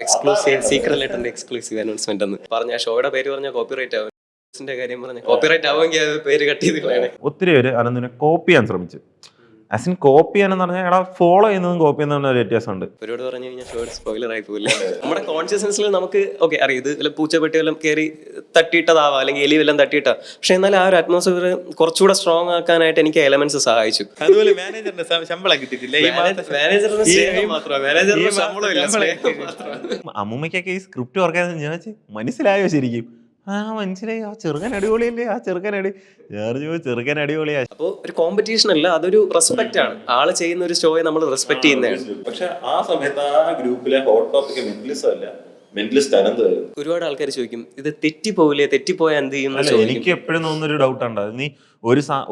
Exclusive secret ലെറ്ററിന്റെ exclusive announcement എന്ന് പറഞ്ഞ ഷോയുടെ പേര് പറഞ്ഞ കോപ്പിറൈറ്റ് ആവും. കാര്യം പറഞ്ഞ കോപ്പിറൈറ്റ് ആവുമെങ്കിൽ അത് പേര് കട്ട് ചെയ്ത് കളയണേ. ഒത്തിരി പേര് അനന്തിനെ കോപ്പി ചെയ്യാൻ ശ്രമിച്ചു. ആസിൻ കോപ്പി ചെയ്യാനെന്ന് പറഞ്ഞാൽ എടാ ഫോളോ ചെയ്യുന്നതും കോപ്പി ചെയ്യുന്നതും ഒരു വ്യത്യാസമുണ്ട്. ഒരുപാട് പറഞ്ഞു കഴിഞ്ഞാൽ ഷോർട്ട് സ്പോയിലർ ആയി പോകില്ല. നമ്മുടെ കോൺഷ്യസ്നസ്സിൽ നമുക്ക് ഓക്കെ അറിയാം, ഇത് വല്ല പൂച്ചപ്പെട്ടി വല്ലതും കയറി തട്ടിയിട്ടതാവാം, അല്ലെങ്കിൽ എലി വല്ലതും തട്ടിയിട്ടാ. പക്ഷെ എന്നാൽ ആ ഒരു അറ്റ്മോസ്ഫിയർ കുറച്ചുകൂടെ സ്ട്രോങ് ആക്കാനായിട്ട് എനിക്ക് എലമെന്റ്സ് സഹായിച്ചു. അതുപോലെ മാനേജറിന്റെ ശമ്പളം കിട്ടിയിട്ടില്ല. അമ്മൂമ്മയ്ക്കൊക്കെ ഈ സ്ക്രിപ്റ്റ് വർക്കാന്ന് ഞാൻ മനസ്സിലായോ ശരിക്കും? മനസ്സിലായി, ആ ചെറുക്കൻ അടിപൊളിയല്ലേ, ആ ചെറുക്കൻ ചെറുക്കൻ അടിപൊളിയാ. അപ്പോൾ ഒരു കോമ്പറ്റീഷൻ അല്ല, അതൊരു റെസ്പെക്ട് ആണ്. ആള് ചെയ്യുന്ന ഒരു ഷോയെ നമ്മൾ റെസ്പെക്ട് ചെയ്യുന്നതാണ്. പക്ഷെ ആ സമയത്ത് ആ ഗ്രൂപ്പിലെ ഹോട്ട് ടോപ്പിക് മെന്റലിസം അല്ല, മെന്റലിസ്റ്റ് അനന്തമായിരുന്നു. ഒരുപാട് ആൾക്കാർ ചോദിക്കും ഇത് തെറ്റിപ്പോവില്ലേ, തെറ്റിപ്പോയാൽ എന്ത് ചെയ്യും. എനിക്ക് എപ്പോഴും തോന്നുന്നൊരു ഡൗട്ട് ഉണ്ട്. നീ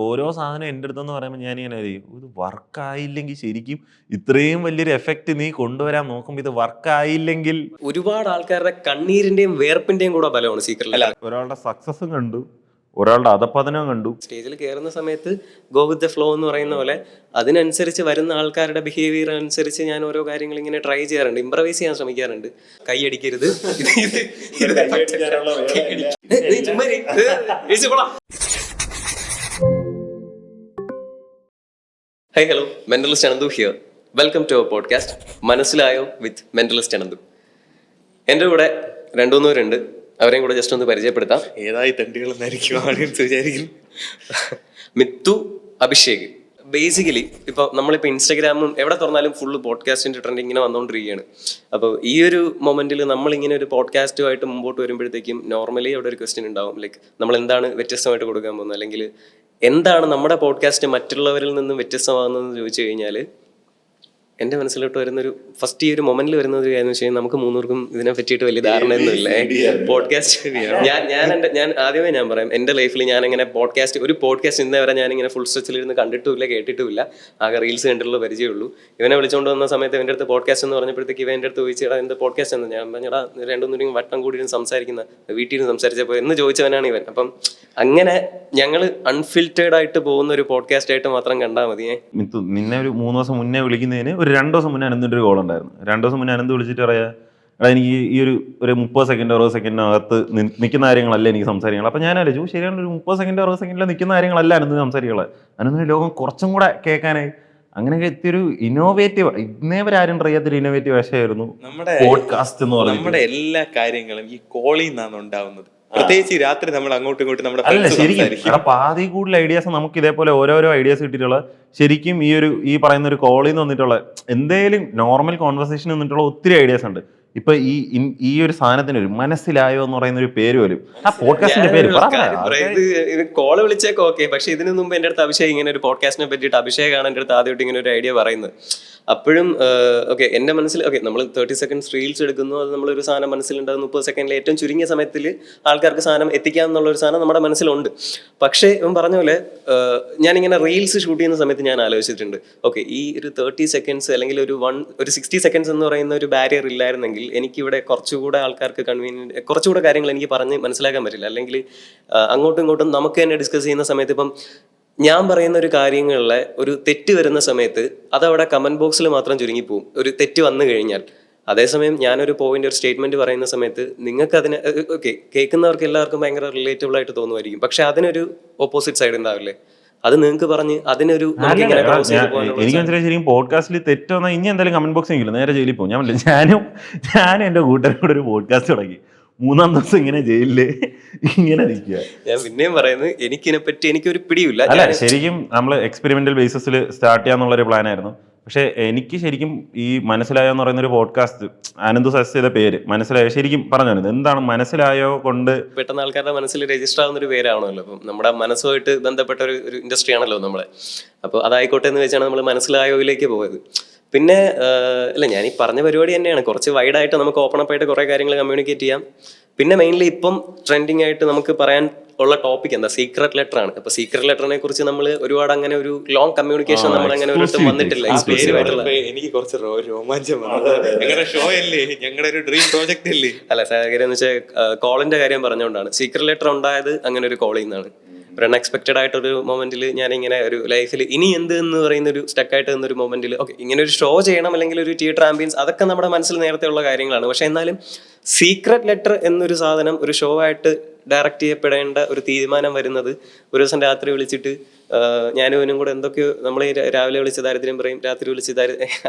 ഓരോ സാധനം എൻ്റെ അടുത്തെന്ന് പറയുമ്പോൾ ഞാനിങ്ങനെ ഇത് വർക്കായില്ലെങ്കിൽ ശരിക്കും ഇത്രയും വലിയൊരു എഫക്റ്റ് നീ കൊണ്ടുവരാൻ നോക്കുമ്പോൾ ഇത് വർക്കായില്ലെങ്കിൽ ഒരുപാട് ആൾക്കാരുടെ കണ്ണീരിന്റെയും വേർപ്പിന്റെയും കൂടെ ബലമാണ് സീക്രട്ട്. ഒരാളുടെ സക്സസും കണ്ടു, ഒരാളുടെ അധപതനവും കണ്ടു. സ്റ്റേജിൽ കയറുന്ന സമയത്ത് ഗോ വിത്ത് ദ ഫ്ലോ എന്ന് പറയുന്ന പോലെ അതിനനുസരിച്ച് വരുന്ന ആൾക്കാരുടെ ബിഹേവിയർ അനുസരിച്ച് ഞാൻ ഓരോ കാര്യങ്ങൾ ഇങ്ങനെ ട്രൈ ചെയ്യാറുണ്ട്, ഇംപ്രവൈസ് ചെയ്യാൻ ശ്രമിക്കാറുണ്ട്. കൈയടിക്കരുത്, hi hello, mentalist Ananthu here. Welcome to our podcast മനസ്സിലായോ വിത്ത് മെന്റലിസ്റ്റ് അനന്തു. എൻ്റെ കൂടെ രണ്ടുമൂന്ന് പേരുണ്ട്, അവരെയും കൂടെ ജസ്റ്റ് ഒന്ന് പരിചയപ്പെടുത്താം. ഏതായി തണ്ടുകളെന്നായിരിക്കും ആണെന്ന് വിചാരിക്കുന്നു. മിത്തു, അഭിഷേക്. ബേസിക്കലി ഇപ്പോൾ നമ്മളിപ്പോൾ ഇൻസ്റ്റാഗ്രാമും എവിടെ തുറന്നാലും ഫുള്ള് പോഡ്കാസ്റ്റിൻ്റെ ട്രെൻഡ് ഇങ്ങനെ വന്നുകൊണ്ടിരിക്കുകയാണ്. അപ്പോൾ ഈ ഒരു മൊമെന്റിൽ നമ്മളിങ്ങനെ ഒരു പോഡ്കാസ്റ്റുമായിട്ട് മുമ്പോട്ട് വരുമ്പോഴത്തേക്കും നോർമലി അവിടെ ഒരു ക്വസ്റ്റ്യൻ ഉണ്ടാവും, ലൈക്ക് നമ്മൾ എന്താണ് വ്യത്യസ്തമായിട്ട് കൊടുക്കാൻ പോകുന്നത്, അല്ലെങ്കിൽ എന്താണ് നമ്മുടെ പോഡ്കാസ്റ്റ് മറ്റുള്ളവരിൽ നിന്നും വ്യത്യസ്തമാകുന്നതെന്ന് ചോദിച്ചു കഴിഞ്ഞാൽ എൻ്റെ മനസ്സിലോട്ട് വരുന്നൊരു ഫസ്റ്റ് ഈ ഒരു മൊമെന്റിൽ വരുന്ന ഒരു കാര്യം വെച്ച് കഴിഞ്ഞാൽ നമുക്ക് മൂന്നൂർക്കും ഇതിനെ പറ്റിയിട്ട് വലിയ ധാരണയൊന്നുമില്ല. പോഡ്കാസ്റ്റ് ഞാൻ ആദ്യമേ ഞാൻ പറയാം, എൻ്റെ ലൈഫിൽ ഞാൻ അങ്ങനെ ഒരു പോഡ്കാസ്റ്റ് ഇന്നേ വരെ ഞാനിങ്ങനെ ഫുൾ സ്ട്രെച്ചിലിരുന്ന് കണ്ടിട്ടുമില്ല, കേട്ടിട്ടുമില്ല. ആകെ റീൽസ് കണ്ടിട്ടുള്ള പരിചയമുള്ളൂ. ഇവനെ വിളിച്ചുകൊണ്ട് വന്ന സമയത്ത് ഇവൻ്റെ അടുത്ത് പോഡ്കാസ്റ്റ് എന്ന് പറഞ്ഞപ്പോഴത്തേക്ക് ഇവൻ എൻ്റെ അടുത്ത് ചോദിച്ചാൽ എന്ത് പോഡ്കാസ്റ്റ് എന്ന്. ഞാൻ പറഞ്ഞാൽ രണ്ടുമൂന്നും വട്ടം കൂടി ഇരുന്ന് സംസാരിക്കുന്ന വീട്ടിൽ നിന്ന് സംസാരിച്ചപ്പോൾ എന്ന് ചോദിച്ചവനാണ് ഇവൻ. അപ്പം അങ്ങനെ ഞങ്ങൾ അൺഫിൽറ്റേഡ് ആയിട്ട് പോകുന്ന ഒരു പോഡ്കാസ്റ്റ് ആയിട്ട് മാത്രം കണ്ടാൽ മതിയേ. നിന്നെ ഒരു 3 ദിവസം മുന്നേ വിളിക്കുന്നതിന് ഒരു 2 ദിവസം മുന്നേ അനന്തിൻ്റെ ഒരു കോൾ ഉണ്ടായിരുന്നു. 2 ദിവസം മുന്നേ അനന്ത് വിളിച്ചിട്ട് പറയാ, എടാ എനിക്ക് ഈ ഒരു 30 സെക്കൻഡ് 60 സെക്കൻഡിനകത്ത് നിൽക്കുന്ന കാര്യങ്ങളല്ല എനിക്ക് സംസാരിക്കണം. അപ്പം ഞാൻ ആലോചിച്ചു, ശരിയാണ്, ഒരു 30 സെക്കൻഡ് 60 സെക്കൻഡിൽ നിൽക്കുന്ന കാര്യങ്ങളല്ല അനന്ത് സംസാരിക്കുക. അനന്തിന് ലോകം കുറച്ചും കൂടെ കേൾക്കാനായി അങ്ങനെയൊക്കെ എത്തിയൊരു ഇന്നോവേറ്റീവ്, ഇന്നേ വരെ ആരും അറിയാത്തൊരു ഇന്നോവേറ്റീവ് ആശയമായിരുന്നു പോഡ്കാസ്റ്റ് എന്ന് പറയുന്നത്. നമ്മുടെ എല്ലാ കാര്യങ്ങളും ഈ കോളിൽ നിന്നാണ് ഉണ്ടാവുന്നത്. പ്രത്യേകിച്ച് രാത്രി നമ്മൾ അങ്ങോട്ടും ഇങ്ങോട്ടും നമ്മുടെ ശരിക്കും പാതി കൂടുതൽ ഐഡിയാസ് നമുക്ക് ഇതേപോലെ ഓരോരോ ഐഡിയാസ് കിട്ടിയിട്ടുള്ള ശരിക്കും ഈ പറയുന്ന ഒരു കോളിൽ നിന്ന് വന്നിട്ടുള്ള എന്തെങ്കിലും നോർമൽ കോൺവെർസേഷൻ വന്നിട്ടുള്ള ഒത്തിരി ഐഡിയാസ് ഉണ്ട്. ഇപ്പൊ ഈ ഒരു സാധനത്തിന് ഒരു മനസ്സിലായോ എന്ന് പറയുന്ന ഒരു പേര് പോലും ആ പോഡ്കാസ്റ്റിന്റെ പേര് കോള് വിളിച്ചേക്കോ ഓക്കെ. പക്ഷെ ഇതിനു മുമ്പ് എൻ്റെ അടുത്ത് അഭിഷേക് ഇങ്ങനെ ഒരു പോഡ്കാസ്റ്റിനെ പറ്റിയിട്ട് അഭിഷേകാണ് എൻ്റെ അടുത്ത് ആദ്യമായിട്ട് ഇങ്ങനെ ഒരു ഐഡിയ പറയുന്നത്. അപ്പോഴും ഓക്കെ എൻ്റെ മനസ്സിൽ ഓക്കെ നമ്മൾ 30 സെക്കൻഡ്സ് റീൽസ് എടുക്കുന്നു, അത് നമ്മളൊരു സാധനം മനസ്സിലുണ്ടാകും. 30 സെക്കൻഡിൽ ഏറ്റവും ചുരുങ്ങിയ സമയത്തിൽ ആൾക്കാർക്ക് സാധനം എത്തിക്കാം എന്നുള്ളൊരു സാധനം നമ്മുടെ മനസ്സിലുണ്ട്. പക്ഷേ ഇവൻ പറഞ്ഞ പോലെ ഞാനിങ്ങനെ റീൽസ് ഷൂട്ട് ചെയ്യുന്ന സമയത്ത് ഞാൻ ആലോചിച്ചിട്ടുണ്ട്, ഓക്കെ ഈ ഒരു 30 സെക്കൻഡ്സ് അല്ലെങ്കിൽ ഒരു 60 സെക്കൻഡ്സ് എന്ന് പറയുന്ന ഒരു ബാരിയർ ഇല്ലായിരുന്നെങ്കിൽ എനിക്കിവിടെ കുറച്ചുകൂടെ ആൾക്കാർക്ക് കൺവീനിയൻറ്റ്, കുറച്ചുകൂടെ കാര്യങ്ങൾ എനിക്ക് പറഞ്ഞ് മനസ്സിലാക്കാൻ പറ്റില്ല. അല്ലെങ്കിൽ അങ്ങോട്ടും ഇങ്ങോട്ടും നമുക്ക് തന്നെ ഡിസ്കസ് ചെയ്യുന്ന സമയത്ത് ഇപ്പം ഞാൻ പറയുന്ന ഒരു കാര്യങ്ങളിലെ ഒരു തെറ്റ് വരുന്ന സമയത്ത് അതവിടെ കമന്റ് ബോക്സിൽ മാത്രം ചുരുങ്ങിപ്പോവും, ഒരു തെറ്റ് വന്നു കഴിഞ്ഞാൽ. അതേസമയം ഞാനൊരു പോയിന്റ്, ഒരു സ്റ്റേറ്റ്മെന്റ് പറയുന്ന സമയത്ത് നിങ്ങൾക്ക് അതിന് ഓക്കെ കേൾക്കുന്നവർക്ക് എല്ലാവർക്കും ഭയങ്കര റിലേറ്റബിൾ ആയിട്ട് തോന്നുമായിരിക്കും. പക്ഷെ അതിനൊരു ഓപ്പോസിറ്റ് സൈഡ് ഉണ്ടാവില്ലേ, അത് നിങ്ങൾക്ക് പറഞ്ഞ് അതിനൊരു എനിക്ക് മനസ്സിലായി. ശരിക്കും പോഡ്കാസ്റ്റിൽ തെറ്റൊന്നും ഇനി എന്തായാലും കമന്റ് ബോക്സ് എങ്കിലും നേരെ ജയിലിൽ പോകും. ഞാൻ എൻ്റെ കൂട്ടുകാരും കൂടെ ഒരു പോഡ്കാസ്റ്റ് തുടങ്ങി. 3-ാം ദിവസം ഇങ്ങനെ ജയിലില് ഇങ്ങനെ നിൽക്കുക. ഞാൻ പിന്നെയും പറയുന്നത് എനിക്കിതിനെപ്പറ്റി എനിക്കൊരു പിടിയില്ല. അല്ല ശരിക്കും നമ്മൾ എക്സ്പെരിമെന്റൽ ബേസിസിൽ സ്റ്റാർട്ട് ചെയ്യാന്നുള്ളൊരു പ്ലാൻ ആയിരുന്നു. പക്ഷെ എനിക്ക് ശരിക്കും ഈ മനസ്സിലായോ എന്ന് പറയുന്ന ഒരു പോഡ്കാസ്റ്റ് അനന്ത് സജസ്റ്റ് ചെയ്ത പേര് മനസ്സിലായോ ശരിക്കും പറഞ്ഞു എന്താണ് മനസ്സിലായോ കൊണ്ട് പെട്ടെന്ന് ആൾക്കാരുടെ മനസ്സിൽ രജിസ്റ്റർ ആവുന്ന ഒരു പേരാണല്ലോ. അപ്പം നമ്മുടെ മനസ്സുമായിട്ട് ബന്ധപ്പെട്ട ഒരു ഇൻഡസ്ട്രി ആണല്ലോ നമ്മളെ. അപ്പോൾ അതായിക്കോട്ടെ എന്ന് വെച്ചാണ് നമ്മൾ മനസ്സിലായോയിലേക്ക് പോയത്. പിന്നെ അല്ല ഞാൻ ഈ പറഞ്ഞ പരിപാടി തന്നെയാണ്, കുറച്ച് വൈഡായിട്ട് നമുക്ക് ഓപ്പൺ അപ്പ് ആയിട്ട് കുറേ കാര്യങ്ങൾ കമ്മ്യൂണിക്കേറ്റ് ചെയ്യാം. പിന്നെ മെയിൻലി ഇപ്പം ട്രെൻഡിങ് ആയിട്ട് നമുക്ക് പറയാൻ ഉള്ള ടോപ്പിക് എന്താ, സീക്രട്ട് ലെറ്റർ ആണ്. അപ്പൊ സീക്രട്ട് ലെറ്ററിനെ കുറിച്ച് നമ്മൾ ഒരുപാട് അങ്ങനെ ഒരു ലോങ് കമ്മ്യൂണിക്കേഷൻ നമ്മൾ അങ്ങനെ ഒരിടത്തും വന്നിട്ടില്ല. എനിക്ക് കുറച്ച് രോമാഞ്ചം ഞങ്ങളുടെ ഷോ അല്ലേ, ഞങ്ങളുടെ ഒരു ഡ്രീം പ്രോജക്റ്റ് അല്ലേ. അല്ല സാഹചര്യം എന്ന് വെച്ചാൽ കോളിന്റെ കാര്യം പറഞ്ഞുകൊണ്ടാണ്. സീക്രട്ട് ലെറ്റർ ഉണ്ടായത് അങ്ങനെ ഒരു കോളിൽ നിന്നാണ്. ഒരു അൺഎക്സ്പെക്റ്റഡ് ആയിട്ടൊരു മൊമെന്റിൽ ഞാനിങ്ങനെ ഒരു ലൈഫിൽ ഇനി എന്ത് എന്ന് പറയുന്ന ഒരു സ്റ്റക്കായിട്ട് നിന്നൊരു മൊമെന്റിൽ ഓക്കെ ഇങ്ങനെ ഒരു ഷോ ചെയ്യണം അല്ലെങ്കിൽ ഒരു തിയേറ്റർ ആംബിയൻസ് അതൊക്കെ നമ്മുടെ മനസ്സിൽ നേരത്തെ ഉള്ള കാര്യങ്ങളാണ്. പക്ഷെ എന്നാലും സീക്രട്ട് ലെറ്റർ എന്നൊരു സാധനം ഒരു ഷോ ആയിട്ട് ഡയറക്റ്റ് ചെയ്യപ്പെടേണ്ട ഒരു തീരുമാനം വരുന്നത് ഒരു ദിവസം രാത്രി വിളിച്ചിട്ട് ഞാനും ഇവനും കൂടെ എന്തൊക്കെയോ നമ്മൾ രാവിലെ വിളിച്ച് ദാരിദ്ര്യം പറയും, രാത്രി വിളിച്ച്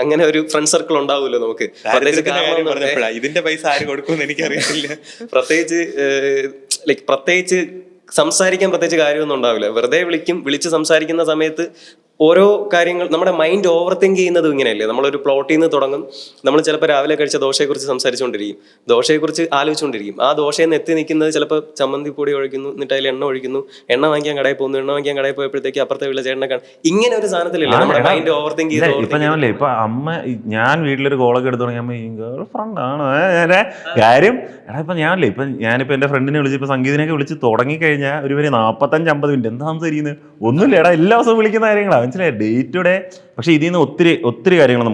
അങ്ങനെ ഒരു ഫ്രണ്ട് സർക്കിൾ ഉണ്ടാവുമല്ലോ നമുക്ക്. ഇതിന്റെ പൈസ ആര് കൊടുക്കുമെന്ന് എനിക്കറിയില്ല. പ്രത്യേകിച്ച് സംസാരിക്കാൻ പ്രത്യേകിച്ച് കാര്യമൊന്നും ഉണ്ടാവില്ല. വെറുതെ വിളിച്ച് സംസാരിക്കുന്ന സമയത്ത് ഓരോ കാര്യങ്ങൾ നമ്മുടെ മൈൻഡ് ഓവർ തിങ്ക് ചെയ്യുന്നതും ഇങ്ങനെയല്ലേ. നമ്മളൊരു പ്ലോട്ടിൽ നിന്ന് തുടങ്ങും. നമ്മൾ ചിലപ്പോൾ രാവിലെ കഴിച്ച ദോശയെക്കുറിച്ച് സംസാരിച്ചുകൊണ്ടിരിക്കും, ദോശയെക്കുറിച്ച് ആലോചിച്ചുകൊണ്ടിരിക്കും. ആ ദോശയിൽ നിന്ന് എത്തി നിൽക്കുന്നത് ചിലപ്പോൾ ചമ്മന്തി പൊടി ഒഴിക്കുന്നു, എന്നിട്ട് അതിൽ എണ്ണ ഒഴിക്കുന്നു, എണ്ണ വാങ്ങിക്കാൻ കടയിൽ പോകുന്നു, എണ്ണ വാങ്ങിക്കാൻ കടയിൽ പോയപ്പോഴത്തേക്ക് അപ്പുറത്തെ വീട്ടിലെ ചേട്ടനെ കാണും. ഇങ്ങനെ ഒരു സാധനത്തിലല്ലേ നമ്മുടെ മൈൻഡ് ഓവർ തിങ്ക് ചെയ്ത്. ഇപ്പൊ ഞാനല്ലേ ഇപ്പൊ ഞാൻ വീട്ടിലൊരു കോളൊക്കെ എടുത്തു തുടങ്ങിയപ്പോ ഗേൾ ഫ്രണ്ട് ആണ് കാര്യം. എടാ ഇപ്പൊ ഞാനിപ്പോ എന്റെ ഫ്രണ്ടിനെ വിളിച്ച് ഇപ്പൊ സംഗീതനെയൊക്കെ വിളിച്ച് തുടങ്ങിക്കഴിഞ്ഞാൽ ഒരു 45-50 മിനിറ്റ് എന്താ സംസാരിക്കുന്നത്? ഒന്നുമില്ല എടാ, എല്ലാ ദിവസവും വിളിക്കുന്ന കാര്യങ്ങളാണ്, മനസ്സിലായി, ഡേ ടു ഡേ. പക്ഷെ ഇതിൽ നിന്ന് ഒത്തിരി കാര്യങ്ങൾ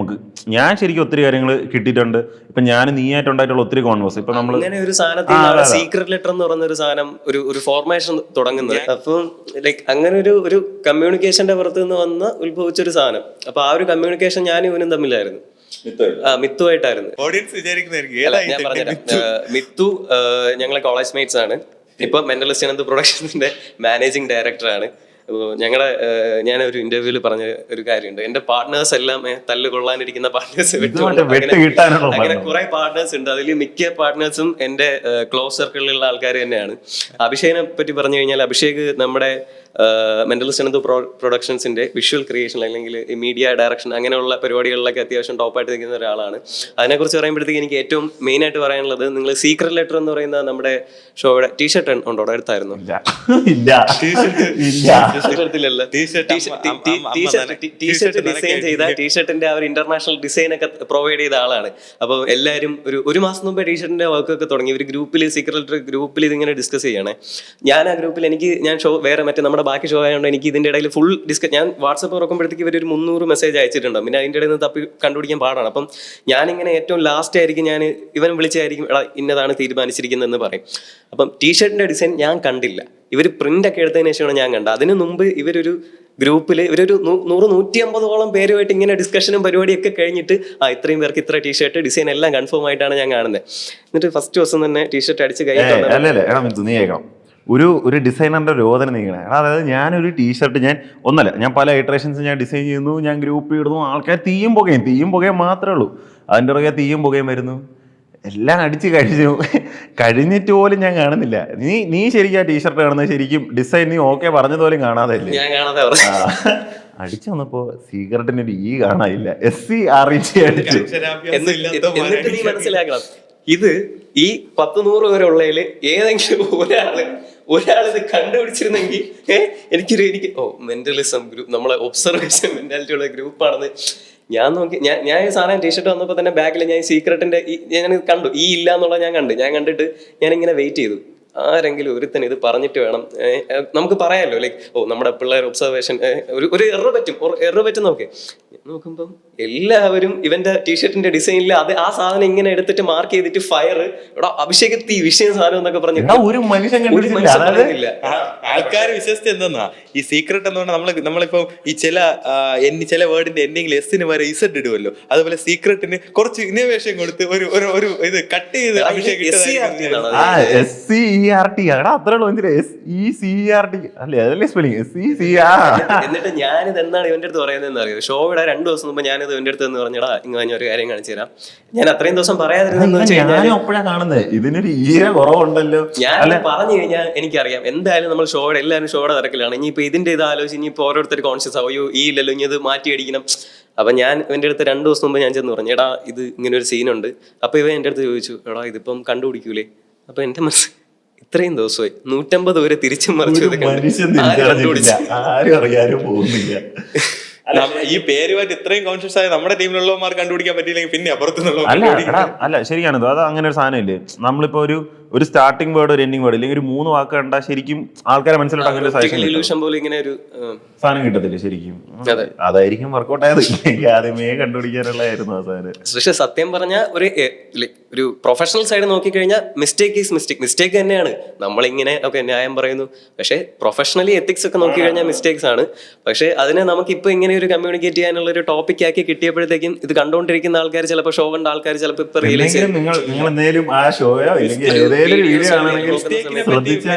ഞാൻ ശരിക്കും ഒത്തിരി കാര്യങ്ങൾ കിട്ടിയിട്ടുണ്ട്. ഇപ്പൊ ഞാൻ നീയായിട്ടുണ്ടായിട്ടുള്ള ഒത്തിരി കോൺവേഴ്സ് ഇപ്പൊ നമ്മൾ അങ്ങനെ ഒരു സാധനത്തിൽ സീക്രട്ട് ലെറ്റർ എന്ന് പറയുന്ന ഒരു സാധനം ഒരു ഫോർമേഷൻ തുടങ്ങുന്നത്. അപ്പം ലൈക്ക് അങ്ങനെ ഒരു കമ്മ്യൂണിക്കേഷന്റെ പുറത്ത് നിന്ന് വന്ന് ഉത്ഭവിച്ചൊരു സാധനം. അപ്പൊ ആ ഒരു കമ്മ്യൂണിക്കേഷൻ ഞാനും ഇവനും തമ്മിലായിരുന്നു, മിത്തുവായിട്ടായിരുന്നു. ഓഡിയൻസ് വിചാരിക്കുന്നതായിരിക്കും ഞാൻ പറഞ്ഞുതരാം. മിത്തു ഞങ്ങളെ കോളേജ് മേറ്റ്സ് ആണ്. ഇപ്പൊ മെന്റലിസ്റ്റ് അനന്ത് പ്രൊഡക്ഷൻസിന്റെ മാനേജിങ് ഡയറക്ടറാണ്. ഞങ്ങളുടെ ഞാനൊരു ഇന്റർവ്യൂവിൽ പറഞ്ഞ ഒരു കാര്യമുണ്ട്, എന്റെ പാർട്ട്നേഴ്സ് എല്ലാം തല്ല് കൊള്ളാനിരിക്കുന്ന പാർട്ട്നേഴ്സ് അങ്ങനെ കുറെ പാർട്ട്നേഴ്സ് ഉണ്ട്. അതിൽ മിക്ക പാർട്ട്നേഴ്സും എന്റെ ക്ലോസ് സർക്കിളിലുള്ള ആൾക്കാർ തന്നെയാണ്. അഭിഷേകിനെ പറ്റി പറഞ്ഞു കഴിഞ്ഞാൽ അഭിഷേക് നമ്മുടെ മെന്റലിസ്റ്റ് അനന്ത് പ്രൊഡക്ഷൻസിന്റെ വിഷ്വൽ ക്രിയേഷൻ അല്ലെങ്കിൽ മീഡിയ ഡയറക്ഷൻ അങ്ങനെയുള്ള പരിപാടികളിലൊക്കെ അത്യാവശ്യം ടോപ്പായിട്ട് നിൽക്കുന്ന ഒരാളാണ്. അതിനെക്കുറിച്ച് പറയുമ്പോഴത്തേക്ക് എനിക്ക് ഏറ്റവും മെയിൻ ആയിട്ട് പറയാനുള്ളത്, നിങ്ങൾ സീക്രട്ട് ലെറ്റർ എന്ന് പറയുന്ന നമ്മുടെ ഷോയുടെ ടീഷർട്ട് ഉണ്ടോ? എടുത്തായിരുന്നു? ടീഷർട്ട് ഡിസൈൻ ചെയ്ത ടീഷർട്ടിന്റെ ആ ഒരു ഇന്റർനാഷണൽ ഡിസൈൻ ഒക്കെ പ്രൊവൈഡ് ചെയ്ത ആളാണ്. അപ്പോൾ എല്ലാവരും ഒരു മാസം മുമ്പേ ടീഷർട്ടിന്റെ വർക്കൊക്കെ തുടങ്ങി. ഒരു ഗ്രൂപ്പിൽ സീക്രട്ട് ഗ്രൂപ്പിൽ ഇതിങ്ങനെ ഡിസ്കസ് ചെയ്യണേ. ഞാൻ ആ ഗ്രൂപ്പിൽ ഞാൻ ഷോ വേറെ മറ്റേ നമ്മുടെ ബാക്കി ഷോ ആയതുകൊണ്ട് എനിക്ക് ഇതിന്റെ ഇടയിൽ ഫുൾ ഞാൻ വാട്സപ്പ് തുറക്കുമ്പോഴത്തേക്ക് ഇവരൊരു 300 മെസ്സേജ് അയച്ചിട്ടുണ്ടാവും. പിന്നെ അതിന്റെ ഇടയിൽ നിന്ന് തപ്പി കണ്ടുപിടിക്കാൻ പാടാണ്. അപ്പം ഞാനിങ്ങനെ ഏറ്റവും ലാസ്റ്റ് ആയിരിക്കും ഞാൻ ഇവൻ വിളിച്ചായിരിക്കും എടാ ഇന്നതാണ് തീരുമാനിച്ചിരിക്കുന്നതെന്ന് പറയും. അപ്പം ടീഷർട്ടിന്റെ ഡിസൈൻ ഞാൻ കണ്ടില്ല, ഇവർ പ്രിന്റ് ഒക്കെ എടുത്തതിന് ശേഷമാണ് ഞാൻ കണ്ടത്. അതിനു മുമ്പ് ഇവരൊരു ഗ്രൂപ്പിൽ ഇവരൊരു 100-150 പേരുമായിട്ട് ഇങ്ങനെ ഡിസ്കഷനും പരിപാടിയൊക്കെ കഴിഞ്ഞിട്ട് ഇത്രയും പേർക്ക് ഇത്ര ടീഷർട്ട് ഡിസൈൻ എല്ലാം കൺഫേം ആയിട്ടാണ് ഞാൻ കാണുന്നത്. എന്നിട്ട് ഫസ്റ്റ് ദിവസം തന്നെ ടീഷർട്ട് അടിച്ച് കഴിക്കണം. ഒരു ഡിസൈനറിന്റെ രോദന നീങ്ങണേ. അതായത് ഞാനൊരു ടീഷർട്ട് ഞാൻ പല ഇറ്ററേഷൻസ് ഞാൻ ഡിസൈൻ ചെയ്യുന്നു, ഞാൻ ഗ്രൂപ്പ് ഇടുന്നു, ആൾക്കാർ തീയും പുകയും മാത്രമേ ഉള്ളൂ. അതിൻ്റെ പുറകെ തീയും പുകയും വരുന്നു, എല്ലാം അടിച്ച് കഴിഞ്ഞിട്ട് പോലും ഞാൻ കാണുന്നില്ല. നീ ശരിക്കും ആ ടീഷർട്ട് കാണുന്നത് ശരിക്കും ഡിസൈൻ നീ ഓക്കെ പറഞ്ഞതുപോലും കാണാതല്ലേ? അടിച്ചു വന്നപ്പോ സീക്രട്ടിന് ഒരു കാണാനില്ല, SCRET അടിച്ചു. എന്നിട്ട് നീ മനസ്സിലാക്കണം, ഇത് ഈ 10-100 പേരെ ഉള്ളതില് ഏതെങ്കിലും ഒരാൾ ഇത് കണ്ടുപിടിച്ചിരുന്നെങ്കിൽ എനിക്ക് മെന്റലിസം ഗ്രൂപ്പ്, നമ്മളെ ഒബ്സർവേഷൻ മെന്റാലിറ്റി ഉള്ള ഗ്രൂപ്പാണെന്ന് ഞാൻ നോക്കി. ഞാൻ ഈ സാധനം ടീഷർട്ട് വന്നപ്പോൾ തന്നെ ബാഗിൽ ഞാൻ സീക്രട്ടിന്റെ ഞാൻ കണ്ടു, ഇല്ല എന്നുള്ളത് ഞാൻ കണ്ടിട്ട് ഞാനിങ്ങനെ വെയിറ്റ് ചെയ്തു, ആരെങ്കിലും ഒരുത്തന് ഇത് പറഞ്ഞിട്ട് വേണം നമുക്ക് പറയാമല്ലോ. ലൈക്ക് നമ്മുടെ പിള്ളേർ ഒബ്സർവേഷൻ ഒരു എറർ പറ്റും നോക്കുമ്പം എല്ലാവരും ഇവന്റെ ടീഷർട്ടിന്റെ ഡിസൈനിൽ ആ സാധനം ഇങ്ങനെ എടുത്തിട്ട് മാർക്ക് ചെയ്തിട്ട് ഫയർ അഭിഷേകത്തി വിഷയം സാധനം എന്നൊക്കെ പറഞ്ഞു. ഒരു മനുഷ്യൻ ആൾക്കാർ വിശ്വസിച്ച് എന്തെന്നാ ഈ സീക്രട്ട് എന്ന് പറഞ്ഞാൽ നമ്മളിപ്പോ ഈ ചില വേർഡിന്റെ എൻഡിങ്ങിൽ എസ്സിന് വരെ ഇസഡ് ഇടുമല്ലോ, അതുപോലെ സീക്രട്ടിന് കുറച്ച് ഇന്നോവേഷൻ കൊടുത്ത് ഒരു ഇത് കട്ട് ചെയ്ത് അഭിഷേക് എന്നിട്ട് ഞാനിത് എന്താണ് ഇവന്റെ അടുത്ത് പറയുന്നത് അറിയാം. ഷോയുടെ 2 ദിവസം മുമ്പ് ഞാനിത് ഇവന്റെ അടുത്ത് എന്ന് പറഞ്ഞടാ ഇങ്ങനെ ഒരു കാര്യം കാണിച്ചു തരാം. ഞാൻ അത്രയും ദിവസം പറയാതിരുന്നെന്ന് വെച്ച് കഴിഞ്ഞാൽ ഞാൻ പറഞ്ഞു കഴിഞ്ഞാൽ എനിക്കറിയാം എന്തായാലും നമ്മൾ ഷോയുടെ എല്ലാവരും ഷോയുടെ തിരക്കിലാണ്. ഇനിയിപ്പോ ഇതിന്റെ ഇത് ആലോചിച്ച് ഇനിയിപ്പോ ഓരോരുത്തർ കോൺഷ്യസ് ആവോ ഈ ഇല്ലല്ലോ ഇനി ഇത് മാറ്റി അടിക്കണം. അപ്പൊ ഞാൻ ഇവന്റെ അടുത്ത് 2 ദിവസം മുമ്പ് ഞാൻ ചെന്ന് പറഞ്ഞു എടാ ഇത് ഇങ്ങനെ ഒരു സീനുണ്ട്. അപ്പൊ ഇവ എന്റെ അടുത്ത് ചോദിച്ചു എടാ ഇതിപ്പം കണ്ടുപിടിക്കൂലേ? അപ്പൊ എന്റെ മനസ്സ് ഇത്രയും ദിവസമായി 150 പേരെ തിരിച്ചും മറിച്ചു ഈ പേരുമായിട്ട് ഇത്രയും കോൺഷ്യസ് ആയ നമ്മുടെ ടീമിലുള്ളവന്മാർ കണ്ടുപിടിക്കാൻ പറ്റിയില്ലെങ്കിൽ പിന്നെ അപ്പുറത്തുനിന്നുള്ള അല്ല ശരിയാണ്. അത് അങ്ങനെ ഒരു സാധനം ഇല്ലേ, നമ്മളിപ്പോ ഒരു സ്റ്റാർട്ടിംഗ് വേർഡ് ഒരു എൻഡിങ് വേർഡ് ഇല്ലെങ്കിൽ ഒരു 3 വാക്ക് കണ്ടാൽ ശരിക്കും ആൾക്കാരെ മനസ്സിലോട്ട് അങ്ങനെ ഒരു സജഷൻ ഇല്യൂഷൻ പോലെ ഇങ്ങനെ ഒരു സാധനം കിട്ടത്തില്ല ശരിക്കും. അതായിരിക്കും വർക്കൗട്ട് ആയത്. എനിക്ക് ആദ്യമേ കണ്ടുപിടിക്കാനുള്ളതായിരുന്നു ആ സാധനം. പക്ഷെ സത്യം പറഞ്ഞാൽ ഒരു പ്രൊഫഷണൽ സൈഡ് നോക്കിക്കഴിഞ്ഞാൽ മിസ്റ്റേക്ക് ഈസ് മിസ്റ്റേക്ക് തന്നെയാണ്. നമ്മളിങ്ങനെ ഒക്കെ ന്യായം പറയുന്നു, പക്ഷെ പ്രൊഫഷണലി എത്തിക്സ് ഒക്കെ നോക്കിക്കഴിഞ്ഞാൽ മിസ്റ്റേക്സ് ആണ്. പക്ഷെ അതിനെ നമുക്കിപ്പോൾ ഇങ്ങനെ ഒരു കമ്മ്യൂണിക്കേറ്റ് ചെയ്യാനുള്ള ഒരു ടോപ്പിക് ആക്കി കിട്ടിയപ്പോഴത്തേക്കും ഇത് കണ്ടുകൊണ്ടിരിക്കുന്ന ആൾക്കാർ ചിലപ്പോൾ ഷോ കണ്ട ആൾക്കാർ ചിലപ്പോൾ ഇപ്പൊ റിയലൈസ് ചെയ്യും. നിങ്ങൾ എന്തെങ്കിലും ആ ഷോയോ ഇല്ലെങ്കിൽ ഏതെങ്കിലും വീഡിയോ ആണെങ്കിൽ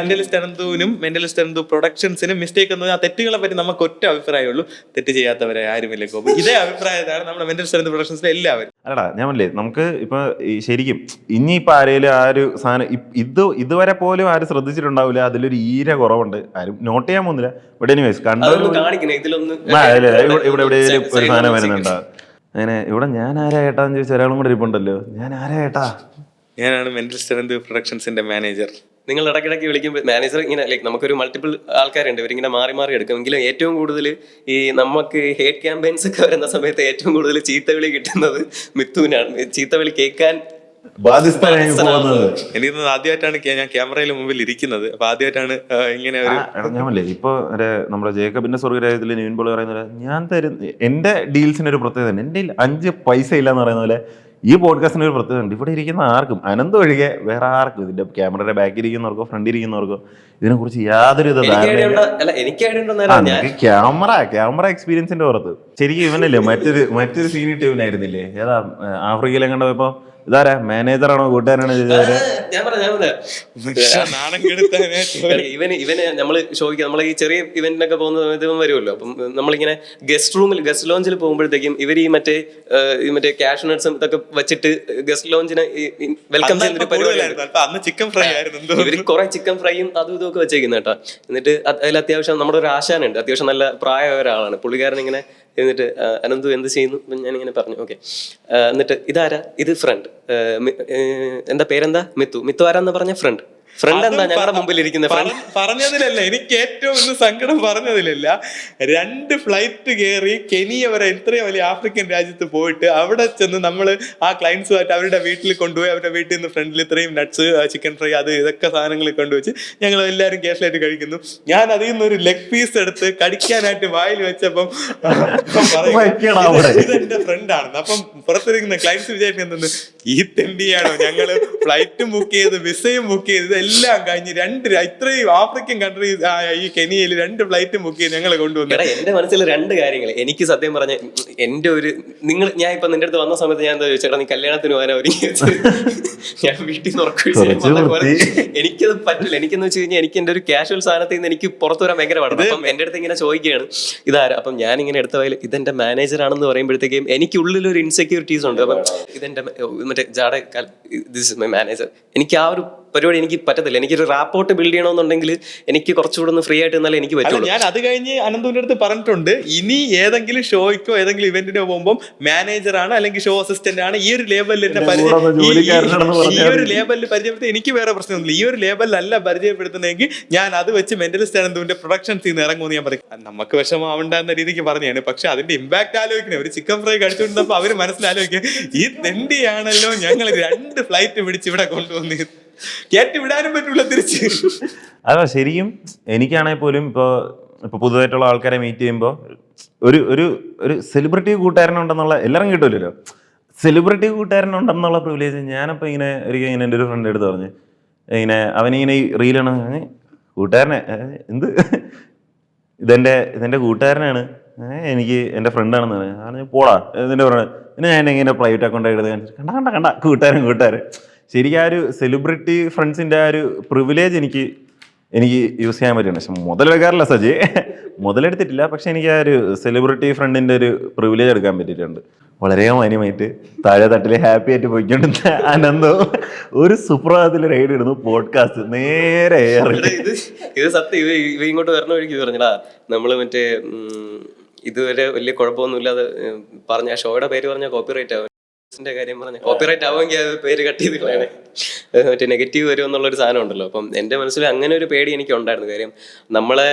മെന്റലിസ്റ്റ് അനന്തു പ്രൊഡക്ഷൻസിനും മിസ്റ്റേക്ക് എന്നത് ആ തെറ്റുകളെ പറ്റി നമുക്ക് ഒറ്റ അഭിപ്രായമുള്ളൂ, തെറ്റ് ചെയ്യാത്തവരെ ആരുമില്ല കോപ്പി. ഇതേ അഭിപ്രായത്താണ് നമ്മുടെ മെന്റലിസ്റ്റ് അനന്തു പ്രൊഡക്ഷൻസിലെ എല്ലാവരും. അല്ലടാ ഞാൻ പറഞ്ഞില്ലേ, നമുക്ക് ഇപ്പൊ ശരിക്കും ഇനിയിപ്പോ ആരെങ്കിലും ആ ഒരു സാധനം ഇതുവരെ പോലും ആരും ശ്രദ്ധിച്ചിട്ടുണ്ടാവില്ല, അതിലൊരു ഈര കുറവുണ്ട്, ആരും നോട്ട് ചെയ്യാൻ പോകുന്നില്ല. ബട്ട് എനിവേസ് ഇവിടെ എവിടെയെങ്കിലും ഒരു സാധനം വരുന്നുണ്ടോ അങ്ങനെ ഇവിടെ ഞാൻ ആരാ ഏട്ടാന്ന് ചോദിച്ചാൽ ഒരാളും കൂടെ ഇരിപ്പുണ്ടല്ലോ. ഞാൻ ആരാ ഏട്ടാ? ഞാനാണ് മെന്റലിസ്റ്റ് അനന്തു പ്രൊഡക്ഷൻസിന്റെ മാനേജർ. നിങ്ങൾ ഇടയ്ക്കിടയ്ക്ക് വിളിക്കുമ്പോൾ മാനേജർ ഇങ്ങനെ നമുക്കൊരു മൾട്ടിപ്പിൾ ആൾക്കാരുണ്ട്, ഇവരിങ്ങനെ മാറി മാറി എടുക്കുമെങ്കിലും ഏറ്റവും കൂടുതൽ ഈ നമുക്ക് ഹേറ്റ് ക്യാമ്പയിൻസ് ഒക്കെ വരുന്ന സമയത്ത് ഏറ്റവും കൂടുതൽ ചീത്തവിളി കിട്ടുന്നത് മിത്തുവിനാണ്. ചീത്തവിളി കേൾക്കാൻ എനിക്ക് ആദ്യമായിട്ടാണ് ഞാൻ ക്യാമറയിൽ മുമ്പിൽ ഇരിക്കുന്നത്. അപ്പൊ ആദ്യമായിട്ടാണ് ഇങ്ങനെ ഞാനല്ലേ ഇപ്പൊ നമ്മുടെ ജേക്കബിന്റെ സ്വർഗരാജ്യത്തില് നിവിൻ പോളി പറയുന്ന ഞാൻ തരുന്ന എന്റെ ഡീൽസിന് ഒരു പ്രത്യേകത ഉണ്ട്, എന്റെ 5 പൈസ ഇല്ലാന്ന് പറയുന്ന പോലെ ഈ പോഡ്കാസ്റ്റിന് ഒരു പ്രത്യേകത ഉണ്ട്. ഇവിടെ ഇരിക്കുന്ന ആർക്കും അനന്ത് ഒഴികെ വേറെ ആർക്കും ഇതിന്റെ ക്യാമറയുടെ ബാക്കിൽ ഇരിക്കുന്നവർക്കോ ഫ്രണ്ട് ഇരിക്കുന്നവർക്കോ ഇതിനെ കുറിച്ച് യാതൊരു ക്യാമറ എക്സ്പീരിയൻസിന്റെ പുറത്ത് ശരിക്കും ഇവനല്ലേ മറ്റൊരു സീനിയർ ടീമിനായിരുന്നില്ലേ, ഏതാ ആഫ്രിക്കയിലെ കണ്ടപ്പോ ഇതാരാ മാനേജറാണോ കൂട്ടുകാരാണോ ഇവന് നമ്മള് ചോദിക്കുക, നമ്മളെ ഈ ചെറിയ ഇവന്റിനൊക്കെ പോകുന്ന സമയത്ത് ഇവൻ വരുമല്ലോ. അപ്പം നമ്മളിങ്ങനെ ഗസ്റ്റ് ലോഞ്ചിൽ പോകുമ്പോഴത്തേക്കും ഇവർ ഈ മറ്റേ ക്യാഷ് നട്ട്സും ഇതൊക്കെ വെച്ചിട്ട് ഗസ്റ്റ് ലോഞ്ചിന് വെൽക്കം ചെയ്യുന്ന പരിപാടി. ഇവര് കുറെ ചിക്കൻ ഫ്രൈയും അതും ഇതൊക്കെ വെച്ചേക്കുന്ന കേട്ടോ. എന്നിട്ട് അതിൽ അത്യാവശ്യം നമ്മുടെ ഒരു ആശാനുണ്ട്, അത്യാവശ്യം നല്ല പ്രായമായ ഒരാളാണ്. പുള്ളിക്കാരൻ ഇങ്ങനെ എന്നിട്ട് അനന്തു എന്ത് ചെയ്യുന്നു ഞാനിങ്ങനെ പറഞ്ഞു. ഓക്കെ, എന്നിട്ട് ഇതാരാ? ഇത് ഫ്രണ്ട്. എന്താ പേരെന്താ? മിത്തു ആരാന്ന് പറഞ്ഞ ഫ്രണ്ട് എന്താ ഞങ്ങളുടെ മുമ്പിൽ ഇരിക്കുന്ന പറഞ്ഞതിലല്ല എനിക്ക് ഏറ്റവും ഇന്ന് സങ്കടം പറഞ്ഞതിലല്ല. 2 ഫ്ലൈറ്റ് കയറി കെനിയ വരെ ഇത്രയും വലിയ ആഫ്രിക്കൻ രാജ്യത്ത് പോയിട്ട് അവിടെ ചെന്ന് നമ്മള് ആ ക്ലയൻസുമായിട്ട് അവരുടെ വീട്ടിൽ കൊണ്ടുപോയി അവരുടെ വീട്ടിൽ നിന്ന് ഫ്രണ്ടിൽ ഇത്രയും നട്ട്സ് ചിക്കൻ ഫ്രൈ അത് ഇതൊക്കെ സാധനങ്ങൾ കൊണ്ടുവച്ച് ഞങ്ങൾ എല്ലാവരും ക്യാഷ്ലായിട്ട് കഴിക്കുന്നു. ഞാൻ അതിൽ നിന്ന് ഒരു ലെഗ് പീസ് എടുത്ത് കടിക്കാനായിട്ട് വായിൽ വെച്ചപ്പം ഇതെന്റെ ഫ്രണ്ടാണെന്ന്. അപ്പം പുറത്തിരിക്കുന്ന ക്ലയൻസ് വിചാരിക്കുന്നത് ഈ തെണ്ടിയാണോ, ഞങ്ങള് ഫ്ലൈറ്റും ബുക്ക് ചെയ്ത് വിസയും ബുക്ക് ചെയ്ത് എല്ലാം കഴിഞ്ഞ് ഇത്രയും ആഫ്രിക്കൻ കൺട്രി ഈ കെനിയയിൽ 2 ഫ്ലൈറ്റും ബുക്ക് ചെയ്ത് ഞങ്ങളെ കൊണ്ടുവന്നു. എന്റെ മനസ്സിൽ 2 കാര്യങ്ങൾ. എനിക്ക് സത്യം പറഞ്ഞ എന്റെ ഒരു ഞാൻ ഇപ്പൊ നിന്റെ അടുത്ത് വന്ന സമയത്ത് ഞാൻ എന്താ ചോദിച്ചേട്ടാ, നീ കല്യാണത്തിന് പോകാൻ ഒരുങ്ങി ഞാൻ വീട്ടിൽ നിന്ന് ഉറക്കം. എനിക്കത് പറ്റില്ല. എനിക്കെന്ന് വെച്ച് കഴിഞ്ഞാൽ എനിക്ക് എന്റെ ഒരു കാഷ്വൽ സാധനത്തിൽ നിന്ന് എനിക്ക് പുറത്തു വരാൻ ഭയങ്കര പാടാണ്. അപ്പം എന്റെ അടുത്ത് ഇങ്ങനെ ചോദിക്കുകയാണ് ഇതാരാ. അപ്പം ഞാൻ ഇങ്ങനെ എടുത്ത വയൽ ഇതെന്റെ മാനേജർ ആണെന്ന് പറയുമ്പോഴത്തേക്കും എനിക്ക് ഉള്ളിലൊരു ഇൻസെക്യൂരിറ്റീസ് ഉണ്ട്. അപ്പം ഇതെന്റെ മറ്റേ ജാഡ ദിസ് ഇസ് മൈ മാനേജർ. എനിക്ക് ആ ഒരു പരിപാടി എനിക്ക് പറ്റത്തില്ല. എനിക്കൊരു റാപ്പോർട്ട് ബിൽഡ് ചെയ്യണമെന്നുണ്ടെങ്കിൽ എനിക്ക് കുറച്ചുകൂടെ ഒന്ന് ഫ്രീ ആയിട്ട് എന്നാലേ എനിക്ക് പറ്റുള്ളൂ. ഞാൻ അത് കഴിഞ്ഞ് അനന്തുവിന്റെ അടുത്ത് പറഞ്ഞിട്ടുണ്ട്, ഇനി ഏതെങ്കിലും ഷോയ്ക്കോ ഏതെങ്കിലും ഇവന്റിനോ പോകുമ്പോൾ മാനേജറാണ് അല്ലെങ്കിൽ ഷോ അസിസ്റ്റന്റ് ആണ് ഈ ഒരു ലേബലിൽ എന്നെ പരിചയപ്പെടുത്തി എനിക്ക് വേറെ പ്രശ്നമൊന്നുമില്ല. ഈ ഒരു ലേബലിലല്ല പരിചയപ്പെടുത്തുന്നതെങ്കിൽ ഞാൻ അത് വെച്ച് മെന്റലിസ്റ്റ് അനന്തുവിന്റെ പ്രൊഡക്ഷൻസിൽ നിന്ന് ഇറങ്ങുമെന്ന് ഞാൻ പറയും. നമുക്ക് വിഷമാവണ്ട എന്ന രീതിക്ക് പറഞ്ഞാണ്. പക്ഷെ അതിന്റെ ഇമ്പാക്ട് ആലോചിക്കണേ. ഒരു ചിക്കൻ ഫ്രൈ കഴിച്ചുകൊണ്ടപ്പോ അവര് മനസ്സിലാലോചിക്കുക ഈ തെണ്ടിയാണല്ലോ ഞങ്ങൾ 2 ഫ്ലൈറ്റ് പിടിച്ച് ഇവിടെ കൊണ്ടുവന്നത്, കേട്ടി വിടാനും പറ്റൂല തിരിച്ച്. അതാ ശരിക്കും എനിക്കാണെങ്കിൽ പോലും ഇപ്പൊ പുതുതായിട്ടുള്ള ആൾക്കാരെ മീറ്റ് ചെയ്യുമ്പോൾ ഒരു സെലിബ്രിറ്റി കൂട്ടുകാരനുണ്ടെന്നുള്ള എല്ലാവരും കിട്ടുമല്ലോ. സെലിബ്രിറ്റി കൂട്ടുകാരനുണ്ടെന്നുള്ള പ്രിവിലേജ് ഞാനപ്പോൾ ഇങ്ങനെ ഒരിക്കലും എൻ്റെ ഒരു ഫ്രണ്ട് എടുത്ത് പറഞ്ഞു, ഇങ്ങനെ അവനിങ്ങനെ ഈ റീലാണ് കൂട്ടുകാരനെ എന്ത് ഇതെന്റെ കൂട്ടുകാരനാണ്, എനിക്ക് എൻ്റെ ഫ്രണ്ടാണെന്ന് പറഞ്ഞു. പോടാ ഇതിൻ്റെ ഫ്രണ്ട്. പിന്നെ ഞാൻ ഇങ്ങനെ പ്രൈവറ്റ് അക്കൗണ്ട് എടുത്ത് കണ്ട കൂട്ടുകാരൻ ശരിക്കും ആ ഒരു സെലിബ്രിറ്റി ഫ്രണ്ട്സിൻ്റെ ആ ഒരു പ്രിവിലേജ് എനിക്ക് യൂസ് ചെയ്യാൻ പറ്റുന്നുണ്ട്. പക്ഷെ മുതലെടുക്കാറില്ല സജി, മുതലെടുത്തിട്ടില്ല. പക്ഷെ എനിക്ക് ആ ഒരു സെലിബ്രിറ്റി ഫ്രണ്ടിൻ്റെ ഒരു പ്രിവിലേജ് എടുക്കാൻ പറ്റിയിട്ടുണ്ട്. വളരെ മാന്യമായിട്ട് താഴെ തട്ടിൽ ഹാപ്പി ആയിട്ട് പോയിക്കൊണ്ടിരുന്ന അനന്തോ ഒരു സുപ്രഭാതത്തിൽ റൈഡ് ഇടുന്നു, പോഡ്കാസ്റ്റ് നേരെ ഇത് സത്യം. ഇവ ഇങ്ങോട്ട് വരണ വഴിക്ക് പറഞ്ഞടാ, നമ്മള് മറ്റേ ഇതുവരെ വലിയ കുഴപ്പമൊന്നുമില്ലാതെ പറഞ്ഞ ഷോയുടെ പേര് പറഞ്ഞ കോപ്പിറൈറ്റ് ആവും, കാര്യം പറഞ്ഞ കോപ്പിറൈറ്റ് ആവുമെങ്കിൽ പേര് കട്ട് ചെയ്ത് കളയണേ, മറ്റേ നെഗറ്റീവ് വരും എന്നുള്ളൊരു സാധനം ഉണ്ടല്ലോ. അപ്പം എൻ്റെ മനസ്സിൽ അങ്ങനെ ഒരു പേടി എനിക്ക് ഉണ്ടായിരുന്നു. കാര്യം നമ്മളെ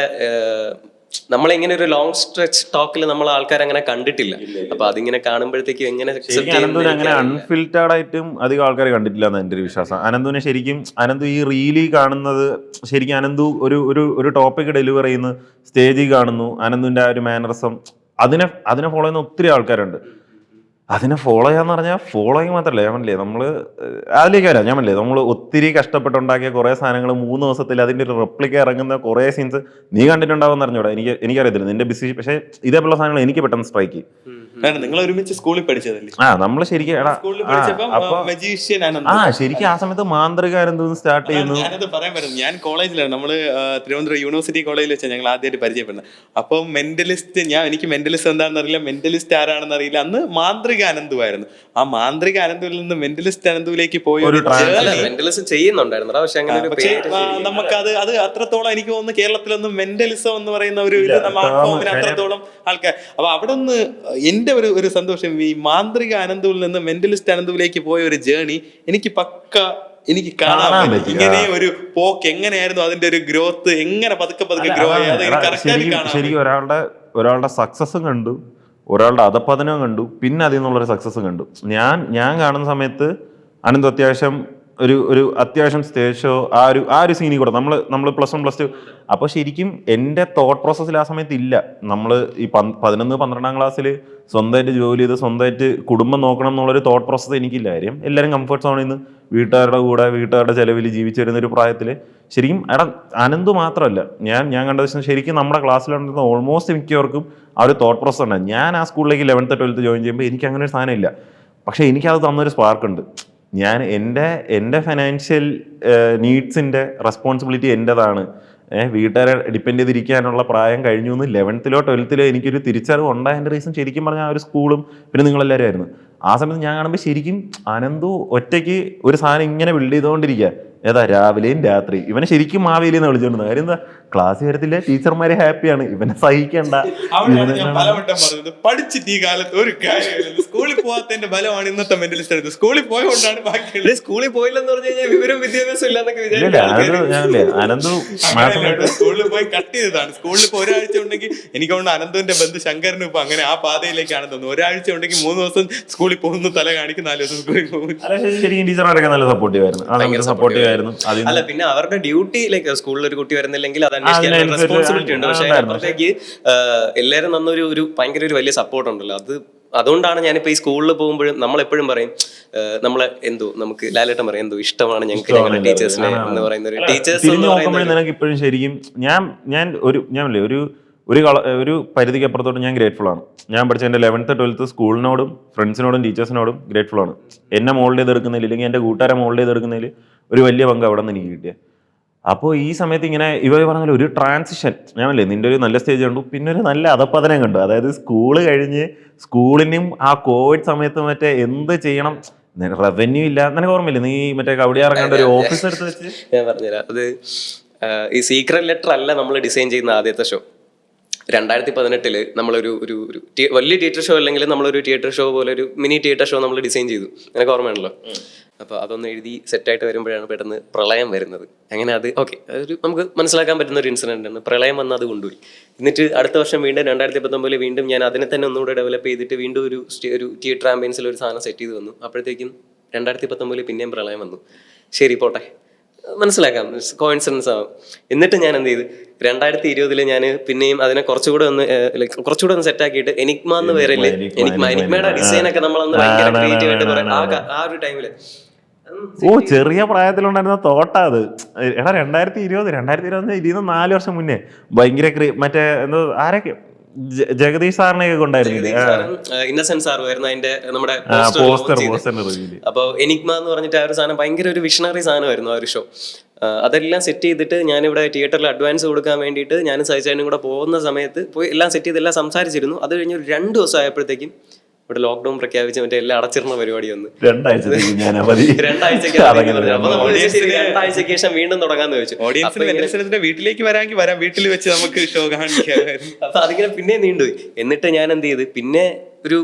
നമ്മളിങ്ങനെ ഒരു ലോങ് സ്ട്രെച്ച് ടോക്കിൽ നമ്മൾ ആൾക്കാർ അങ്ങനെ കണ്ടിട്ടില്ല. അപ്പൊ അതിങ്ങനെ കാണുമ്പോഴത്തേക്കും എങ്ങനെ accept ശരിക്കും ചെയ്യുമെന്ന് അനന്തുവിനെ അങ്ങനെ എനിക്കറിയില്ല. അൺഫിൽറ്റേർഡ് ആയിട്ടും അധികം ആൾക്കാർ കണ്ടിട്ടില്ല എന്ന് എൻ്റെ ഒരു വിശ്വാസം. അനന്തുവിനെ ശരിക്കും അനന്തു ഈ റീലി കാണുന്നത് ശരിക്കും അനന്തു ഒരു ടോപ്പിക് ഡെലിവർ ചെയ്യുന്നു, സ്റ്റേജിൽ കാണുന്നു, അനന്തുവിൻ്റെ ആ ഒരു മാനറിസം അതിനെ ഫോളോ ചെയ്യുന്ന ഒത്തിരി ആൾക്കാരുണ്ട്. അതിനെ ഫോളോ ചെയ്യാന്ന് പറഞ്ഞാൽ ഫോളോയിങ് മാത്രമല്ല, ഞാൻ പറഞ്ഞില്ലേ നമ്മള് അതിലേക്ക് വരാം. ഞാൻ പറഞ്ഞില്ലേ നമ്മൾ ഒത്തിരി കഷ്ടപ്പെട്ടുണ്ടാക്കിയ കുറെ സാധനങ്ങൾ 3 ദിവസത്തിൽ അതിന്റെ ഒരു റെപ്ലിക്ക ഇറങ്ങുന്ന കുറെ സീൻസ് നീ കണ്ടിട്ടുണ്ടാവും അറിഞ്ഞൂടാ, എനിക്കറിയത്തില്ല നിന്റെ ബിസി. പക്ഷേ ഇതേപോലുള്ള സാധനങ്ങൾ എനിക്ക് പെട്ടെന്ന് സ്ട്രൈക്ക്. നിങ്ങൾ ഒരുമിച്ച് സ്കൂളിൽ പഠിച്ചതല്ലേ? നമ്മൾ ശരിക്കും എടാ സ്കൂളിൽ പഠിച്ചപ്പോ മജീഷ്യൻ ശരിക്കും ആ സമയത്ത് മാന്ത്രിക ആനന്ദ് സ്റ്റാർട്ട് ചെയ്യുന്നു. ഞാനത് പറയാൻ പറ്റും. ഞാൻ കോളേജിലാണ്, നമ്മള് തിരുവനന്തപുരം യൂണിവേഴ്സിറ്റി കോളേജിൽ വെച്ചാൽ ഞങ്ങൾ ആദ്യമായിട്ട് പരിചയപ്പെടുന്നത്. അപ്പോൾ മെന്റലിസ്റ്റ്, എനിക്ക് മെന്റലിസ്റ്റ് എന്താണെന്ന് അറിയില്ല, മെന്റലിസ്റ്റ് ആരാണെന്ന് അറിയില്ല. അന്ന് മാന്ത്രിക അനന്തുവായിരുന്നു. ആ മാന്ത്രിക അനന്തുവിൽ നിന്ന് മെന്റലിസ്റ്റ് അനന്തുവിലേക്ക് പോയ ഒരു മെന്റലിസം ചെയ്യുന്നുണ്ടായിരുന്നു. പക്ഷെ അങ്ങനെ ഒരു പക്ഷേ പേര് നമുക്കത് അത്രത്തോളം എനിക്ക് തോന്നുന്നു കേരളത്തിലൊന്നും മെന്റലിസം എന്ന് പറയുന്ന ഒരു ഫോമിന് അത്രത്തോളം ആൾക്കാർ. അപ്പൊ അവിടെ നിന്ന് എന്റെ ഒരു സന്തോഷം, ഈ മാന്ത്രിക അനന്തുവിൽ നിന്ന് മെന്റലിസ്റ്റ് അനന്തുവിലേക്ക് പോയ ഒരു ജേണി എനിക്ക് കാണാൻ പറ്റി. ഇങ്ങനെ ഒരു പോക്ക് എങ്ങനെയായിരുന്നു, അതിന്റെ ഒരു ഗ്രോത്ത് എങ്ങനെ പതുക്കെ ഗ്രോ ആയി, അത് ശരിക്കും ഒരാളുടെ സക്സസും കണ്ടു, ഒരാളുടെ അധപ്പതനവും കണ്ടു, പിന്നെ അതിൽ നിന്നുള്ളൊരു സക്സസും കണ്ടു. ഞാൻ കാണുന്ന സമയത്ത് അനന്ത് അത്യാവശ്യം സ്റ്റേജ് ഷോ ആ ഒരു സീനിൽ കൂടെ നമ്മൾ +1 +2. അപ്പോൾ ശരിക്കും എൻ്റെ തോട്ട് പ്രോസസ്സിൽ ആ സമയത്ത് ഇല്ല. നമ്മൾ ഈ 11-12 ക്ലാസ്സിൽ സ്വന്തമായിട്ട് ജോലി ചെയ്ത് സ്വന്തമായിട്ട് കുടുംബം നോക്കണം എന്നുള്ളൊരു തോട്ട് പ്രോസസ്സ് എനിക്കില്ല. കാര്യം എല്ലാവരും കംഫർട്ട് സോണിൽ നിന്ന് വീട്ടുകാരുടെ കൂടെ വീട്ടുകാരുടെ ചിലവിൽ ജീവിച്ചു വരുന്നൊരു പ്രായത്തിൽ ശരിക്കും അനന്ത് മാത്രമല്ല, ഞാൻ കണ്ടത് ശരിക്കും നമ്മുടെ ക്ലാസ്സിലുണ്ടായിരുന്ന ഓൾമോസ്റ്റ് മിക്കവർക്കും ആ ഒരു തോട്ട് പ്രോസസ് ഉണ്ടായി. ഞാൻ ആ സ്കൂളിലേക്ക് 11th 12th ജോയിൻ ചെയ്യുമ്പോൾ എനിക്ക് അങ്ങനെ ഒരു സാധനം ഇല്ല. പക്ഷേ എനിക്കത് തന്നൊരു സ്പാർക്ക് ഉണ്ട്. ഞാൻ എൻ്റെ ഫിനാൻഷ്യൽ നീഡ്സിൻ്റെ റെസ്പോൺസിബിലിറ്റി എൻ്റെതാണ്. വീട്ടുകാരെ ഡിപ്പെൻഡ് ചെയ്തിരിക്കാനുള്ള പ്രായം കഴിഞ്ഞു എന്ന് 11th 12th എനിക്കൊരു തിരിച്ചറിവ് ഉണ്ടായതിൻ്റെ റീസൺ ശരിക്കും പറഞ്ഞാൽ ആ ഒരു സ്കൂളും പിന്നെ നിങ്ങളെല്ലാവരും ആയിരുന്നു. ആ സമയത്ത് ഞാൻ കാണുമ്പോൾ ശരിക്കും അനന്തു ഒറ്റയ്ക്ക് ഒരു സാധനം ഇങ്ങനെ ബിൽഡ് ചെയ്തുകൊണ്ടിരിക്കുക. രാവിലെയും രാത്രി ഇവനെ ശരിക്കും മാവേലിന്ന് വിളിച്ചോണ്ടിരുന്നത്. കാര്യം എന്താ, ക്ലാസ് വരത്തില്ല, ടീച്ചർമാര് ഹാപ്പിയാണ്, ഇവനെ സഹിക്കണ്ട. പഠിച്ചിട്ട് ഈ കാലത്ത് ഒരു കാര്യമില്ല, സ്കൂളിൽ പോകാത്തതിന്റെ ഫലമാണ് ഇന്നത്തെ മെന്റലിസ്റ്റ് എടുത്തത്. സ്കൂളിൽ പോയതുകൊണ്ടാണ് ബാക്കിയുള്ള. സ്കൂളിൽ പോയില്ലെന്ന് പറഞ്ഞു കഴിഞ്ഞാൽ വിവരം വിദ്യാഭ്യാസം ഇല്ലാന്നൊക്കെ അനന്തു സ്കൂളിൽ പോയി കട്ട് ചെയ്തതാണ്. സ്കൂളിൽ ഇപ്പോൾ ഒരാഴ്ച ഉണ്ടെങ്കിൽ എനിക്ക് തോന്നുന്നു അനന്തുവിന്റെ ബന്ധു ശങ്കരനും ഇപ്പൊ അങ്ങനെ ആ പാതയിലേക്കാണ് തോന്നുന്നു. ഒരാഴ്ച ഉണ്ടെങ്കിൽ 3 ദിവസം സ്കൂളിൽ പോകുന്നു, തല കാണിക്കും, 4 ദിവസം സ്കൂളിൽ പോകും. ശരിക്കും ടീച്ചർമാരൊക്കെ നല്ല സപ്പോർട്ടീവ് ആയിരുന്നു. അല്ല, പിന്നെ അവരുടെ ഡ്യൂട്ടിയിലേക്ക് സ്കൂളിൽ ഒരു കുട്ടി വരുന്നില്ലെങ്കിൽ അത് അന്വേഷിക്കാൻ റെസ്പോൺസിബിലിറ്റി ഉണ്ട്. പക്ഷെ അപ്പുറത്തേക്ക് എല്ലാവരും നന്നൊരു ഭയങ്കര ഒരു വലിയ സപ്പോർട്ട് ഉണ്ടല്ലോ. അതുകൊണ്ടാണ് ഞാനിപ്പോ ഈ സ്കൂളിൽ പോകുമ്പോഴും നമ്മളെപ്പോഴും പറയും, നമ്മളെ നമുക്ക് ലാലേട്ടൻ പറയും ഇഷ്ടമാണ് ഞങ്ങൾക്ക് ഞങ്ങളുടെ ടീച്ചേഴ്സിനെ എന്ന് പറയുന്ന ഒരു ടീച്ചേഴ്സ്. നിനക്ക് ഇപ്പോഴും ശരിക്കും ഒരു പരിധിക്ക് അപ്പുറത്തോട്ട് ഞാൻ ഗ്രേറ്റ്ഫുൾ ആണ്. ഞാൻ പഠിച്ച എൻ്റെ 11th 12th സ്കൂളിനോടും ഫ്രണ്ട്സിനോടും ടീച്ചേഴ്സിനോടും ഗ്രേറ്റ്ഫുൾ ആണ്. എന്നെ മോൾഡ് ചെയ്തെടുക്കുന്നതിൽ ഇല്ലെങ്കിൽ എൻ്റെ കൂട്ടുകാരെ മോൾഡ് ചെയ്തെടുക്കുന്നതിൽ ഒരു വലിയ പങ്ക് അവിടെ നിന്ന് എനിക്ക് കിട്ടിയത്. അപ്പോൾ ഈ സമയത്ത് ഇങ്ങനെ ഇവർ പറഞ്ഞാൽ ഒരു ട്രാൻസിഷൻ, നിന്റെ ഒരു നല്ല സ്റ്റേജ് കണ്ടു, പിന്നെ ഒരു നല്ല അധപ്പതനം കണ്ടു. അതായത് സ്കൂള് കഴിഞ്ഞ് സ്കൂളിനും ആ കോവിഡ് സമയത്ത് മറ്റേ എന്ത് ചെയ്യണം, റവന്യൂ ഇല്ല, നിനക്ക് ഓർമ്മയില്ല, നീ മറ്റേ കവടിയാറങ്ങാണ്ട് ഒരു ഓഫീസ് എടുത്ത് വെച്ച്. ഞാൻ പറഞ്ഞുതരാം. അത് ഈ സീക്രട്ട് ലെറ്റർ അല്ല നമ്മൾ ഡിസൈൻ ചെയ്യുന്ന ആദ്യത്തെ ഷോ. 2018 നമ്മളൊരു വലിയ തിയേറ്റർ ഷോ അല്ലെങ്കിൽ നമ്മളൊരു തിയേറ്റർ ഷോ പോലെ ഒരു മിനി തിയേറ്റർ ഷോ നമ്മൾ ഡിസൈൻ ചെയ്തു. നിനക്ക് ഓർമ്മയാണല്ലോ. അപ്പോൾ അതൊന്ന് എഴുതി സെറ്റായിട്ട് വരുമ്പോഴാണ് പെട്ടെന്ന് പ്രളയം വരുന്നത്. അങ്ങനെ അത് ഓക്കെ, അതൊരു നമുക്ക് മനസ്സിലാക്കാൻ പറ്റുന്ന ഒരു ഇൻസിഡൻ്റ് ആണ്. പ്രളയം വന്ന് അത് കൊണ്ടുപോയി. എന്നിട്ട് അടുത്ത വർഷം വീണ്ടും 2019 വീണ്ടും ഞാൻ അതിനെ തന്നെ ഒന്നുകൂടെ ഡെവലപ്പ് ചെയ്തിട്ട് വീണ്ടും ഒരു തിയേറ്റർ ആംബിയൻസിൽ ഒരു സാധനം സെറ്റ് ചെയ്ത് വന്നു. അപ്പോഴത്തേക്കും 2019 പിന്നെയും പ്രളയം വന്നു. ശരി പോട്ടെ, മനസ്സിലാക്കാം, കോയിൻസിഡൻസ് ആവും. എന്നിട്ട് ഞാൻ എന്ത് ചെയ്ത് 2020 ഞാൻ പിന്നെയും അതിനെ കുറച്ചുകൂടെ ഒന്ന് സെറ്റാക്കിയിട്ട് എനിക്മ എന്ന് പേരല്ലേ, എനിക്മയുടെ ഡിസൈനൊക്കെ നമ്മളന്ന് ഭയങ്കര ക്രിയേറ്റീവ് ആയിട്ട് പറയാം. ആ ഒരു ടൈമില് ചെറിയ പ്രായത്തിലുണ്ടായിരുന്ന തോട്ടാ അത്. 2020 ഇതിന്ന് 4 വർഷം മുന്നേ ഭയങ്കര മറ്റേ എന്തോ ആരൊക്കെ ജഗദീഷ് സാറിനെയൊക്കെ കൊണ്ടായിരുന്നു. ഇന്നസെന്റ് സാർ വരുന്ന അതിന്റെ നമ്മുടെ അപ്പൊ എനിക്മ എന്ന് പറഞ്ഞിട്ട് ആ ഒരു സാധനം ഭയങ്കര ഒരു വിഷണറി സാധനമായിരുന്നു ആ ഒരു ഷോ. അതെല്ലാം സെറ്റ് ചെയ്തിട്ട് ഞാനിവിടെ തിയേറ്ററിൽ അഡ്വാൻസ് കൊടുക്കാൻ വേണ്ടിയിട്ട് ഞാനും സഹിച്ചാനും കൂടെ പോകുന്ന സമയത്ത് പോയി എല്ലാം സെറ്റ് ചെയ്ത് എല്ലാം സംസാരിച്ചിരുന്നു. അത് കഴിഞ്ഞ് ഒരു 2 ദിവസം ആയപ്പോഴത്തേക്കും ഇവിടെ ലോക്ക്ഡൌൺ പ്രഖ്യാപിച്ച് മറ്റേ എല്ലാം അടച്ചിരുന്ന പരിപാടി വന്നു. 2 ആഴ്ചക്ക് ശേഷം വീണ്ടും തുടങ്ങാന്ന് ചോദിച്ചു. ഓഡിയൻസിന്റെ വീട്ടിലേക്ക് വരാമെങ്കിൽ വരാം, വീട്ടിൽ വെച്ച് നമുക്ക് ഷോ കാണിക്കാം. അപ്പൊ അതിങ്ങനെ പിന്നെ നീണ്ടുപോയി. എന്നിട്ട് ഞാൻ എന്ത് ചെയ്ത് പിന്നെ ഒരു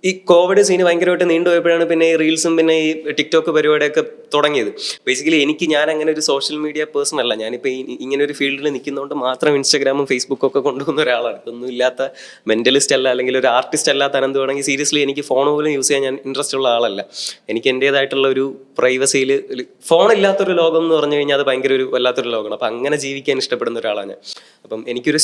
ഈ കോവിഡ് സീന് ഭയങ്കരമായിട്ട് നീണ്ടുപോയപ്പോഴാണ് പിന്നെ ഈ റീൽസും പിന്നെ ഈ ടിക്ടോക്ക് പരിപാടിയൊക്കെ തുടങ്ങിയത്. ബേസിക്കലി ഞാൻ അങ്ങനെ ഒരു സോഷ്യൽ മീഡിയ പേഴ്സൺ അല്ല. ഞാനിപ്പോൾ ഇങ്ങനെ ഒരു ഫീൽഡിൽ നിൽക്കുന്നതുകൊണ്ട് മാത്രം ഇൻസ്റ്റാഗ്രാമും ഫേസ്ബുക്കും ഒക്കെ കൊണ്ടുപോകുന്ന ഒരാളാണ്. ഇതൊന്നും ഇല്ലാത്ത മെന്റലിസ്റ്റ് അല്ല, അല്ലെങ്കിൽ ഒരു ആർട്ടിസ്റ്റ് അല്ലാത്ത അനന്ത് വേണമെങ്കിൽ സീരിയസ്ലി എനിക്ക് ഫോൺ പോലും യൂസ് ചെയ്യാൻ ഞാൻ ഇൻട്രസ്റ്റ് ഉള്ള ആളല്ല. എനിക്ക് എൻ്റേതായിട്ടുള്ള ഒരു പ്രൈവസിയിൽ ഫോൺ ഇല്ലാത്തൊരു ലോകം എന്ന് പറഞ്ഞു കഴിഞ്ഞാൽ അത് ഭയങ്കര ഒരു വല്ലാത്തൊരു ലോകമാണ്. അപ്പം അങ്ങനെ ജീവിക്കാൻ ഇഷ്ടപ്പെടുന്ന ഒരാളാണ് ഞാൻ. അപ്പം എനിക്കൊരു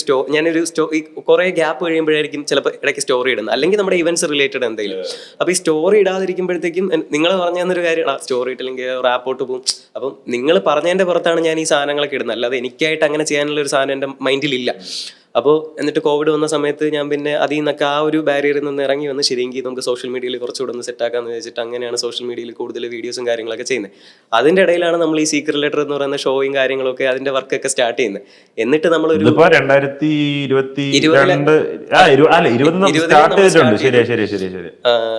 കുറേ ഗ്യാപ്പ് കഴിയുമ്പോഴായിരിക്കും ചിലപ്പോൾ ഇടയ്ക്ക് സ്റ്റോറി ഇടുന്നത്, അല്ലെങ്കിൽ നമ്മുടെ ഇവന്റ്സ് റിലേറ്റഡ് എന്തെങ്കിലും. അപ്പോൾ ഈ സ്റ്റോറി ഇടാതിരിക്കുമ്പോഴത്തേക്കും നിങ്ങൾ പറഞ്ഞു തന്നൊരു കാര്യമാണ്, സ്റ്റോറി ഇട്ടില്ലെങ്കിൽ റാപ്പോട്ട് പോകും. അപ്പം നിങ്ങൾ പറഞ്ഞതിൻ്റെ പുറത്താണ് ഞാൻ ഈ സാധനങ്ങളൊക്കെ ഇടുന്നത്, അല്ലാതെ എനിക്കായിട്ട് അങ്ങനെ ചെയ്യാനുള്ള ഒരു സാധനം എൻ്റെ മൈൻഡിലില്ല. അപ്പോൾ എന്നിട്ട് കോവിഡ് വന്ന സമയത്ത് ഞാൻ പിന്നെ അതിൽ നിന്നൊക്കെ ആ ഒരു ബാരിയറിൽ നിന്ന് ഇറങ്ങി വന്ന് ശരിയെങ്കിൽ നമുക്ക് സോഷ്യൽ മീഡിയയിൽ കുറച്ചുകൂടെ ഒന്ന് സെറ്റാക്കാന്ന് വെച്ചിട്ട് അങ്ങനെയാണ് സോഷ്യൽ മീഡിയയിൽ കൂടുതൽ വീഡിയോസും കാര്യങ്ങളൊക്കെ ചെയ്യുന്നത്. അതിൻ്റെ ഇടയിലാണ് നമ്മൾ ഈ സീക്രട്ട് ലെറ്റർ എന്ന് പറയുന്ന ഷോയും കാര്യങ്ങളൊക്കെ അതിൻ്റെ വർക്കൊക്കെ സ്റ്റാർട്ട് ചെയ്യുന്നത്. എന്നിട്ട് നമ്മളൊരു 2022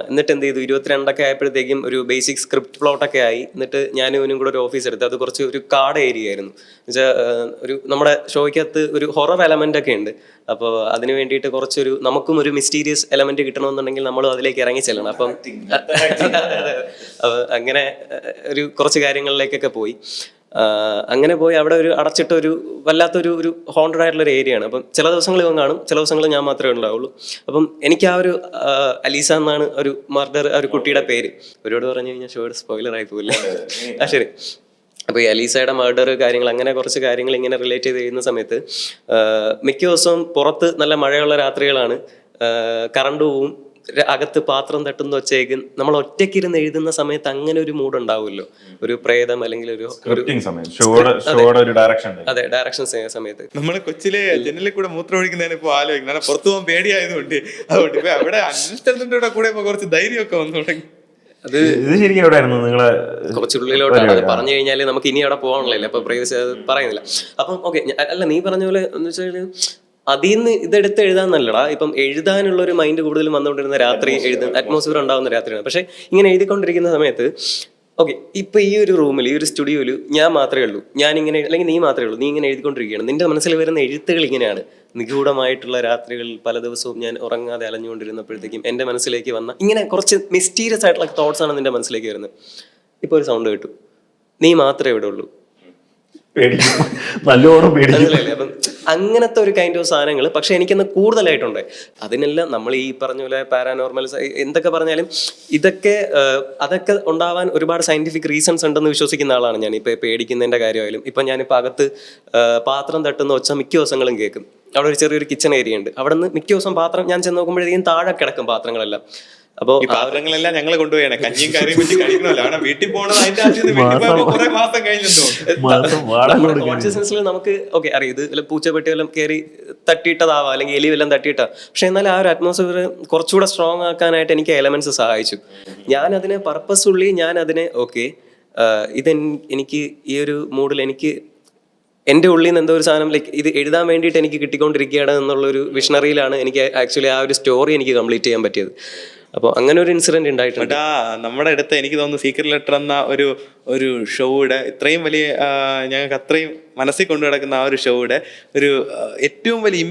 എന്നിട്ട് എന്ത് ചെയ്തു, 22 ആയപ്പോഴത്തേക്കും ഒരു ബേസിക് സ്ക്രിപ്റ്റ് പ്ലോട്ടൊക്കെ ആയി. എന്നിട്ട് ഞാനും ഇവനും കൂടെ ഒരു ഓഫീസ് എടുത്ത്, അത് കുറച്ച് ഒരു കാട് ഏരിയ ആയിരുന്നു. എന്നുവെച്ചാൽ ഒരു നമ്മുടെ ഷോയ്ക്കകത്ത് ഒരു ഹൊറർ എലമെന്റ് ഒക്കെ ഉണ്ട്. അപ്പോൾ അതിന് വേണ്ടിയിട്ട് കുറച്ചൊരു നമുക്കും ഒരു മിസ്റ്റീരിയസ് എലമെന്റ് കിട്ടണമെന്നുണ്ടെങ്കിൽ നമ്മൾ അതിലേക്ക് ഇറങ്ങി ചെല്ലണം. അപ്പം അങ്ങനെ ഒരു കുറച്ച് കാര്യങ്ങളിലേക്കൊക്കെ പോയി. അങ്ങനെ പോയി അവിടെ ഒരു അടച്ചിട്ട ഒരു വല്ലാത്തൊരു ഹോണ്ടഡ് ആയിട്ടുള്ള ഒരു ഏരിയ ആണ്. അപ്പം ചില ദിവസങ്ങൾ ഇവൻ കാണും, ചില ദിവസങ്ങൾ ഞാൻ മാത്രമേ ഉണ്ടാവുള്ളൂ. അപ്പം എനിക്ക് ആ ഒരു അലീസ എന്നാണ് ഒരു മർഡർ ഒരു കുട്ടിയുടെ പേര്. ഒരുപാട് പറഞ്ഞു കഴിഞ്ഞാൽ ഷോയുടെ സ്പോയിലർ ആയി പോകില്ല. ശരി. അപ്പോൾ ഈ അലീസയുടെ മർഡർ കാര്യങ്ങൾ അങ്ങനെ കുറച്ച് കാര്യങ്ങൾ ഇങ്ങനെ റിലേറ്റ് ചെയ്ത് ചെയ്യുന്ന സമയത്ത് മിക്ക ദിവസവും പുറത്ത് നല്ല മഴയുള്ള രാത്രികളാണ്, കറണ്ട് പോവും, അകത്ത് പാത്രം തട്ടുന്ന ഒച്ചയ്ക്ക് നമ്മൾ ഒറ്റയ്ക്കിരുന്ന് എഴുതുന്ന സമയത്ത് അങ്ങനെ ഒരു മൂഡ് ഉണ്ടാവുമല്ലോ, ഒരു പ്രേതം അല്ലെങ്കിൽ അതെ ഡയറക്ഷൻ സമയത്ത്. നമ്മള് കൊച്ചിലെ ജനലിൽ കൂടെ മൂത്രം ഒഴിക്കുന്നതിന് ഇപ്പൊ ആലോചിക്കണം, പുറത്തു പോകാൻ പേടിയായതുകൊണ്ട്. അതുകൊണ്ട് ഇപ്പൊ അവിടെ അന്വേഷണത്തിന്റെ കൂടെ കുറച്ച് ധൈര്യമൊക്കെ വന്നു തുടങ്ങി. ഇത് ശരിക്കും എവിടെയായിരുന്നു നിങ്ങളെ കുറച്ചുള്ളിലോട്ടാണ്. അത് പറഞ്ഞു കഴിഞ്ഞാൽ നമുക്ക് ഇനി അവിടെ പോകാനുള്ളതല്ലേ, അപ്പൊ പ്രൈവസി അത് പറയുന്നില്ല. അപ്പം ഓക്കെ, അല്ല നീ പറഞ്ഞ പോലെ എന്ന് വെച്ചാൽ അതിൽ നിന്ന് ഇതെടുത്ത് എഴുതാന്നല്ലടാ. ഇപ്പം എഴുതാനുള്ള ഒരു മൈൻഡ് കൂടുതലും വന്നുകൊണ്ടിരുന്ന രാത്രി എഴുതുന്ന അറ്റ്മോസ്ഫിയർ ഉണ്ടാവുന്ന രാത്രിയാണ്. പക്ഷെ ഇങ്ങനെ എഴുതിക്കൊണ്ടിരിക്കുന്ന സമയത്ത് ഓക്കെ, ഇപ്പൊ ഈ ഒരു റൂമിൽ ഈ ഒരു സ്റ്റുഡിയോയിൽ ഞാൻ മാത്രമേ ഉള്ളൂ, ഞാനിങ്ങനെ അല്ലെങ്കിൽ നീ മാത്രമേ ഉള്ളൂ, നീ ഇങ്ങനെ എഴുതിക്കൊണ്ടിരിക്കുകയാണ്. നിന്റെ മനസ്സിൽ വരുന്ന എഴുത്തുകൾ ഇങ്ങനെയാണ്. നിഗൂഢമായിട്ടുള്ള രാത്രികളിൽ പല ദിവസവും ഞാൻ ഉറങ്ങാതെ അലഞ്ഞുകൊണ്ടിരുന്നപ്പോഴത്തേക്കും എൻ്റെ മനസ്സിലേക്ക് വന്ന ഇങ്ങനെ കുറച്ച് മിസ്റ്റീരിയസ് ആയിട്ടുള്ള തോട്ട്സ് ആണ് നിന്റെ മനസ്സിലേക്ക് വരുന്നത്. ഇപ്പോൾ ഒരു സൗണ്ട് കേട്ടു, നീ മാത്രമേ ഇവിടെ ഉള്ളൂ, അപ്പം അങ്ങനത്തെ ഒരു കൈൻഡ് ഓഫ് സാധനങ്ങൾ. പക്ഷെ എനിക്കൊന്ന് കൂടുതലായിട്ടുണ്ട്. അതിനെല്ലാം നമ്മൾ ഈ പറഞ്ഞ പോലെ പാരാനോർമൽസ് എന്തൊക്കെ പറഞ്ഞാലും അതൊക്കെ ഉണ്ടാവാൻ ഒരുപാട് സയന്റിഫിക് റീസൺസ് ഉണ്ടെന്ന് വിശ്വസിക്കുന്ന ആളാണ് ഞാൻ. ഇപ്പൊ പേടിക്കുന്നതിന്റെ കാര്യമായാലും ഇപ്പൊ ഞാനിപ്പോൾ അകത്ത് പാത്രം തട്ടുന്ന ഒച്ച മിക്ക ദിവസങ്ങളും കേൾക്കും. അവിടെ ഒരു ചെറിയൊരു കിച്ചൺ ഏരിയ ഉണ്ട്. അവിടെ നിന്ന് മിക്ക ദിവസം പാത്രം ഞാൻ ചെന്ന് നോക്കുമ്പോഴത്തേക്കും താഴെ കിടക്കും പാത്രങ്ങളെല്ലാം. അപ്പൊ ഈ പാത്രങ്ങളെല്ലാം ഞങ്ങൾ കൊണ്ടുപോയാണ്, കഞ്ഞിയും കറിയും വെച്ച് കഴിക്കണമല്ലോ. അവിടെ വീട്ടിൽ പോകണത് അതിന്റെ കുറെ മാസം കഴിഞ്ഞെന്തോ കോൺഷ്യസ്നെസ്സിൽ നമുക്ക് ഓക്കെ അറിയാം, ഇത് പൂച്ചപ്പെട്ടി വല്ലതും കയറി തട്ടിയിട്ടതാവാം, അല്ലെങ്കിൽ എലി വല്ലതും തട്ടിയിട്ടാ. പക്ഷെ എന്നാൽ ആ ഒരു അറ്റ്മോസ്ഫിയർ കുറച്ചുകൂടെ സ്ട്രോങ് ആക്കാനായിട്ട് എനിക്ക് എലമെന്റ്സ് സഹായിച്ചു. ഞാനതിനെ പർപ്പസ്ഫുള്ളി ഓക്കെ എനിക്ക് ഈ ഒരു മൂഡിൽ എനിക്ക് എൻ്റെ ഉള്ളിൽ നിന്ന് എന്തോ ഒരു സാധനം ലൈക്ക് ഇത് എഴുതാൻ വേണ്ടിയിട്ട് എനിക്ക് കിട്ടിക്കൊണ്ടിരിക്കുകയാണ് എന്നുള്ളൊരു വിഷണറിയിലാണ് എനിക്ക് ആക്ച്വലി ആ ഒരു സ്റ്റോറി എനിക്ക് കംപ്ലീറ്റ് ചെയ്യാൻ പറ്റിയത്. അപ്പോൾ അങ്ങനെ ഒരു ഇൻസിഡന്റ് ഉണ്ടായിട്ടുണ്ട്. നമ്മുടെ അടുത്ത് എനിക്ക് തോന്നുന്നു സീക്രട്ട് ലെറ്റർ എന്ന ഒരു ഷോയുടെ ഇത്രയും വലിയ ഞങ്ങൾക്ക് അത്രയും മനസ്സിൽ കൊണ്ടു നടക്കുന്ന ആ ഒരു ഷോയുടെ ഒരു ഏറ്റവും വലിയ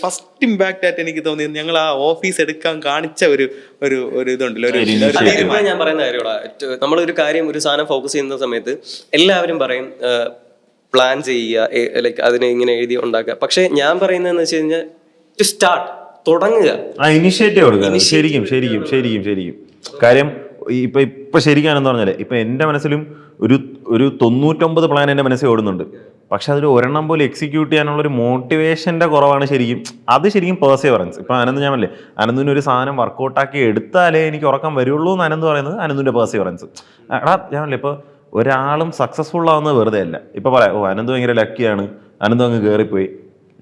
ഫസ്റ്റ് ഇമ്പാക്റ്റ് ആയിട്ട് എനിക്ക് തോന്നിയത് ഞങ്ങൾ ആ ഓഫീസ് എടുക്കാൻ കാണിച്ച ഒരു ഇതുണ്ടല്ലോ. ഞാൻ പറയുന്ന കാര്യമാണ്, നമ്മളൊരു കാര്യം ഒരു സാധനം ഫോക്കസ് ചെയ്യുന്ന സമയത്ത് എല്ലാവരും പറയും പ്ലാൻ ചെയ്യുക, ലൈക്ക് അതിനെ ഇങ്ങനെ എഴുതി ഉണ്ടാക്കുക. പക്ഷെ ഞാൻ പറയുന്നതെന്ന് വെച്ച് കഴിഞ്ഞാൽ ടു സ്റ്റാർട്ട്, തുടങ്ങുക, ഇനിഷ്യേറ്റീവ് കൊടുക്കുക. ശരിക്കും കാര്യം ഇപ്പൊ ശരിക്കാണെന്ന് പറഞ്ഞാല് ഇപ്പൊ എന്റെ മനസ്സിലും ഒരു 99 പ്ലാൻ എന്റെ മനസ്സിൽ ഓടുന്നുണ്ട്. പക്ഷെ അതിൽ ഒരെണ്ണം പോലെ എക്സിക്യൂട്ട് ചെയ്യാനുള്ള ഒരു മോട്ടിവേഷന്റെ കുറവാണ് ശരിക്കും പെർസിവറൻസ്. ഇപ്പൊ അനന്ത് ഞാൻ പറഞ്ഞില്ലേ, അനന്തിന് ഒരു സാധനം വർക്കൗട്ടാക്കി എടുത്താലേ എനിക്ക് ഉറക്കം വരുള്ളൂ എന്ന് അനന്ത് പറയുന്നത് അനന്തിന്റെ പെർസിവറൻസ്. ഞാൻ പറഞ്ഞില്ലേ, ഇപ്പൊ ഒരാളും സക്സസ്ഫുൾ ആവുന്നത് വെറുതെ അല്ല. ഇപ്പൊ പറയാം അനന്ത് ഭയങ്കര ലക്കിയാണ്, അനന്ത് അങ്ങ് കയറിപ്പോയി.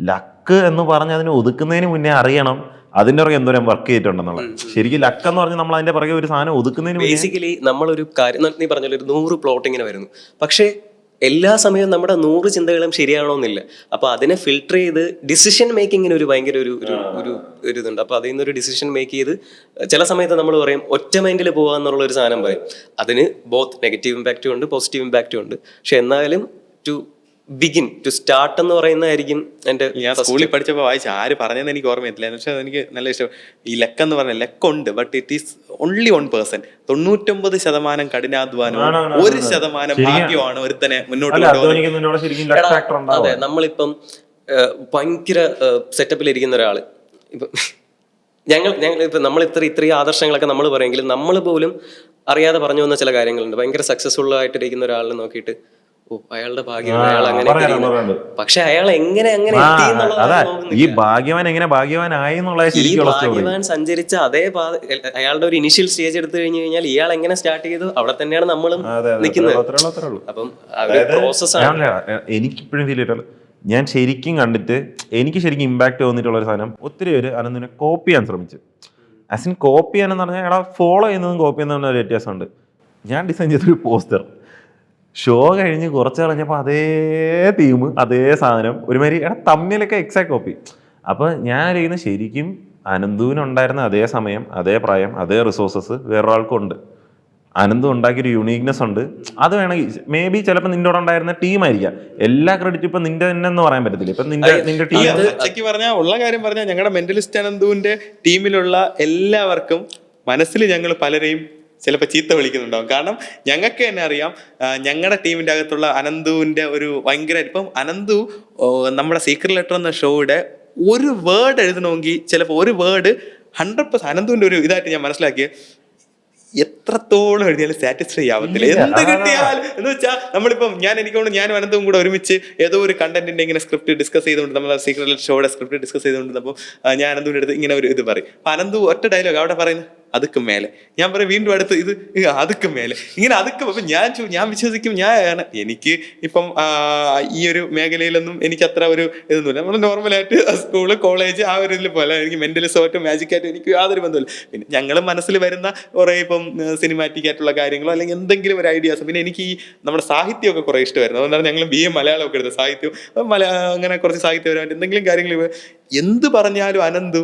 ലക്ക് എന്ന് പറഞ്ഞ് അതിനെ ഒതുക്കുന്നതിന് മുന്നേ അറിയണം അതിന്റെ പുറകെ എന്തോരം വർക്ക് ചെയ്തിട്ടുണ്ടെന്നുള്ളത്. ശരിക്കും ലക്ക് എന്ന് പറഞ്ഞാൽ നമ്മൾ അതിന്റെ പുറകെ ഒരു സാധനം ഒതുക്കുന്നതിന് ബേസിക്കലി നമ്മളൊരു കാര്യം നീ പറഞ്ഞ ഒരു 100 പ്ലോട്ട് ഇങ്ങനെ വരുന്നു. പക്ഷേ എല്ലാ സമയവും നമ്മുടെ 100 ചിന്തകളും ശരിയാണോന്നില്ല. അപ്പൊ അതിനെ ഫിൽട്ടർ ചെയ്ത് ഡിസിഷൻ മേക്കിങ്ങിന് ഒരു ഭയങ്കര ഒരു ഇതുണ്ട്. അപ്പൊ അതിൽ നിന്നൊരു ഡിസിഷൻ മേക്ക് ചെയ്ത് ചില സമയത്ത് നമ്മൾ പറയും ഒറ്റ മൈൻഡിൽ പോകാന്നുള്ള ഒരു സാധനം പറയും. അതിന് ബോത്ത് നെഗറ്റീവ് ഇമ്പാക്റ്റും ഉണ്ട് പോസിറ്റീവ് ഇമ്പാക്റ്റും ഉണ്ട്. പക്ഷെ എന്നാലും ടു ബിഗിൻ ടു സ്റ്റാർട്ട് എന്ന് പറയുന്നതായിരിക്കും എൻ്റെ. ഞാൻ സ്കൂളിൽ പഠിച്ചപ്പോൾ വായിച്ച ആര് പറഞ്ഞതെന്ന് എനിക്ക് ഓർമ്മയില്ല. എന്ന് വെച്ചാൽ എനിക്ക് നല്ല ഇഷ്ടം ഈ ലെക്കെന്ന് പറഞ്ഞ ലെക്കുണ്ട്, ബട്ട് ഇറ്റ് ഈസ് ഓൺലി 1%. 99% കഠിനാധ്വാനവും 1% ഭാഗ്യമാണ് ഒരുത്തനെ മുന്നോട്ട് കൊണ്ടുപോകുന്നത്. അതെ, നമ്മളിപ്പം ഭയങ്കര സെറ്റപ്പിലിരിക്കുന്ന ഒരാള്, ഇപ്പം ഞങ്ങൾ ഇപ്പം നമ്മൾ ഇത്രയും ആദർശങ്ങളൊക്കെ നമ്മൾ പറയുമെങ്കിലും നമ്മൾ പോലും അറിയാതെ പറഞ്ഞു വന്ന ചില കാര്യങ്ങളുണ്ട്. ഭയങ്കര സക്സസ്ഫുൾ ആയിട്ടിരിക്കുന്ന ഒരാളിനെ നോക്കിയിട്ട് ഓ അയാളുടെ ഭാഗ്യം, അയാൾ അങ്ങനെ, പക്ഷെ അയാൾ എങ്ങനെ എത്തി എന്നുള്ളത് ഈ ഭാഗ്യവാൻ എങ്ങനെ ഭാഗ്യവാനായി എന്നുള്ളത് ശരിക്കുള്ള ഭാഗ്യവാൻ സഞ്ചരിച്ച അതേ പാത. അയാളുടെ ഒരു ഇനിഷ്യൽ സ്റ്റേജ് എടുത്തു കഴിഞ്ഞു കഴിഞ്ഞാൽ ഇയാൾ എങ്ങനെ സ്റ്റാർട്ട് ചെയ്തു അവിടെ തന്നെയാണ് നമ്മളും നിൽക്കുന്നത്. അപ്പം പ്രോസസ്സാണ്. എനിക്കിപ്പോഴും ഫീൽ ചെയ്തിട്ടുള്ളൂ, ഞാൻ ശരിക്കും കണ്ടിട്ട് എനിക്ക് ശരിക്കും ഇമ്പാക്ട് തോന്നിയിട്ടുള്ള ഒരു സാധനം, ഒത്തിരി പേര് അനന്തിനെ കോപ്പി ചെയ്യാൻ ശ്രമിച്ചു. ആസിൻ കോപ്പി ചെയ്യാനെന്ന് പറഞ്ഞാൽ എടാ ഫോളോ ചെയ്യുന്നതും കോപ്പി ചെയ്യുന്നതും ഒരു വ്യത്യാസമുണ്ട്. ഞാൻ ഡിസൈൻ ചെയ്തൊരു പോസ്റ്റർ ഷോ കഴിഞ്ഞ് കുറച്ച് കളഞ്ഞപ്പോൾ അതേ തീം അതേ സാധനം ഒരുമാതിരി എടാ തമ്മിലൊക്കെ എക്സാക്ട് കോപ്പി. അപ്പോൾ ഞാൻ അറിയുന്നത് ശരിക്കും അനന്തുവിനുണ്ടായിരുന്ന അതേ സമയം, അതേ പ്രായം, അതേ റിസോഴ്സസ് വേറൊരാൾക്കും ഉണ്ട്. അനന്തു ഉണ്ടാക്കിയൊരു യുണീക്നെസ് ഉണ്ട്. അത് വേണമെങ്കിൽ മേ ബി ചിലപ്പോൾ നിന്റെ കൂടെ ഉണ്ടായിരുന്ന ടീമായിരിക്കാം. എല്ലാ ക്രെഡിറ്റ് ഇപ്പൊ നിന്റെ തന്നെ എന്ന് പറയാൻ പറ്റത്തില്ല. ഇപ്പൊ നിന്റെ ടീം ശരിക്കും പറഞ്ഞാൽ ഉള്ള കാര്യം പറഞ്ഞാൽ ഞങ്ങളുടെ മെന്റലിസ്റ്റ് അനന്തുവിന്റെ ടീമിലുള്ള എല്ലാവർക്കും മനസ്സിൽ ഞങ്ങൾ പലരെയും ചിലപ്പോൾ ചീത്ത വിളിക്കുന്നുണ്ടാവും. കാരണം ഞങ്ങൾക്ക് തന്നെ അറിയാം ഞങ്ങളുടെ ടീമിന്റെ അകത്തുള്ള അനന്തുവിന്റെ ഒരു ഭയങ്കര, ഇപ്പം അനന്തു നമ്മുടെ സീക്രട്ട് ലെറ്റർ എന്ന ഷോയുടെ ഒരു വേർഡ് എഴുതണമെങ്കിൽ ചിലപ്പോൾ ഒരു വേർഡ് 100% അനന്തുവിന്റെ ഒരു ഇതായിട്ട് ഞാൻ മനസ്സിലാക്കിയത് എത്രത്തോളം എഴുതിയാലും സാറ്റിസ്ഫൈ ആവത്തില്ല. എന്ത് കിട്ടിയാലും എന്ന് വെച്ചാൽ നമ്മളിപ്പം എനിക്കൊണ്ട് ഞാനും അനന്തവും കൂടെ ഒരുമിച്ച് ഏതോ ഒരു കണ്ടന്റിന്റെ ഇങ്ങനെ സ്ക്രിപ്റ്റ് ഡിസ്കസ് ചെയ്തുകൊണ്ട്, നമ്മൾ സീക്രട്ട് ഷോയുടെ സ്ക്രിപ്റ്റ് ഡിസ്കസ് ചെയ്തുകൊണ്ടിരുന്നപ്പോൾ ഞാൻ അനന്തുവിന്റെ അടുത്ത് ഇങ്ങനെ ഒരു ഇത് പറയും. അപ്പൊ അനന്തു ഒറ്റ ഡയലോഗ് അവിടെ പറയുന്നത് അതുക്കും മേലെ, ഞാൻ പറയും വീണ്ടും അടുത്ത് ഇത് അതുക്കും മേലെ, ഇങ്ങനെ അതുക്കും. അപ്പൊ ഞാൻ വിശ്വസിക്കും, എനിക്ക് ഇപ്പം ഈ ഒരു മേഖലയിലൊന്നും എനിക്ക് അത്ര ഒരു ഇതൊന്നുമില്ല. നമ്മൾ നോർമലായിട്ട് സ്കൂള് കോളേജ് ആ ഒരു ഇതിൽ പോലെ എനിക്ക് മെന്റലിസമായിട്ടും മാജിക്കായിട്ടും എനിക്ക് യാതൊരു ബന്ധമില്ല. പിന്നെ ഞങ്ങൾ മനസ്സിൽ വരുന്ന കുറെ ഇപ്പം സിനിമാറ്റിക് ആയിട്ടുള്ള കാര്യങ്ങളോ അല്ലെങ്കിൽ എന്തെങ്കിലും ഒരു ഐഡിയാസ്. പിന്നെ എനിക്ക് ഈ നമ്മുടെ സാഹിത്യമൊക്കെ കുറെ ഇഷ്ടമായിരുന്നു. അതുകൊണ്ടാണ് ഞങ്ങൾ BA മലയാളമൊക്കെ എടുത്തത്. സാഹിത്യം അങ്ങനെ കുറച്ച് സാഹിത്യപരമായിട്ട് എന്തെങ്കിലും കാര്യങ്ങൾ എന്ത് പറഞ്ഞാലും അനന്തു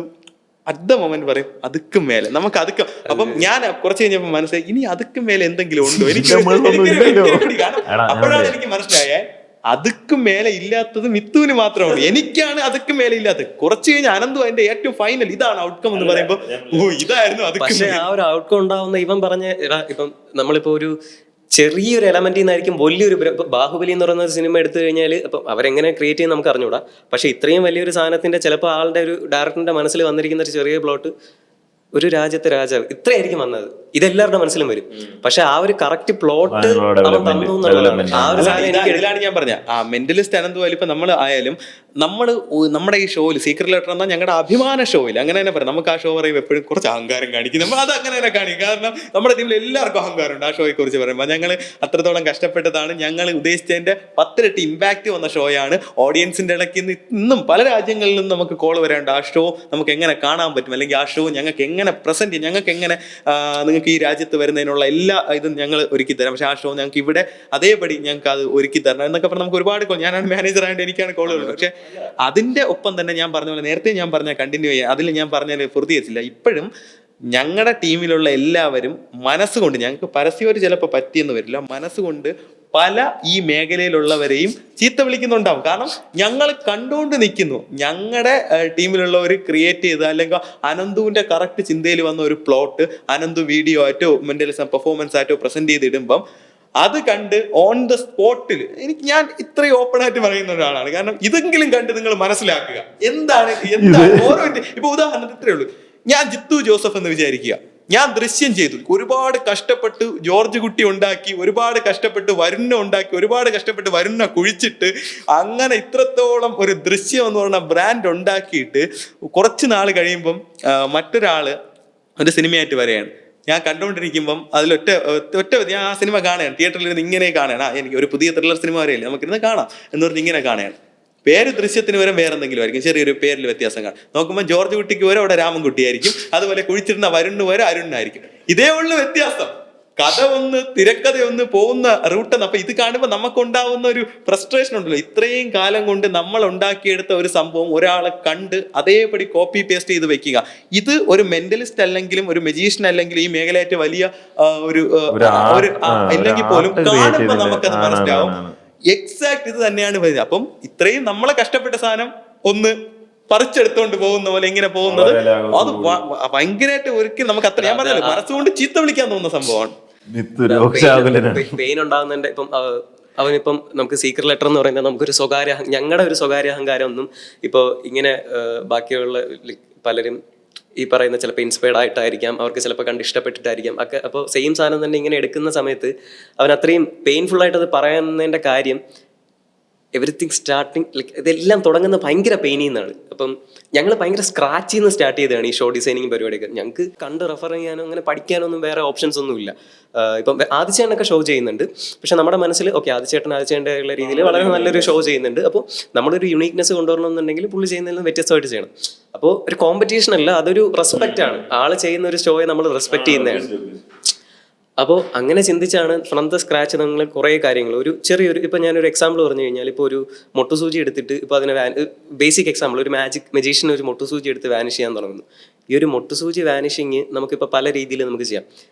അറ്റ് ദ മൊമെന്റ് പറയും അതുക്കും മേലെ, നമുക്ക് അതുക്കും. അപ്പം ഞാൻ കുറച്ച് കഴിഞ്ഞപ്പോൾ മനസ്സിലായി ഇനി അതുക്കും മേലെ എന്തെങ്കിലും ഉണ്ടോ എനിക്ക്. അപ്പോഴാണ് എനിക്ക് മനസ്സിലായേ അതുക്കും മേലെ ഇല്ലാത്തത് മിത്തുവിന് മാത്രമാണ്, എനിക്കാണ് അതുക്കും മേലെ ഇല്ലാത്തത്. കുറച്ച് കഴിഞ്ഞ് അനന്തു അതിന്റെ ഏറ്റവും ഫൈനൽ ഇതാണ് ഔട്ട്കം എന്ന് പറയുമ്പോൾ ഓ ഇതായിരുന്നു അത്. പക്ഷേ ആ ഒരു ഔട്ട്കം ഉണ്ടാവുന്ന ഇവൻ പറഞ്ഞ ഇപ്പം നമ്മളിപ്പോ ഒരു ചെറിയൊരു എലമെന്റിൽ നിന്നായിരിക്കും വലിയൊരു ബാഹുബലി എന്ന് പറയുന്ന സിനിമ എടുത്തു കഴിഞ്ഞാൽ അപ്പം അവരെങ്ങനെ ക്രിയേറ്റ് ചെയ്യുന്ന നമുക്ക് അറിഞ്ഞൂടാ. പക്ഷെ ഇത്രയും വലിയൊരു സാധനത്തിന്റെ ചിലപ്പോൾ ആളുടെ ഒരു ഡയറക്ടറിന്റെ മനസ്സിൽ വന്നിരിക്കുന്ന ഒരു ചെറിയ പ്ലോട്ട്, ഒരു രാജ്യത്തെ രാജാവ് ഇത്രയായിരിക്കും വന്നത്, ഇതെല്ലാവരുടെ മനസ്സിലും വരും. പക്ഷെ ആ ഒരു കറക്റ്റ് പ്ലോട്ട് ഇതിലാണ് ഞാൻ പറഞ്ഞ മെന്റലിസ്റ്റ് അനന്തു ഇപ്പൊ നമ്മൾ ആയാലും നമ്മുടെ ഈ ഷോയിൽ സീക്രട്ട് ലെറ്റർ എന്നാൽ ഞങ്ങളുടെ അഭിമാന ഷോയിൽ അങ്ങനെ തന്നെ പറയാം. നമുക്ക് ആ ഷോ പറയുമ്പോൾ എപ്പോഴും കുറച്ച് അഹങ്കാരം കാണിക്കും. നമ്മൾ അത് അങ്ങനെ തന്നെ കാണിക്കും. കാരണം നമ്മുടെ ടീമിൽ എല്ലാവർക്കും അഹങ്കാരമുണ്ട് ആ ഷോയെ കുറിച്ച് പറയുമ്പോൾ. ഞങ്ങൾ അത്രത്തോളം കഷ്ടപ്പെട്ടതാണ്. ഞങ്ങൾ ഉദ്ദേശിച്ചതിന്റെ 10 ഇരട്ടി ഇമ്പാക്ട് വന്ന ഷോയാണ്. ഓഡിയൻസിന്റെ ഇടയ്ക്ക് ഇന്നും പല രാജ്യങ്ങളിൽ നിന്നും നമുക്ക് കോൾ വരാണ്ട് ആ ഷോ നമുക്ക് എങ്ങനെ കാണാൻ പറ്റും, അല്ലെങ്കിൽ ആ ഷോ ഞങ്ങൾക്ക് എങ്ങനെ പ്രസന്റ് ചെയ്യും, ഞങ്ങൾക്ക് എങ്ങനെ നിങ്ങൾക്ക് ഈ രാജ്യത്ത് വരുന്നതിനുള്ള എല്ലാ ഇതും ഞങ്ങൾ ഒരുക്കി തരാം. പക്ഷെ ആ ഷോ ഞങ്ങൾക്ക് ഇവിടെ അതേപടി ഞങ്ങൾക്ക് അത് ഒരുക്കി തരണം എന്നൊക്കെ പറഞ്ഞാൽ നമുക്ക് ഒരുപാട് കോൾ, ഞാനാണ് മാനേജർ ആയതുകൊണ്ട് എനിക്കാണ് കോൾ വരുന്നത്. പക്ഷെ അതിന്റെ ഒപ്പം തന്നെ ഞാൻ പറഞ്ഞ പോലെ നേരത്തെ ഞാൻ പറഞ്ഞ കണ്ടിന്യൂ ചെയ്യാം, അതിൽ ഞാൻ പറഞ്ഞാൽ പൂർത്തീകരിച്ചില്ല. ഇപ്പോഴും ഞങ്ങളുടെ ടീമിലുള്ള എല്ലാവരും മനസ്സുകൊണ്ട്, ഞങ്ങൾക്ക് പരസ്യമായിട്ട് ചിലപ്പോൾ പറ്റിയെന്ന് വരില്ല, മനസ്സുകൊണ്ട് പല ഈ മേഖലയിലുള്ളവരെയും ചീത്ത വിളിക്കുന്നുണ്ടാവും. കാരണം ഞങ്ങൾ കണ്ടുകൊണ്ട് നിൽക്കുന്നു. ഞങ്ങളുടെ ടീമിലുള്ളവർ ക്രിയേറ്റ് ചെയ്ത് അല്ലെങ്കിൽ അനന്തുവിന്റെ കറക്റ്റ് ചിന്തയിൽ വന്ന ഒരു പ്ലോട്ട് അനന്തു വീഡിയോ ആയിട്ടോ മെന്റലിസം പെർഫോമൻസ് ആയിട്ടോ പ്രസന്റ് ചെയ്തിടുമ്പം അത് കണ്ട് ഓൺ ദ സ്പോട്ടിൽ ഞാൻ ഇത്രയും ഓപ്പൺ ആയിട്ട് പറയുന്ന ഒരാളാണ്. കാരണം ഇതെങ്കിലും കണ്ട് നിങ്ങൾ മനസ്സിലാക്കുക എന്താണ് ഓരോ. ഇപ്പൊ ഉദാഹരണത്തിന് ഇത്രയേ ഉള്ളൂ, ഞാൻ ജിത്തു ജോസഫ് എന്ന് വിചാരിക്കുക, ഞാൻ ദൃശ്യം ചെയ്തു, ഒരുപാട് കഷ്ടപ്പെട്ട് ജോർജ് കുട്ടി ഉണ്ടാക്കി, ഒരുപാട് കഷ്ടപ്പെട്ട് വരുന്ന ഉണ്ടാക്കി, ഒരുപാട് കഷ്ടപ്പെട്ട് വരുന്ന കുഴിച്ചിട്ട് അങ്ങനെ ഇത്രത്തോളം ഒരു ദൃശ്യം എന്ന് പറയുന്ന ബ്രാൻഡ് ഉണ്ടാക്കിയിട്ട് കുറച്ച് നാൾ കഴിയുമ്പം മറ്റൊരാള് ഒരു സിനിമയായിട്ട് വരികയാണ്. ഞാൻ കണ്ടുകൊണ്ടിരിക്കുമ്പം അതിലൊറ്റ ഞാൻ ആ സിനിമ കാണുകയാണ്, തിയേറ്ററിൽ ഇരുന്ന് ഇങ്ങനെ കാണുകയാണ്. എനിക്ക് ഒരു പുതിയ ത്രില്ലർ സിനിമ വരെയല്ലേ, നമുക്കിരുന്ന് കാണാം എന്ന് പറഞ്ഞ് ഇങ്ങനെ കാണുകയാണ്. പേര് ദൃശ്യത്തിന് വരെ വേറെ എന്തെങ്കിലും ആയിരിക്കും, ചെറിയൊരു പേരിൽ വ്യത്യാസം കാണും. നോക്കുമ്പോൾ ജോർജ് കുട്ടിക്ക് വരെ അവിടെ രാമൻകുട്ടിയായിരിക്കും, അതുപോലെ കുഴിച്ചിരുന്ന വരുണ് വരെ അരുണായിരിക്കും. ഇതേ ഉള്ള വ്യത്യാസം. കഥ ഒന്ന്, തിരക്കഥ ഒന്ന്, പോകുന്ന റൂട്ട്. അപ്പൊ ഇത് കാണുമ്പോൾ നമുക്കുണ്ടാവുന്ന ഒരു ഫ്രസ്ട്രേഷൻ ഉണ്ടല്ലോ. ഇത്രയും കാലം കൊണ്ട് നമ്മൾ ഉണ്ടാക്കിയെടുത്ത ഒരു സംഭവം ഒരാളെ കണ്ട് അതേപടി കോപ്പി പേസ്റ്റ് ചെയ്ത് വെക്കുക. ഇത് ഒരു മെന്റലിസ്റ്റ് അല്ലെങ്കിലും ഒരു മജീഷ്യൻ അല്ലെങ്കിലും ഈ മേഖലയായിട്ട് വലിയ ഒരു ഇല്ലെങ്കിൽ പോലും കാണുമ്പോൾ നമുക്കത് മനസ്സിലാവും എക്സാക്ട് ഇത് തന്നെയാണ് പറയുന്നത്. അപ്പം ഇത്രയും നമ്മളെ കഷ്ടപ്പെട്ട സാധനം ഒന്ന് പറിച്ചെടുത്തോണ്ട് പോകുന്ന പോലെ എങ്ങനെ പോകുന്നത്, അത് ഭയങ്കരമായിട്ട് ഒരിക്കലും നമുക്ക് അത്ര, ഞാൻ പറഞ്ഞല്ലോ, മനസ്സുകൊണ്ട് ചീത്ത വിളിക്കാൻ തോന്നുന്ന സംഭവമാണ്. പെയിൻ ഉണ്ടാകുന്നതിന്റെ ഇപ്പം അവനിപ്പം നമുക്ക് സീക്രട്ട് ലെറ്റർ എന്ന് പറയുന്നത് നമുക്കൊരു ഞങ്ങളുടെ ഒരു സ്വകാര്യ അഹങ്കാരം ഒന്നും ഇപ്പോൾ ഇങ്ങനെ ബാക്കിയുള്ള പലരും ഈ പറയുന്ന ചിലപ്പോൾ ഇൻസ്പയർഡ് ആയിട്ടായിരിക്കാം, അവർക്ക് ചിലപ്പോൾ കണ്ട് ഇഷ്ടപ്പെട്ടിട്ടായിരിക്കാം ഒക്കെ. അപ്പോൾ സെയിം സാധനം തന്നെ ഇങ്ങനെ എടുക്കുന്ന സമയത്ത് അവൻ അത്രയും പെയിൻഫുൾ ആയിട്ട് അത് പറയുന്നതിൻ്റെ കാര്യം എവറിത്തിങ് സ്റ്റാർട്ടിങ് ലൈക്ക് ഇതെല്ലാം തുടങ്ങുന്ന ഭയങ്കര പെയിനിൽ നിന്നാണ്. അപ്പം ഞങ്ങൾ ഭയങ്കര സ്ക്രാച്ചിൽ നിന്ന് സ്റ്റാർട്ട് ചെയ്തതാണ് ഈ ഷോ ഡിസൈനിങ് പരിപാടിയൊക്കെ. ഞങ്ങൾക്ക് കണ്ട് റെഫർ ചെയ്യാനോ അങ്ങനെ പഠിക്കാനൊന്നും വേറെ ഓപ്ഷൻസ് ഒന്നും ഇല്ല. ഇപ്പം ആദിച്ചേട്ടനൊക്കെ ഷോ ചെയ്യുന്നുണ്ട്, പക്ഷെ നമ്മുടെ മനസ്സിൽ ഓക്കെ ആദിച്ചേട്ടൻ്റെ ഉള്ള രീതിയിൽ വളരെ നല്ലൊരു ഷോ ചെയ്യുന്നുണ്ട്. അപ്പോൾ നമ്മളൊരു യുണീക്നെസ് കൊണ്ടുവരണമെന്നുണ്ടെങ്കിൽ പുള്ളി ചെയ്യുന്നതിൽ നിന്ന് വ്യത്യസ്തമായിട്ട് ചെയ്യണം. അപ്പോൾ ഒരു കോമ്പറ്റീഷൻ അല്ല, അതൊരു റെസ്പെക്റ്റ് ആണ്. ആള് ചെയ്യുന്ന ഒരു ഷോയെ നമ്മൾ റെസ്പെക്ട് ചെയ്യുന്നതാണ്. അപ്പോൾ അങ്ങനെ ചിന്തിച്ചാണ് ഫ്രം ദ സ്ക്രാച്ച് നമ്മൾ കുറേ കാര്യങ്ങൾ ഒരു ചെറിയൊരു ഇപ്പം ഞാനൊരു എക്സാമ്പിൾ പറഞ്ഞു കഴിഞ്ഞാൽ, ഇപ്പോൾ ഒരു മൊട്ടുസൂചി എടുത്തിട്ട് ഇപ്പോൾ അതിനെ ബേസിക് എക്സാമ്പിൾ, ഒരു മജീഷ്യൻ ഒരു മൊട്ടുസൂചി എടുത്ത് വാനിഷ് ചെയ്യാൻ തുടങ്ങുന്നു. ഈ ഒരു മൊട്ടുസൂചി വാനിഷിങ് നമുക്കിപ്പോൾ പല രീതിയിൽ നമുക്ക് ചെയ്യാം.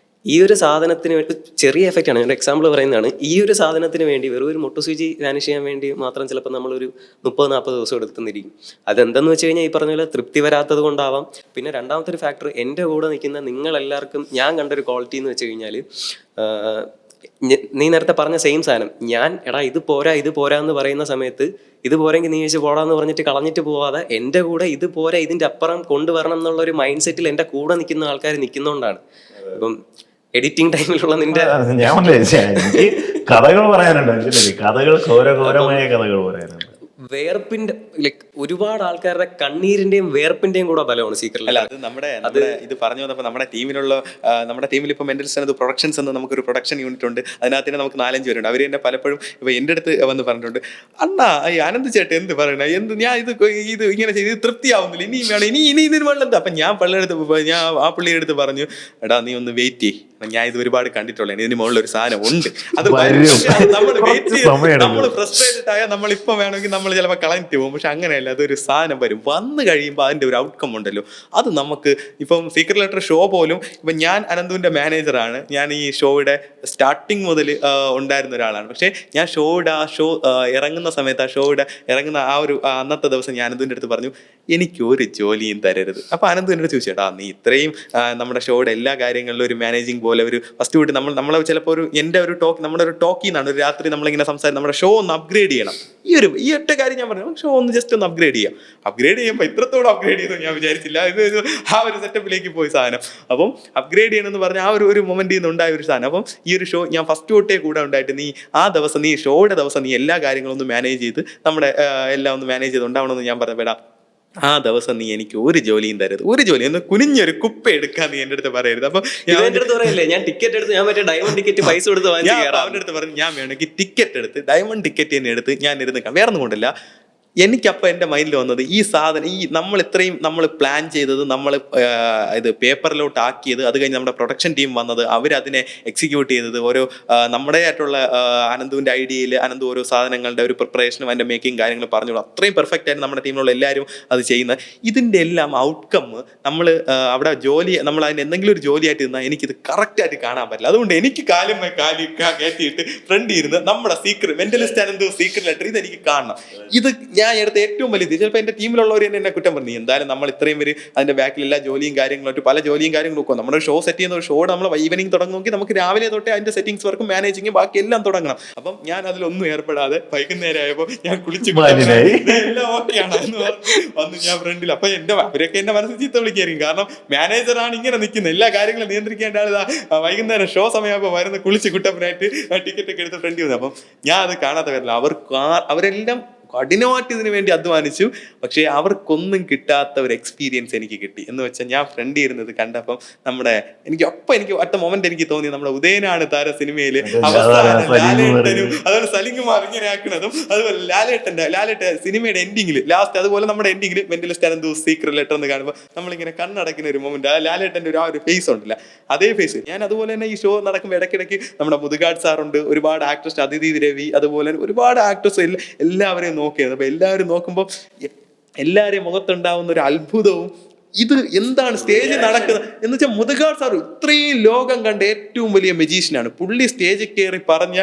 ഈ ഒരു സാധനത്തിന് വേണ്ടി ചെറിയ എഫക്റ്റ് ആണ്, ഒരു എക്സാമ്പിൾ പറയുന്നതാണ്. ഈ ഒരു സാധനത്തിന് വേണ്ടി വെറും ഒരു മൊട്ടുസൂചി വാനിഷ് ചെയ്യാൻ വേണ്ടി മാത്രം ചിലപ്പോൾ നമ്മളൊരു 30-40 ദിവസം എടുത്തുന്നിരിക്കും. അതെന്തെന്ന് വെച്ച് കഴിഞ്ഞാൽ ഈ പറഞ്ഞ പോലെ തൃപ്തി വരാത്തത് കൊണ്ടാവാം. പിന്നെ രണ്ടാമത്തെ ഒരു ഫാക്ടർ, എൻ്റെ കൂടെ നിൽക്കുന്ന നിങ്ങളെല്ലാവർക്കും ഞാൻ കണ്ടൊരു ക്വാളിറ്റി എന്ന് വെച്ച് കഴിഞ്ഞാൽ, നീ നേരത്തെ പറഞ്ഞ സെയിം സാധനം, ഞാൻ എടാ ഇത് പോരാ എന്ന് പറയുന്ന സമയത്ത് ഇത് പോരെങ്കിൽ നീ വെച്ച് പോടാന്ന് പറഞ്ഞിട്ട് കളഞ്ഞിട്ട് പോവാതെ എൻ്റെ കൂടെ ഇത് പോരാ ഇതിൻ്റെ അപ്പുറം കൊണ്ടുവരണം എന്നുള്ളൊരു മൈൻഡ് സെറ്റിൽ എൻ്റെ കൂടെ നിൽക്കുന്ന ആൾക്കാർ നിൽക്കുന്നതുകൊണ്ടാണ്. ഇപ്പം എഡിറ്റിംഗ് ടൈമിലുള്ള നിന്റെ കഥകൾ പറയാനുണ്ട്, കഥകൾ ഘോരമായ കഥകൾ പറയാനുണ്ട്. വേർപ്പിന്റെ ലൈക്ക് ഒരുപാട് ആൾക്കാരുടെ കണ്ണീരിന്റെയും വേർപ്പിന്റെയും കൂടെ ബലമാണ് സീക്രട്ട്. അല്ല, അത് നമ്മുടെ ഇത് പറഞ്ഞു വന്നപ്പോൾ നമ്മുടെ ടീമിൽ ഇപ്പോൾ മെന്റൽ സ്ട്രെങ്ത് പ്രൊഡക്ഷൻസ് എന്ന് നമുക്കൊരു പ്രൊഡക്ഷൻ യൂണിറ്റ് ഉണ്ട്. അതിനകത്ത് തന്നെ നമുക്ക് 4-5 പേരുണ്ട്. അവർ തന്നെ പലപ്പോഴും ഇപ്പോൾ എൻ്റെ അടുത്ത് വന്ന് പറഞ്ഞിട്ടുണ്ട്, അണ്ണാ ഈ ആനന്ദ് ചേട്ടൻ എന്ത് പറയണേ, ഞാൻ ഇത് ഇങ്ങനെ ചെയ്ത് ഇത് തൃപ്തിയാവുന്നില്ല, ഇനിയും വേണം, ഇനി ഇതിന് വേണം എന്താ. അപ്പം ഞാൻ ആ പുള്ളിയുടെ അടുത്ത് പറഞ്ഞു, എടാ നീ ഒന്ന് വെയിറ്റ് ചെയ്യ്, ഞാൻ ഇത് ഒരുപാട് കണ്ടിട്ടുള്ളൂ, ഇതിന് മുകളിൽ ഒരു സാധനം ഉണ്ട്, അത് നമ്മൾ വെയിറ്റ് ചെയ്ത് നമ്മൾ ഫ്രസ്ട്രേറ്റഡ് ആയാൽ നമ്മളിപ്പം വേണമെങ്കിൽ നമ്മൾ ചിലപ്പോൾ കളഞ്ഞിട്ട് പോകും. പക്ഷെ അങ്ങനെയല്ല, അതൊരു സാധനം വന്നു കഴിയുമ്പോൾ അതിൻ്റെ ഒരു ഔട്ട്കം ഉണ്ടല്ലോ, അത് നമുക്ക് ഇപ്പം സീക്രട്ട് ലെറ്റർ ഷോ പോലും ഇപ്പം ഞാൻ അനന്തുവിൻ്റെ മാനേജറാണ്. ഞാൻ ഈ ഷോയുടെ സ്റ്റാർട്ടിങ് മുതൽ ഉണ്ടായിരുന്ന ഒരാളാണ്. പക്ഷേ ഞാൻ ഷോ ഇറങ്ങുന്ന സമയത്ത്, ആ ഷോയുടെ ഇറങ്ങുന്ന ആ ഒരു അന്നത്തെ ദിവസം ഞാൻ അനന്തുവിൻ്റെ അടുത്ത് പറഞ്ഞു, എനിക്കൊരു ജോലിയും തരരുത്. അപ്പോൾ അനന്തുവിൻ്റെ അടുത്ത് ചോദിച്ചേട്ടാ, നീ ഇത്രയും നമ്മുടെ ഷോയുടെ എല്ലാ കാര്യങ്ങളിലും ഒരു മാനേജിങ് പോലെ ഒരു ഫസ്റ്റ് വിട്ട് നമ്മളെ ചിലപ്പോൾ എൻ്റെ ഒരു നമ്മുടെ ഒരു ടോക്കിൽ നിന്നാണ് ഒരു രാത്രി നമ്മളിങ്ങനെ സംസാരിച്ച് നമ്മുടെ ഷോ ഒന്ന് അപ്ഗ്രേഡ് ചെയ്യണം. ഈ ഒറ്റ കാര്യം ഞാൻ പറഞ്ഞു, ഷോ ഒന്ന് ജസ്റ്റ് ഒന്ന് അപ്ഗ്രേഡ് ചെയ്യുമ്പോൾ ഇത്രത്തോളം അപ്ഗ്രേഡ് ചെയ്തു ഞാൻ വിചാരിച്ചില്ല. ഇത് ആ ഒരു സെറ്റപ്പിലേക്ക് പോയി സാധനം. അപ്പം അപ്ഗ്രേഡ് ചെയ്യണമെന്ന് പറഞ്ഞ ആ ഒരു മൊമെന്റിൽ നിന്ന് ഉണ്ടായ ഒരു സാധനം. അപ്പം ഈ ഒരു ഷോ ഞാൻ ഫസ്റ്റ് തൊട്ടേ കൂടെ ഉണ്ടായിട്ട്, നീ ആ ദിവസം നീ ഷോയുടെ ദിവസം നീ എല്ലാ കാര്യങ്ങളും ഒന്ന് മാനേജ് ചെയ്ത് നമ്മുടെ എല്ലാം ഒന്ന് മാനേജ് ചെയ്ത് ഉണ്ടാവണമെന്ന് ഞാൻ പറഞ്ഞ, ആ ദിവസം നീ എനിക്ക് ഒരു ജോലിയും തരരുത്, ഒരു ജോലി ഒന്ന് കുനിഞ്ഞൊരു കുപ്പ എടുക്കാൻ നീ എൻ്റെ അടുത്ത് പറയരുത്. അപ്പൊ ഞാൻ ടിക്കറ്റ് എടുത്ത് ഞാൻ മറ്റേ ഡയമണ്ട് ടിക്കറ്റ് പൈസ കൊടുത്ത് അവൻ്റെ അടുത്ത് പറഞ്ഞു, ഞാൻ വേണമെങ്കിൽ ടിക്കറ്റ് എടുത്ത് ഡയമണ്ട് ടിക്കറ്റ് തന്നെ എടുത്ത് ഞാൻ ഇരുന്ന് വേറെ ഒന്നും കൊണ്ടില്ല. എനിക്കപ്പോൾ എൻ്റെ മൈൻഡിൽ വന്നത് ഈ സാധനം, നമ്മൾ ഇത്രയും നമ്മൾ പ്ലാൻ ചെയ്തത്, നമ്മൾ ഇത് പേപ്പറിലോട്ട് ആക്കിയത്, അത് കഴിഞ്ഞ് നമ്മുടെ പ്രൊഡക്ഷൻ ടീം വന്നത്, അവരതിനെ എക്സിക്യൂട്ട് ചെയ്തത്, ഓരോ നമ്മുടെ ആയിട്ടുള്ള അനന്തുവിൻ്റെ ഐഡിയയിൽ അനന്തു ഓരോ സാധനങ്ങളുടെ ഒരു പ്രിപ്പറേഷനും അതിൻ്റെ മേക്കിങ് കാര്യങ്ങൾ പറഞ്ഞോളൂ, അത്രയും പെർഫെക്റ്റ് ആയിട്ട് നമ്മുടെ ടീമിലുള്ള എല്ലാവരും അത് ചെയ്യുന്നത്. ഇതിൻ്റെ എല്ലാം ഔട്ട്കം നമ്മൾ അവിടെ നമ്മൾ അതിന് എന്തെങ്കിലും ഒരു ജോലിയായിട്ട് ഇരുന്നാൽ എനിക്കിത് കറക്റ്റായിട്ട് കാണാൻ പറ്റില്ല. അതുകൊണ്ട് എനിക്ക് കാലും കയറ്റിയിട്ട് ഫ്രണ്ട് ഇരുന്ന് നമ്മുടെ മെന്റലിസ്റ്റ് അനന്തു സീക്രട്ട് ലെറ്റർ ഇതെനിക്ക് കാണണം. ഇത് ഞാൻ എടുത്ത ഏറ്റവും വലിയത്. ചിലപ്പോൾ എൻ്റെ ടീമിലുള്ളവർ തന്നെ എന്നെ കുറ്റം പറഞ്ഞു, എന്തായാലും നമ്മൾ ഇത്രയും പേര് അതിൻ്റെ ബാക്കിൽ എല്ലാ ജോലിയും കാര്യങ്ങളും പല ജോലിയും കാര്യങ്ങളും നോക്കുക. നമ്മുടെ ഷോ സെറ്റ് ചെയ്യുന്ന ഒരു ഷോ നമ്മൾ ഈവനിങ് തുടങ്ങുമെങ്കിൽ നമുക്ക് രാവിലെ തൊട്ടേ അതിൻ്റെ സെറ്റിംഗ്സ് വർക്കും മാനേജിങ്ങും ബാക്കി എല്ലാം തുടങ്ങണം. അപ്പം ഞാൻ അതിലൊന്നും ഏർപ്പെടാതെ വൈകുന്നേരം ആയപ്പോൾ ഞാൻ കുളിച്ച് എല്ലാം ഓക്കെയാണ് എന്ന് വന്ന് ഞാൻ ഫ്രണ്ടിൽ. അപ്പം അവരൊക്കെ എൻ്റെ മനസ്സിൽ ചീത്ത വിളിക്കായിരിക്കും, കാരണം മാനേജറാണ് ഇങ്ങനെ നിൽക്കുന്നത്, എല്ലാ കാര്യങ്ങളും നിയന്ത്രിക്കേണ്ട ആൾ വൈകുന്നേരം ഷോ സമയമാകുമ്പോൾ വരുന്ന കുളിച്ച് കുട്ടപ്പനായിട്ട് ടിക്കറ്റ് ഒക്കെ എടുത്ത് ഫ്രണ്ടിൽ വന്നു. അപ്പം ഞാൻ അത് കാണാത്ത വരില്ല. അവരെല്ലാം കഠിനമായിട്ട് ഇതിനു വേണ്ടി അധ്വാനിച്ചു, പക്ഷേ അവർക്കൊന്നും കിട്ടാത്ത ഒരു എക്സ്പീരിയൻസ് എനിക്ക് കിട്ടി. എന്ന് വെച്ചാൽ ഞാൻ ഫ്രണ്ട് ഇരുന്നത് കണ്ടപ്പം എനിക്ക് ഒറ്റ മൊമെന്റ് എനിക്ക് തോന്നി, നമ്മുടെ ഉദയനാണ് താര സിനിമയില് അവസാനം ലാലേട്ടനും അതുപോലെ സലിംകുമാർ ഇങ്ങനെ ആക്കുന്നതും, അതുപോലെ ലാലേട്ട സിനിമയുടെ എൻഡിങ്ങിൽ ലാസ്റ്റ്, അതുപോലെ നമ്മുടെ എൻഡിങ്ങിൽ മെന്റലിസ്റ്റ് അനന്തു സീക്രട്ട് ലെറ്റർ എന്ന് കാണുമ്പോൾ നമ്മളിങ്ങനെ കണ്ണടക്കുന്ന ഒരു മൊമെന്റ്, ആ ലാലേട്ടന്റെ ആ ഒരു ഫേസ് ഉണ്ടല്ല, അതേ ഫേസ്. ഞാൻ അതുപോലെ തന്നെ ഈ ഷോ നടക്കുമ്പോൾ ഇടയ്ക്കിടയ്ക്ക് നമ്മുടെ മുതുകാട് സാറുണ്ട്, ഒരുപാട് ആക്ടേഴ്സ്, അതിഥി രവി, അതുപോലെ ഒരുപാട് ആക്ടേഴ്സ് എല്ലാവരെയും നോക്കിയത്. അപ്പൊ എല്ലാവരും നോക്കുമ്പോൾ എല്ലാവരെയും മുഖത്തുണ്ടാവുന്ന ഒരു അത്ഭുതവും ഇത് എന്താണ് സ്റ്റേജിൽ നടക്കുന്നത് എന്ന് വെച്ചാൽ മുതുകാട് സാർ ഇത്രയും ലോകം കണ്ട ഏറ്റവും വലിയ മെജീഷ്യനാണ്. പുള്ളി സ്റ്റേജിൽ കയറി പറഞ്ഞ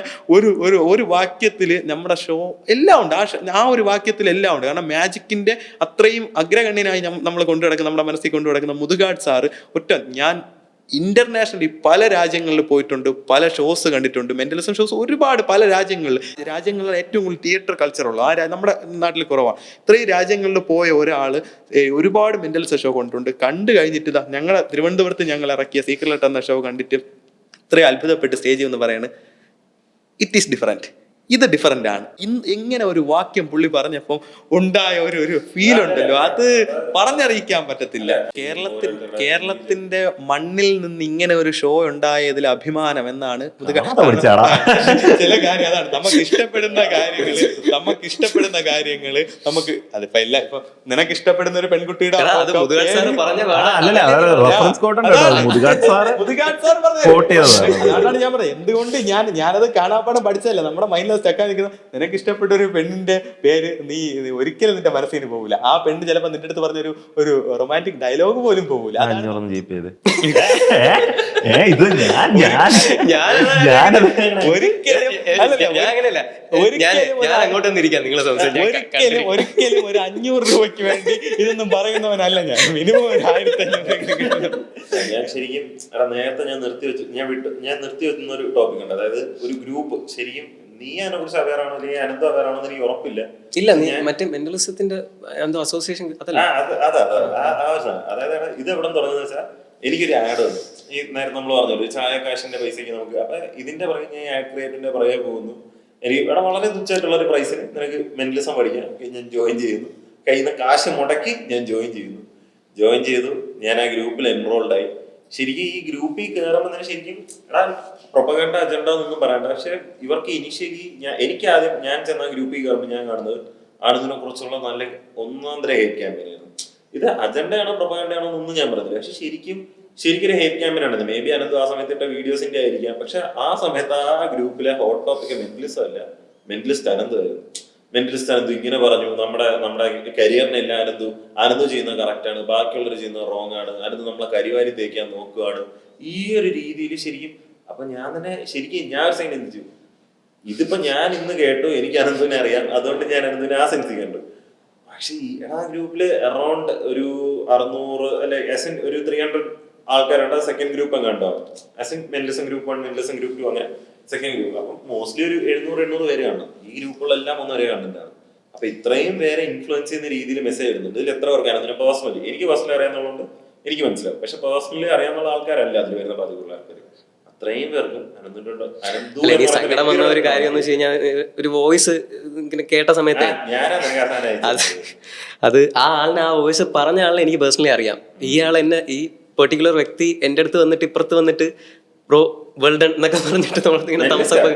ഒരു വാക്യത്തിൽ നമ്മുടെ ഷോ എല്ലാം ഉണ്ട്. ആ ഒരു വാക്യത്തിൽ എല്ലാം ഉണ്ട്. കാരണം മാജിക്കിന്റെ അത്രയും അഗ്രഗണ്യനായി നമ്മൾ കൊണ്ടുനടക്കുന്ന, നമ്മുടെ മനസ്സിൽ കൊണ്ടുനടക്കുന്ന മുതുകാട് സാറ് ഞാൻ ഇന്റർനാഷണലി പല രാജ്യങ്ങളിൽ പോയിട്ടുണ്ട്, പല ഷോസ് കണ്ടിട്ടുണ്ട്, മെന്റലിസം ഷോസ് ഒരുപാട് പല രാജ്യങ്ങളിൽ ഏറ്റവും കൂടുതൽ തിയേറ്റർ കൾച്ചറുള്ള നമ്മുടെ നാട്ടിൽ കുറവാണ്. ഇത്രയും രാജ്യങ്ങളിൽ പോയ ഒരാൾ ഒരുപാട് മെന്റലിസം ഷോ കൊണ്ടിട്ടുണ്ട്. കണ്ടു കഴിഞ്ഞിട്ട് ഞങ്ങളെ തിരുവനന്തപുരത്ത് ഞങ്ങൾ ഇറക്കിയ സീക്രട്ട് എന്ന ഷോ കണ്ടിട്ട് ഇത്രയും അത്ഭുതപ്പെട്ട് സ്റ്റേജിൽ എന്ന് പറയാണ് ഇറ്റ് ഈസ് ഡിഫറെന്റ്, ഇത് ഡിഫറെന്റ് ആണ്. എങ്ങനെ ഒരു വാക്യം പുള്ളി പറഞ്ഞപ്പോൾ ഉണ്ടായ ഒരു ഫീൽ ഉണ്ടല്ലോ, അത് പറഞ്ഞറിയിക്കാൻ പറ്റത്തില്ല. കേരളത്തിന്റെ മണ്ണിൽ നിന്ന് ഇങ്ങനെ ഒരു ഷോ ഉണ്ടായതിൽ അഭിമാനം എന്നാണ് ചില കാര്യം. അതാണ് നമുക്ക് ഇഷ്ടപ്പെടുന്ന കാര്യങ്ങള് നമുക്ക് അതിപ്പോ എല്ലാം ഇപ്പൊ നിനക്ക് ഇഷ്ടപ്പെടുന്ന ഒരു പെൺകുട്ടിയുടെ അതാണ് ഞാൻ പറയാം. എന്തുകൊണ്ട് ഞാനത് കാണാപ്പാടം പഠിച്ചതല്ല, നമ്മുടെ മൈൻഡിൽ സ്റ്റക്കാ നിൽക്കുന്ന നിനക്ക് ഇഷ്ടപ്പെട്ട ഒരു പെണ്ണിന്റെ പേര് നീ ഒരിക്കലും നിന്റെ മനസ്സിന് പോകില്ല. ആ പെണ്ണ് ചിലപ്പോ നിന്റെ അടുത്ത് പറഞ്ഞൊരു റൊമാൻറ്റിക് ഡയലോഗ് പോലും പോകില്ല. ഒരിക്കലും ഒരു 500 രൂപയ്ക്ക് വേണ്ടി ഇതൊന്നും പറയുന്നവനല്ല ഞാൻ. മിനിമം ഒരു 1500. ഞാൻ ശരിക്കും നേരത്തെ ഞാൻ നിർത്തി വെക്കുന്ന ഒരു ടോപ്പിക് ഉണ്ട്. അതായത് ഒരു ഗ്രൂപ്പ് ശരിക്കും നീ അതിനെ കുറിച്ച് അവയറാണോ അല്ലെങ്കിൽ അനന്തം അവയറാണോ എന്ന് എനിക്ക് ഉറപ്പില്ല. ഇല്ല, നീ മറ്റേ മെന്റലിസത്തിന്റെ എന്തോ അസോസിയേഷൻ അതായത് ഇത് എവിടെ തുടങ്ങുന്നത് വെച്ചാൽ എനിക്കൊരു ആഡ് വന്നു. ഈ നേരത്തെ നമ്മൾ പറഞ്ഞല്ലോ ചായ കാശിന്റെ പൈസക്ക് നമുക്ക്. അപ്പൊ ഇതിന്റെ പുറകെ ഞാൻ ആഡ് ക്രിയേറ്റിന്റെ പുറകെ പോകുന്നു. എനിക്ക് ഇവിടെ വളരെ തുച്ഛമായിട്ടുള്ള ഒരു പ്രൈസിന് നിനക്ക് മെന്റലിസം പഠിക്കാം. ഞാൻ ജോയിൻ ചെയ്യുന്നു. കയ്യിൽ നിന്ന് കാശ് മുടക്കി ഞാൻ ജോയിൻ ചെയ്തു. ഞാൻ ആ ഗ്രൂപ്പിൽ എൻറോൾഡ് ആയി. ശരിക്കും ഈ ഗ്രൂപ്പിൽ കയറുമ്പോൾ തന്നെ ശരിക്കും പ്രൊപ്പഗണ്ട അജണ്ട എന്നൊന്നും പറയണ്ട. പക്ഷെ ഇവർക്ക് ഇനിഷ്യലി എനിക്ക് ആദ്യം ഞാൻ ചെന്ന ഗ്രൂപ്പിൽ കയറുമ്പോൾ ഞാൻ കാണുന്നത് ആണിതിനെ കുറിച്ചുള്ള നല്ല ഒന്നാന്തര ഹേറ്റ് ക്യാമ്പയിനായിരുന്നു. ഇത് അജണ്ടയാണോ പ്രൊപ്പഗണ്ടയാണോ എന്നൊന്നും ഞാൻ പറഞ്ഞില്ല. പക്ഷെ ശരിക്കും ഒരു ഹേറ്റ് ക്യാമ്പയിനാണ്. മേ ബി അനന്ത് ആ സമയത്തിട്ട വീഡിയോസിന്റെ ആയിരിക്കാം. പക്ഷെ ആ സമയത്ത് ആ ഗ്രൂപ്പിലെ ഹോട്ട് ടോപ്പിക് മെന്റലിസം അല്ല, മെന്റലിസ്റ്റ് അനന്തായിരുന്നു. മെന്റലിസ്റ്റ് അനന്തു ഇങ്ങനെ പറഞ്ഞു, നമ്മുടെ കരിയറിനെല്ലാം അനന്തു ചെയ്യുന്നത് കറക്റ്റ് ആണ്, ബാക്കിയുള്ളവർ ചെയ്യുന്നത് റോങ് ആണ്, അനന്ത് നമ്മളെ കരിവാരി തേക്കാൻ നോക്കുകയാണ്, ഈ ഒരു രീതിയിൽ ശരിക്കും. അപ്പൊ ഞാൻ തന്നെ ശരിക്കും ഞാൻ ഒരു സൈൻ എന്തിച്ചു, ഇതിപ്പോ ഞാൻ ഇന്ന് കേട്ടു, എനിക്ക് അനന്തുവിനെ അറിയാം, അതുകൊണ്ട് ഞാൻ അനന്തുവിനെ ആ സെൻസ് കണ്ടു. പക്ഷെ ആ ഗ്രൂപ്പില് അറൌണ്ട് ഒരു 600 അല്ലെ ഒരു 300 ആൾക്കാരുണ്ട്. സെക്കൻഡ് ഗ്രൂപ്പ് അങ്ങ് ഉണ്ടാവും. മെന്റലിസം ഗ്രൂപ്പ് 1, മെന്റലിസം ഗ്രൂപ്പ് 2 അങ്ങനെ സെക്കൻഡ് ഗ്രൂപ്പ്. അപ്പം മോസ്റ്റ്ലി ഒരു 700 പേര് കാണും. ഈ ഗ്രൂപ്പുകളെല്ലാം ഒരേ കണ്ടന്റാണ്. അപ്പൊ ഇത്രയും പേരെ ഇൻഫ്ലുവൻസ് ചെയ്യുന്ന രീതിയിൽ മെസ്സേജ് വരുന്നുണ്ട്. ഇതിൽ എത്ര പേർക്കാണ് അതിന് പേഴ്സണലി എനിക്ക് അറിയാന്നുള്ളതുകൊണ്ട് എനിക്ക് മനസ്സിലാവും. പക്ഷെ പേഴ്സണലി അറിയാവുന്ന ആൾക്കാരല്ല അതിൽ വരുന്ന പതിവുള്ള ആൾക്കാർ. അത്രയും പേർക്കും സങ്കടം വന്ന ഒരു കാര്യം എന്ന് വെച്ച് കഴിഞ്ഞാൽ ഒരു വോയിസ് ഇങ്ങനെ കേട്ട സമയത്ത് അത് ആ ആളിനെ ആ വോയിസ് പറഞ്ഞ ആളിനെ എനിക്ക് പേഴ്സണലി അറിയാം. ഈ ആൾ എന്നെ ഈ പെർട്ടിക്കുലർ വ്യക്തി എൻ്റെ അടുത്ത് വന്നിട്ട് ഇപ്പുറത്ത് വന്നിട്ട് ബ്രോ വെൽ ഡൺ എന്നൊക്കെ പറഞ്ഞിട്ട് നമ്മളിങ്ങനെ തമസപ്പ്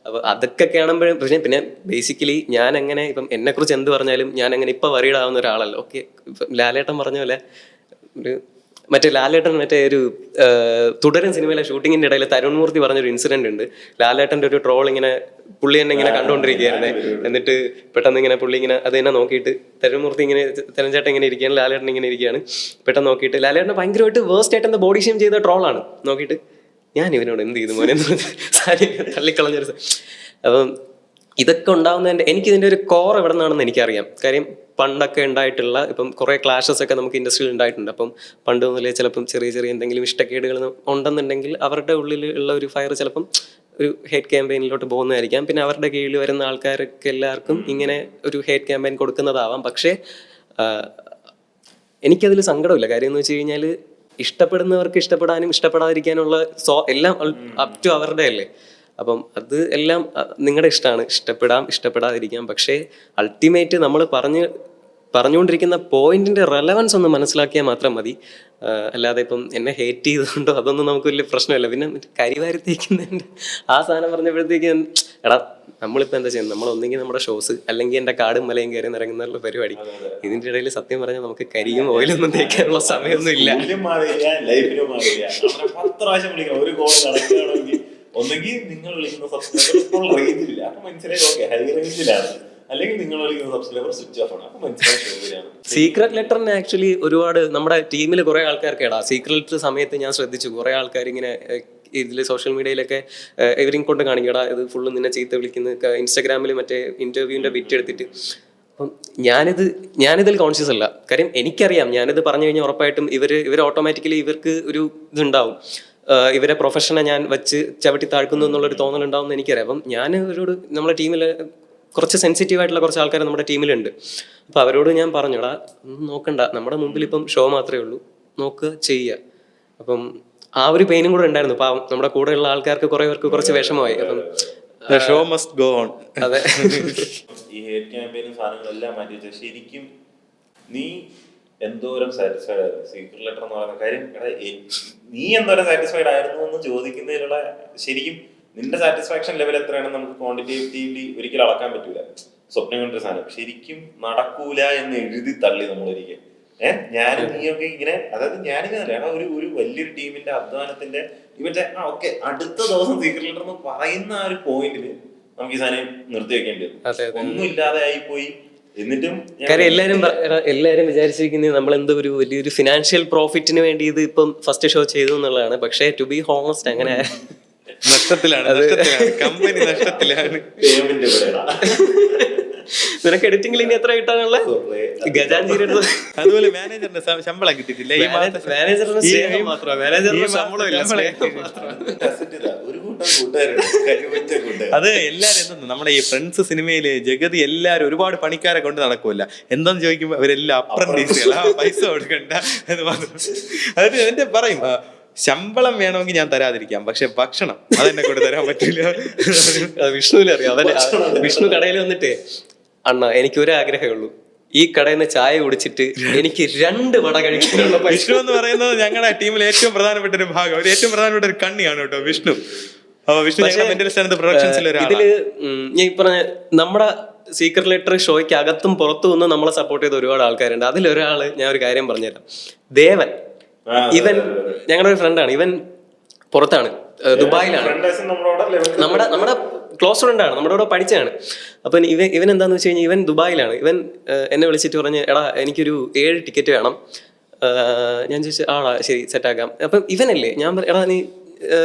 അപ്പൊ അതൊക്കെ കാണുമ്പോഴും. പക്ഷേ പിന്നെ ബേസിക്കലി ഞാൻ അങ്ങനെ ഇപ്പം എന്നെ കുറിച്ച് എന്ത് പറഞ്ഞാലും ഞാൻ അങ്ങനെ ഇപ്പൊ വറീഡ് ആവുന്ന ഒരാളല്ല. ഓക്കെ, ഇപ്പം ലാലേട്ടൻ പറഞ്ഞ പോലെ ലാലേട്ടൻ ഒരു തുടരും സിനിമയിലെ ഷൂട്ടിങ്ങിന്റെ ഇടയിൽ തരുൺ മൂർത്തി പറഞ്ഞൊരു ഇൻസിഡന്റ് ഉണ്ട്. ലാലേട്ടന്റെ ഒരു ട്രോൾ ഇങ്ങനെ പുള്ളി എന്നെ ഇങ്ങനെ കണ്ടുകൊണ്ടിരിക്കുകയായിരുന്നേ. എന്നിട്ട് പെട്ടെന്ന് ഇങ്ങനെ പുള്ളി ഇങ്ങനെ അത് തന്നെ നോക്കിയിട്ട് തരുൺമൂർത്തി ഇങ്ങനെ തരഞ്ചേട്ടൻ ഇങ്ങനെ ഇരിക്കുകയാണ്, ലാലേട്ടൻ ഇങ്ങനെ ഇരിക്കുകയാണ്. പെട്ടെന്ന് നോക്കിയിട്ട് ലാലേട്ടനെ ഭയങ്കരമായിട്ട് വേസ്റ്റ് ആയിട്ട് എന്താ ബോഡി ഷെയിം ചെയ്ത ട്രോളാണ്. നോക്കിയിട്ട് ഞാൻ ഇവനോട് എന്ത് ചെയ്തു മോനെ സാരി തള്ളിക്കളഞ്ഞൊരു. അപ്പം ഇതൊക്കെ ഉണ്ടാകുന്നതിൻ്റെ എനിക്കിതിൻ്റെ ഒരു കോർ എവിടെ നിന്നാണെന്ന് എനിക്കറിയാം. കാര്യം പണ്ടൊക്കെ ഉണ്ടായിട്ടുള്ള ഇപ്പം കുറേ ക്ലാഷസ് ഒക്കെ നമുക്ക് ഇൻഡസ്ട്രിയിൽ ഉണ്ടായിട്ടുണ്ട്. അപ്പം പണ്ട് മുതലേ ചിലപ്പം ചെറിയ എന്തെങ്കിലും ഇഷ്ടക്കേടുകൾ ഉണ്ടെന്നുണ്ടെങ്കിൽ അവരുടെ ഉള്ളിൽ ഉള്ള ഒരു ഫയർ ചിലപ്പം ഒരു ഹേറ്റ് ക്യാമ്പയിനിലോട്ട് പോകുന്നതായിരിക്കാം. പിന്നെ അവരുടെ കീഴിൽ വരുന്ന ആൾക്കാർക്ക് എല്ലാവർക്കും ഇങ്ങനെ ഒരു ഹേറ്റ് ക്യാമ്പയിൻ കൊടുക്കുന്നതാവാം. പക്ഷേ എനിക്കതിൽ സങ്കടമില്ല. കാര്യം എന്ന് വെച്ച് കഴിഞ്ഞാൽ ഇഷ്ടപ്പെടുന്നവർക്ക് ഇഷ്ടപ്പെടാനും ഇഷ്ടപ്പെടാതിരിക്കാനുള്ള എല്ലാം അപ് ടു അവരുടെ അല്ലേ. അപ്പം അത് എല്ലാം നിങ്ങളുടെ ഇഷ്ടമാണ്, ഇഷ്ടപ്പെടാം ഇഷ്ടപ്പെടാതിരിക്കാം. പക്ഷേ അൾട്ടിമേറ്റ് നമ്മൾ പറഞ്ഞുകൊണ്ടിരിക്കുന്ന പോയിന്റിന്റെ റെലവൻസ് ഒന്ന് മനസ്സിലാക്കിയാൽ മാത്രം മതി. അല്ലാതെ ഇപ്പം എന്നെ ഹേറ്റ് ചെയ്തുകൊണ്ടോ അതൊന്നും നമുക്ക് വലിയ പ്രശ്നമില്ല. പിന്നെ കരിവാരത്തേക്കുന്നതിൻ്റെ ആ സാധനം പറഞ്ഞപ്പോഴത്തേക്ക് എടാ നമ്മളിപ്പോൾ എന്താ ചെയ്യുന്നത്, നമ്മളൊന്നെങ്കിൽ നമ്മുടെ ഷോസ് അല്ലെങ്കിൽ എൻ്റെ കാടും മലയും കയറി നിറങ്ങുന്നുള്ള പരിപാടി. ഇതിൻ്റെ ഇടയിൽ സത്യം പറഞ്ഞാൽ നമുക്ക് കരിയും ഓയിലൊന്നും തേക്കാനുള്ള സമയമൊന്നും ഇല്ല. ഒന്നെങ്കിൽ നിങ്ങൾ വിളിക്കുന്ന സബ്സ്ക്രൈബർ റേഞ്ചില്ല, അപ്പൊ മനസ്സിലായി ഓക്കെ ഹൈ റേഞ്ചിലാണ്, അല്ലെങ്കിൽ നിങ്ങൾ വിളിക്കുന്ന സബ്സ്ക്രൈബർ സ്വിച്ച് ഓഫ് ആണ്. അപ്പൊ മനസ്സിലായ ഷോ വരെയാണ്. സീക്രട്ട് ലെറ്ററിന് ആക്ച്വലി ഒരുപാട് നമ്മുടെ ടീമിൽ കുറെ ആൾക്കാർക്ക് ഇടാം. സീക്രട്ട് ലെറ്റർ സമയത്ത് ഞാൻ ശ്രദ്ധിച്ചു കുറെ ആൾക്കാർ ഇങ്ങനെ ഇതിൽ സോഷ്യൽ മീഡിയയിലൊക്കെ ഇവരെയും കൊണ്ട് കാണിക്കടാ ഇത് ഫുള്ള് നിന്നെ ചീത്ത വിളിക്കുന്ന ഇൻസ്റ്റാഗ്രാമിൽ മറ്റേ ഇന്റർവ്യൂവിന്റെ ബിറ്റ് എടുത്തിട്ട്. അപ്പം ഞാനിതിൽ കോൺഷ്യസ് അല്ല. കാര്യം എനിക്കറിയാം ഞാനിത് പറഞ്ഞു കഴിഞ്ഞാൽ ഉറപ്പായിട്ടും ഇവർ ഓട്ടോമാറ്റിക്കലി ഇവർക്ക് ഒരു ഇതുണ്ടാവും, ഇവരെ പ്രൊഫഷനെ ഞാൻ വെച്ച് ചവിട്ടി താഴ്ക്കുന്നു എന്നുള്ളൊരു തോന്നലുണ്ടാവും എന്ന് എനിക്കറിയാം. അപ്പം ഞാൻ ഇവരോട് നമ്മുടെ ടീമിൽ കുറച്ച് സെൻസിറ്റീവ് ആയിട്ടുള്ള കുറച്ച് ആൾക്കാർ നമ്മുടെ ടീമിലുണ്ട്. അപ്പം അവരോട് ഞാൻ പറഞ്ഞോടാ നോക്കണ്ട, നമ്മുടെ മുമ്പിൽ ഇപ്പം ഷോ മാത്രമേ ഉള്ളൂ, നോക്കുക ചെയ്യുക. അപ്പം ആ ഒരു പെയിനും കൂടെ ഉണ്ടായിരുന്നു. പാവം നമ്മുടെ കൂടെയുള്ള ആൾക്കാർക്ക് കുറെ പേർക്ക് കുറച്ച് വിഷമമായി. അപ്പം ഷോ മസ്റ്റ് ഗോ ഓൺ. അതെ. ഈ ഹേറ്റ് ക്യാമ്പയിനും സാധനങ്ങളെല്ലാം മാറ്റി വെച്ചാൽ ശരിക്കും നീ എന്തോരം സാറ്റിസ്ഫൈഡ് ആയിരുന്നു സീക്രട്ട് ലെറ്റർ എന്ന് പറയുന്ന കാര്യം. നീ എന്തോരം സാറ്റിസ്ഫൈഡ് ആയിരുന്നു എന്ന് ചോദിക്കുന്നതിലുള്ള ശരിക്കും നിന്റെ സാറ്റിസ്ഫാക്ഷൻ ലെവൽ എത്രയാണെന്ന് നമുക്ക് ക്വാണ്ടിറ്റേറ്റീവ്ലി ഒരിക്കലും അളക്കാൻ പറ്റൂല. സ്വപ്നം കണ്ടൊരു സാധനം ശരിക്കും നടക്കൂല എന്ന് എഴുതി തള്ളി നമ്മളൊരിക്കൽ. ഞാനും നീയൊക്കെ ഇങ്ങനെ, അതായത് ഞാനിങ്ങനെ ഒരു വലിയൊരു ടീമിന്റെ അധ്വാനത്തിന്റെ ഇവന്റെ ഓക്കെ അടുത്ത ദിവസം സീക്രട്ട് ലെറ്റർ എന്ന് പറയുന്ന ആ ഒരു പോയിന്റില് നമുക്ക് ഈ സാധനം നിർത്തി വെക്കേണ്ടി വരും. ഒന്നും ഇല്ലാതെ ആയിപ്പോയി. എന്നിട്ടും കാര്യം എല്ലാരും വിചാരിച്ചിരിക്കുന്നത് നമ്മളെന്തോ ഒരു വലിയൊരു ഫിനാൻഷ്യൽ പ്രോഫിറ്റിന് വേണ്ടി ഇത് ഇപ്പം ഫസ്റ്റ് ഷോ ചെയ്തു എന്നുള്ളതാണ്. പക്ഷേ ടു ബി ഹോണസ്റ്റ് അങ്ങനെ നഷ്ടത്തിലാണ്, കമ്പനി നഷ്ടത്തിലാണ്. നിനക്ക് എഡിറ്റിംഗിൽ ഇനി എത്ര കിട്ടാനുള്ള ഗജാഞ്ചിരി. അതുപോലെ മാനേജറിന്റെ ശമ്പളം കിട്ടിയിട്ടില്ല ഈ മാസം. മാനേജറിന് സ്നേഹം മാത്രമാണ്, മാനേജറിന് ശമ്പളം ഇല്ല, സ്നേഹം മാത്രമാണ്. അത് എല്ലാരും എന്താ നമ്മുടെ ഈ ഫ്രണ്ട്സ് സിനിമയില് ജഗതി എല്ലാരും ഒരുപാട് പണിക്കാരെ കൊണ്ട് നടക്കൂല. എന്താന്ന് ചോദിക്കുമ്പോ അവരെല്ലാം അപ്രന്റീസുകളാ, പൈസ കൊടുക്കണ്ട എന്ന് പറഞ്ഞു. അത് എന്റെ പറയും ശമ്പളം വേണമെങ്കിൽ ഞാൻ തരാതിരിക്കാം, പക്ഷെ ഭക്ഷണം അതെന്നെ കൊണ്ട് തരാൻ പറ്റില്ല. വിഷ്ണുവിനറിയാം. വിഷ്ണു കടയിൽ വന്നിട്ട് അണ്ണ എനിക്ക് ഒരു ആഗ്രഹമേ ഉള്ളൂ, ഈ കടയിൽ നിന്ന് ചായ കുടിച്ചിട്ട് എനിക്ക് 2 വട കഴിക്കാനുള്ള. വിഷ്ണു എന്ന് പറയുന്നത് ഞങ്ങളുടെ ടീമിൽ ഏറ്റവും പ്രധാനപ്പെട്ട ഒരു ഭാഗം, ഒരു ഏറ്റവും പ്രധാനപ്പെട്ട ഒരു കണ്ണിയാണ് കേട്ടോ വിഷ്ണു. വിഷ്ണു ഇതില് ഞാൻ പറഞ്ഞ നമ്മുടെ സീക്രട്ട് ലെറ്റർ ഷോയ്ക്ക് അകത്തും പുറത്തും നിന്ന് നമ്മളെ സപ്പോർട്ട് ചെയ്ത ഒരുപാട് ആൾക്കാരുണ്ട്. അതിലൊരാള് ഞാൻ ഒരു കാര്യം പറഞ്ഞുതരാം. ദേവൻ, ഇവൻ ഞങ്ങളുടെ ഒരു ഫ്രണ്ടാണ്. ഇവൻ പുറത്താണ്, ദുബായിലാണ്. നമ്മുടെ ക്ലോസ് ഫ്രണ്ട് ആണ്, നമ്മുടെ കൂടെ പഠിച്ചതാണ്. അപ്പം ഇവൻ എന്താന്ന് വെച്ച് കഴിഞ്ഞാൽ ഇവൻ ദുബായിലാണ്. ഇവൻ എന്നെ വിളിച്ചിട്ട് പറഞ്ഞ് എടാ എനിക്കൊരു 7 ടിക്കറ്റ് വേണം. ഞാൻ ചോദിച്ചു ആടാ ശരി സെറ്റാക്കാം. അപ്പം ഇവനല്ലേ ഞാൻ എടാ നീ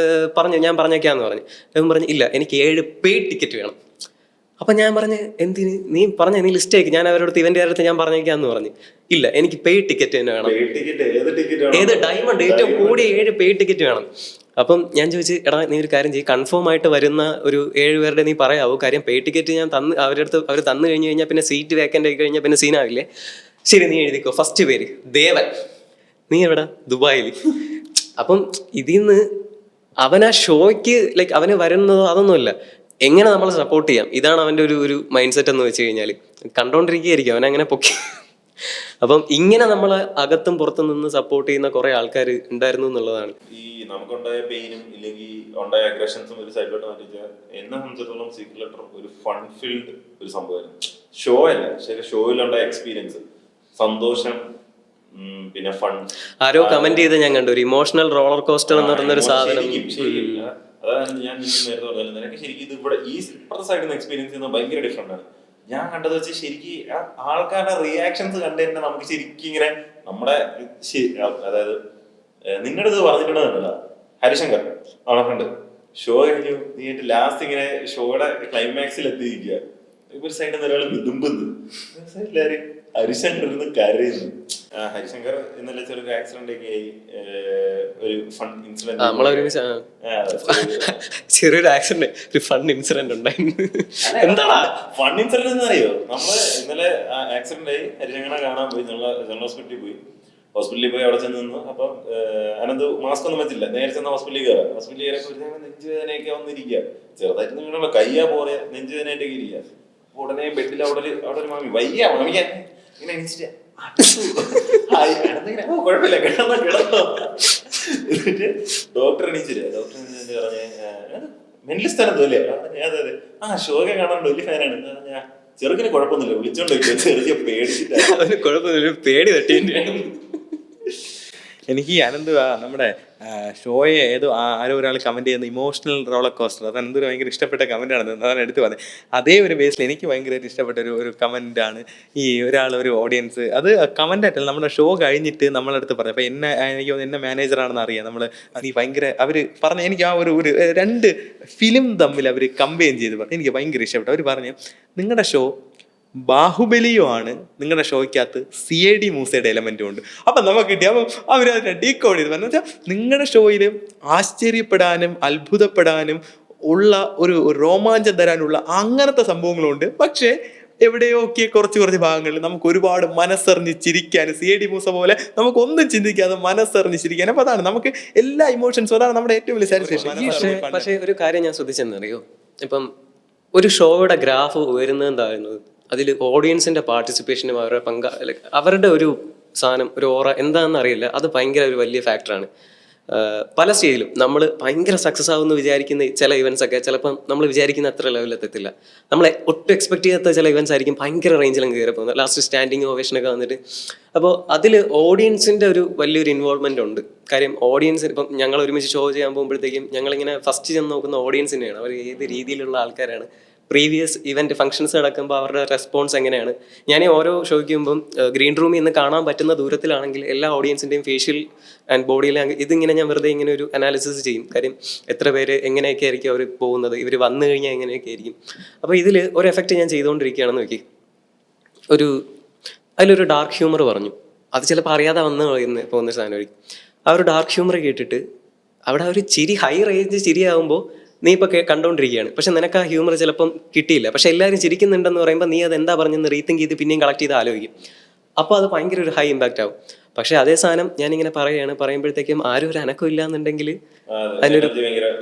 ഞാൻ പറഞ്ഞേക്കാന്ന് പറഞ്ഞു. ഇവൻ പറഞ്ഞു ഇല്ല എനിക്ക് 7 പെയ്ഡ് ടിക്കറ്റ് വേണം. അപ്പം ഞാൻ പറഞ്ഞ് എന്തിന്, നീ നീ ലിസ്റ്റ് ആക്കി, ഞാൻ അവരോട് ഇവന്റെ അടുത്ത് ഞാൻ പറഞ്ഞേക്കാന്ന് പറഞ്ഞു. ഇല്ല എനിക്ക് പെയ്ഡ് ടിക്കറ്റ് തന്നെ വേണം. ഏത് ഡയമണ്ട് ഏറ്റവും കൂടിയ 7 പെയ്ഡ് ടിക്കറ്റ് വേണം. അപ്പം ഞാൻ ചോദിച്ചു എടാ നീ ഒരു കാര്യം ചെയ്യും, കൺഫേം ആയിട്ട് വരുന്ന ഒരു 7 പേരുടെ നീ പറയാവോ, കാര്യം പെയ്ഡ് ടിക്കറ്റ് ഞാൻ അവരുടെ അടുത്ത് അവർ തന്നു കഴിഞ്ഞ് കഴിഞ്ഞാൽ പിന്നെ സീറ്റ് വേക്കൻ്റ് ആയി കഴിഞ്ഞാൽ പിന്നെ സീനാവില്ലേ. ശരി നീ എഴുതിക്കോ. ഫസ്റ്റ് പേര് ദേവൻ, നീ എവിടെ, ദുബായിൽ. അപ്പം ഇതിന്ന് അവൻ ആ ഷോയ്ക്ക് ലൈക്ക് അവന് വരുന്നതോ അതൊന്നുമില്ല, എങ്ങനെ നമ്മളെ സപ്പോർട്ട് ചെയ്യാം, ഇതാണ് അവൻ്റെ ഒരു മൈൻഡ് സെറ്റ് എന്ന് വെച്ച് കഴിഞ്ഞാൽ. കണ്ടോണ്ടിരിക്കുകയായിരിക്കും അവനങ്ങനെ പൊക്കി. അപ്പം ഇങ്ങനെ നമ്മളെ അകത്തും പുറത്തും നിന്ന് സപ്പോർട്ട് ചെയ്യുന്ന കുറെ ആൾക്കാർ ഉണ്ടായിരുന്നു എന്നുള്ളതാണ്. ഈ നമുക്കുണ്ടായ പെയിനും ഇല്ലെങ്കിൽ ഉണ്ടായ അഗ്രഷൻസും ഒരു സൈഡിലോട്ട് മാറ്റിച്ചാൽ എന്നെ സംബന്ധിച്ചിടത്തോളം സീക്രട്ട് ലെറ്റർ ഒരു ഫൺ ഫീൽഡ് ഒരു സംഭവമായിരുന്നു. ഷോ അല്ല, പക്ഷേ ഷോയിലുണ്ടായ എക്സ്പീരിയൻസ്, സന്തോഷം, പിന്നെ ഫൺ. ആരോ കമന്റ് ചെയ്ത് ഞാൻ കണ്ടു, ഒരു ഇമോഷണൽ റോളർ കോസ്റ്റർ എന്ന് പറയുന്ന ഒരു സാധനം. അതാണ് ഞാൻ നേരത്തെ പറഞ്ഞത്. നിനക്ക് ശരിക്കും ഇത് ഇവിടെ ഈ ഇപ്പുറത്തെ സൈഡിൽ നിന്ന് എക്സ്പീരിയൻസ് ചെയ്യുന്നത് ഭയങ്കര ഡിഫറെന്റ് ആണ്. ഞാൻ കണ്ടത് വെച്ച് ശരിക്കും ആൾക്കാരുടെ റിയാക്ഷൻസ് കണ്ടു തന്നെ നമുക്ക് ശരിക്കും ഇങ്ങനെ നമ്മുടെ അതായത് നിങ്ങളുടെ ഇത് പറഞ്ഞിട്ടുണ്ടെന്നല്ല ഹരിശങ്കർ അവളെ ഫ്രണ്ട് ഷോ കഴിഞ്ഞു നീട്ട് ലാസ്റ്റ് ഇങ്ങനെ ഷോയുടെ ക്ലൈമാക്സിൽ എത്തിയിരിക്കുക. ഒരു സൈഡിൽ നിന്ന് ഒരാൾ വിതുമ്പുന്നു, എല്ലാവരും ഹരിശങ്കർ ഇരുന്ന് കരയുന്നു. ഹരിശങ്കർ ഇന്നലെ ചെറിയൊരു ആക്സിഡന്റ് ഒക്കെ ആയി, ഒരു ഫൺ ഇൻസിഡന്റ്, ചെറിയൊരു ആക്സിഡന്റ്, ഒരു ഫൺ ഇൻസിഡന്റ് ഉണ്ടായിരുന്നു. എന്താണ് ഫൺ ഇൻസിഡന്റ് എന്ന് അറിയോ? നമ്മള് ഇന്നലെ ആക്സിഡന്റ് ആയി ഹരിശങ്കറിനെ കാണാൻ പോയി, ജനറൽ ഹോസ്പിറ്റലിൽ പോയി. ഹോസ്പിറ്റലിൽ പോയി അവിടെ ചെന്ന് നിന്ന് അപ്പം അനന്ത് മാസ്ക് ഒന്നും വെച്ചില്ല, നേരെ ചെന്ന ഹോസ്പിറ്റലിൽ കയറാം. ഹോസ്പിറ്റലിൽ കയറിയപ്പോൾ നെഞ്ചുവേദനയൊക്കെ വന്നിരിക്കുക, ചെറുതായിട്ട് നിങ്ങളുടെ കയ്യാ പോലെ നെഞ്ചുവേദനയായിട്ടൊക്കെ ഇരിക്കുക. അപ്പൊ ഉടനെ ബെഡിൽ അവിടെ ഒരു മാമി വയ്യ മാമിക്കാൻ ഇങ്ങനെ എണീച്ചിട്ട് കുഴപ്പമില്ല കിടന്നോ കിടന്നോ. എന്നിട്ട് ഡോക്ടർ എണീച്ചില്ല. ഡോക്ടർ പറഞ്ഞ മെന്റലിസ്റ്റ് ആണെന്ന് അല്ലേ? അതെ ഷോക്കെ കാണാറുണ്ട്, വലിയ ഫാനാണ്. ഞാൻ ചെറുക്കിന് കുഴപ്പമൊന്നുമില്ല, വിളിച്ചോണ്ട് ചെറുക്കിയ പേടിച്ചിട്ടാണ്. കുഴപ്പമൊന്നുമില്ല, പേടി തട്ടി. എനിക്ക് ഈ അനന്ത് നമ്മുടെ ഷോയെ ആരോ ഒരാൾ കമന്റ് ചെയ്യുന്ന ഇമോഷണൽ റോളർ കോസ്റ്റർ, അത് അനന്തൊരു ഭയങ്കര ഇഷ്ടപ്പെട്ട കമന്റ് ആണ്, അതാണ് എടുത്ത് പറഞ്ഞത്. അതേ ഒരു ബേസിൽ എനിക്ക് ഭയങ്കരമായിട്ട് ഇഷ്ടപ്പെട്ട ഒരു കമന്റ് ആണ് ഈ ഒരാൾ ഒരു ഓഡിയൻസ്, അത് കമന്റ് ആയിട്ടല്ല, നമ്മുടെ ഷോ കഴിഞ്ഞിട്ട് നമ്മളടുത്ത് പറഞ്ഞു. അപ്പൊ എനിക്ക് തോന്നുന്നു എന്നെ മാനേജറാണെന്ന് അറിയാം. നമ്മൾ നീ ഭയങ്കര അവർ പറഞ്ഞ എനിക്ക് ആ ഒരു രണ്ട് ഫിലിം തമ്മിൽ അവർ കമ്പെയിൻ ചെയ്ത് പറഞ്ഞു, എനിക്ക് ഭയങ്കര ഇഷ്ടപ്പെട്ടു. അവർ പറഞ്ഞു നിങ്ങളുടെ ഷോ ബാഹുബലിയോ ആണ്, നിങ്ങളുടെ ഷോയ്ക്കകത്ത് CID മൂസയുടെ എലമെന്റും ഉണ്ട്. അപ്പം നമുക്ക് കിട്ടി. അപ്പം അവരതിനെ ഡീകോഡ് ചെയ്ത് പറഞ്ഞു വെച്ചാൽ നിങ്ങളുടെ ഷോയിൽ ആശ്ചര്യപ്പെടാനും അത്ഭുതപ്പെടാനും ഉള്ള ഒരു രോമാഞ്ചം തരാനുള്ള അങ്ങനത്തെ സംഭവങ്ങളുണ്ട്. പക്ഷേ എവിടെയൊക്കെ കുറച്ച് ഭാഗങ്ങളിൽ നമുക്ക് ഒരുപാട് മനസ്സറിഞ്ഞ് ചിരിക്കാനും CID മൂസ പോലെ നമുക്ക് ഒന്നും ചിന്തിക്കാതെ മനസ്സറിഞ്ഞ് ചിരിക്കാനും. അപ്പോൾ അതാണ് നമുക്ക് എല്ലാ ഇമോഷൻസും, അതാണ് നമ്മുടെ ഏറ്റവും വലിയ സാറ്റിസ്ഫാക്ഷൻ. പക്ഷേ ഒരു കാര്യം ഞാൻ ശ്രദ്ധിച്ചെന്നറിയോ, ഇപ്പം ഒരു ഷോയുടെ ഗ്രാഫ് ഉയരുന്നതും താഴുന്നത് അതിൽ ഓഡിയൻസിന്റെ പാർട്ടിസിപ്പേഷനും അവരുടെ അവരുടെ ഒരു സാധനം, ഒരു ഓറ എന്താണെന്ന് അറിയില്ല, അത് ഭയങ്കര ഒരു വലിയ ഫാക്ടറാണ്. പല സ്റ്റേജിലും നമ്മൾ ഭയങ്കര സക്സസ് ആവുമെന്ന് വിചാരിക്കുന്ന ചില ഇവൻസ് ഒക്കെ ചിലപ്പം നമ്മൾ വിചാരിക്കുന്ന അത്ര ലെവലിൽ എത്തത്തില്ല. നമ്മളെ ഒട്ടും എക്സ്പെക്ട് ചെയ്യാത്ത ചില ഇവൻസ് ആയിരിക്കും ഭയങ്കര റേഞ്ചിലും കയറി പോകുന്നത്, ലാസ്റ്റ് സ്റ്റാൻഡിങ് ഓവേഷനൊക്കെ വന്നിട്ട്. അപ്പോൾ അതിൽ ഓഡിയൻസിൻ്റെ ഒരു വലിയൊരു ഇൻവോൾവ്മെൻ്റ് ഉണ്ട്. കാര്യം ഓഡിയൻസ് ഇപ്പം ഞങ്ങൾ ഒരുമിച്ച് ഷോ ചെയ്യാൻ പോകുമ്പോഴത്തേക്കും ഞങ്ങളിങ്ങനെ ഫസ്റ്റ് ചെന്ന് നോക്കുന്ന ഓഡിയൻസിനെയാണ്, അവർ ഏത് രീതിയിലുള്ള ആൾക്കാരാണ്, പ്രീവിയസ് ഇവന്റ് ഫംഗ്ഷൻസ് നടക്കുമ്പോൾ അവരുടെ റെസ്പോൺസ് എങ്ങനെയാണ്. ഞാൻ ഓരോ ഷോയ്ക്കുമ്പം ഗ്രീൻ റൂമിൽ നിന്ന് കാണാൻ പറ്റുന്ന ദൂരത്തിലാണെങ്കിൽ എല്ലാ ഓഡിയൻസിൻ്റെയും ഫേഷ്യൽ ആൻഡ് ബോഡി ലാംഗ്വേജ് ഇതിങ്ങനെ ഞാൻ വെറുതെ ഇങ്ങനെ ഒരു അനാലിസിസ് ചെയ്യും. കാര്യം എത്ര പേര് എങ്ങനെയൊക്കെ ആയിരിക്കും അവർ പോകുന്നത്, ഇവർ വന്നു കഴിഞ്ഞാൽ എങ്ങനെയൊക്കെ ആയിരിക്കും. അപ്പോൾ ഇതിൽ ഒരു എഫക്റ്റ് ഞാൻ ചെയ്തുകൊണ്ടിരിക്കുകയാണെന്ന് നോക്കി, അതിലൊരു ഡാർക്ക് ഹ്യൂമർ പറഞ്ഞു. അത് ചിലപ്പോൾ അറിയാതെ പോകുന്ന സാധനമായിരിക്കും. ആ ഒരു ഡാർക്ക് ഹ്യൂമർ കേട്ടിട്ട് അവിടെ ഒരു ചിരി, ഹൈ റേഞ്ച് ചിരിയാകുമ്പോൾ നീ ഇപ്പോൾ കണ്ടുകൊണ്ടിരിക്കുകയാണ്, പക്ഷെ നിനക്ക് ആ ഹ്യൂമർ ചിലപ്പം കിട്ടിയില്ല. പക്ഷെ എല്ലാവരും ചിരിക്കുന്നുണ്ടെന്ന് പറയുമ്പോൾ നീ അത് എന്താ പറഞ്ഞെന്ന് റീതിങ്ക് ചെയ്ത് പിന്നെയും കളക്ട് ചെയ്ത് ആലോചിക്കും. അപ്പോൾ അത് ഭയങ്കര ഒരു ഹൈ ഇമ്പാക്റ്റ് ആവും. പക്ഷെ അതേ സാധനം ഞാനിങ്ങനെ പറയുമ്പോഴത്തേക്കും ആരും ഒരു അനക്കം ഇല്ല എന്നുണ്ടെങ്കിൽ അതിനൊരു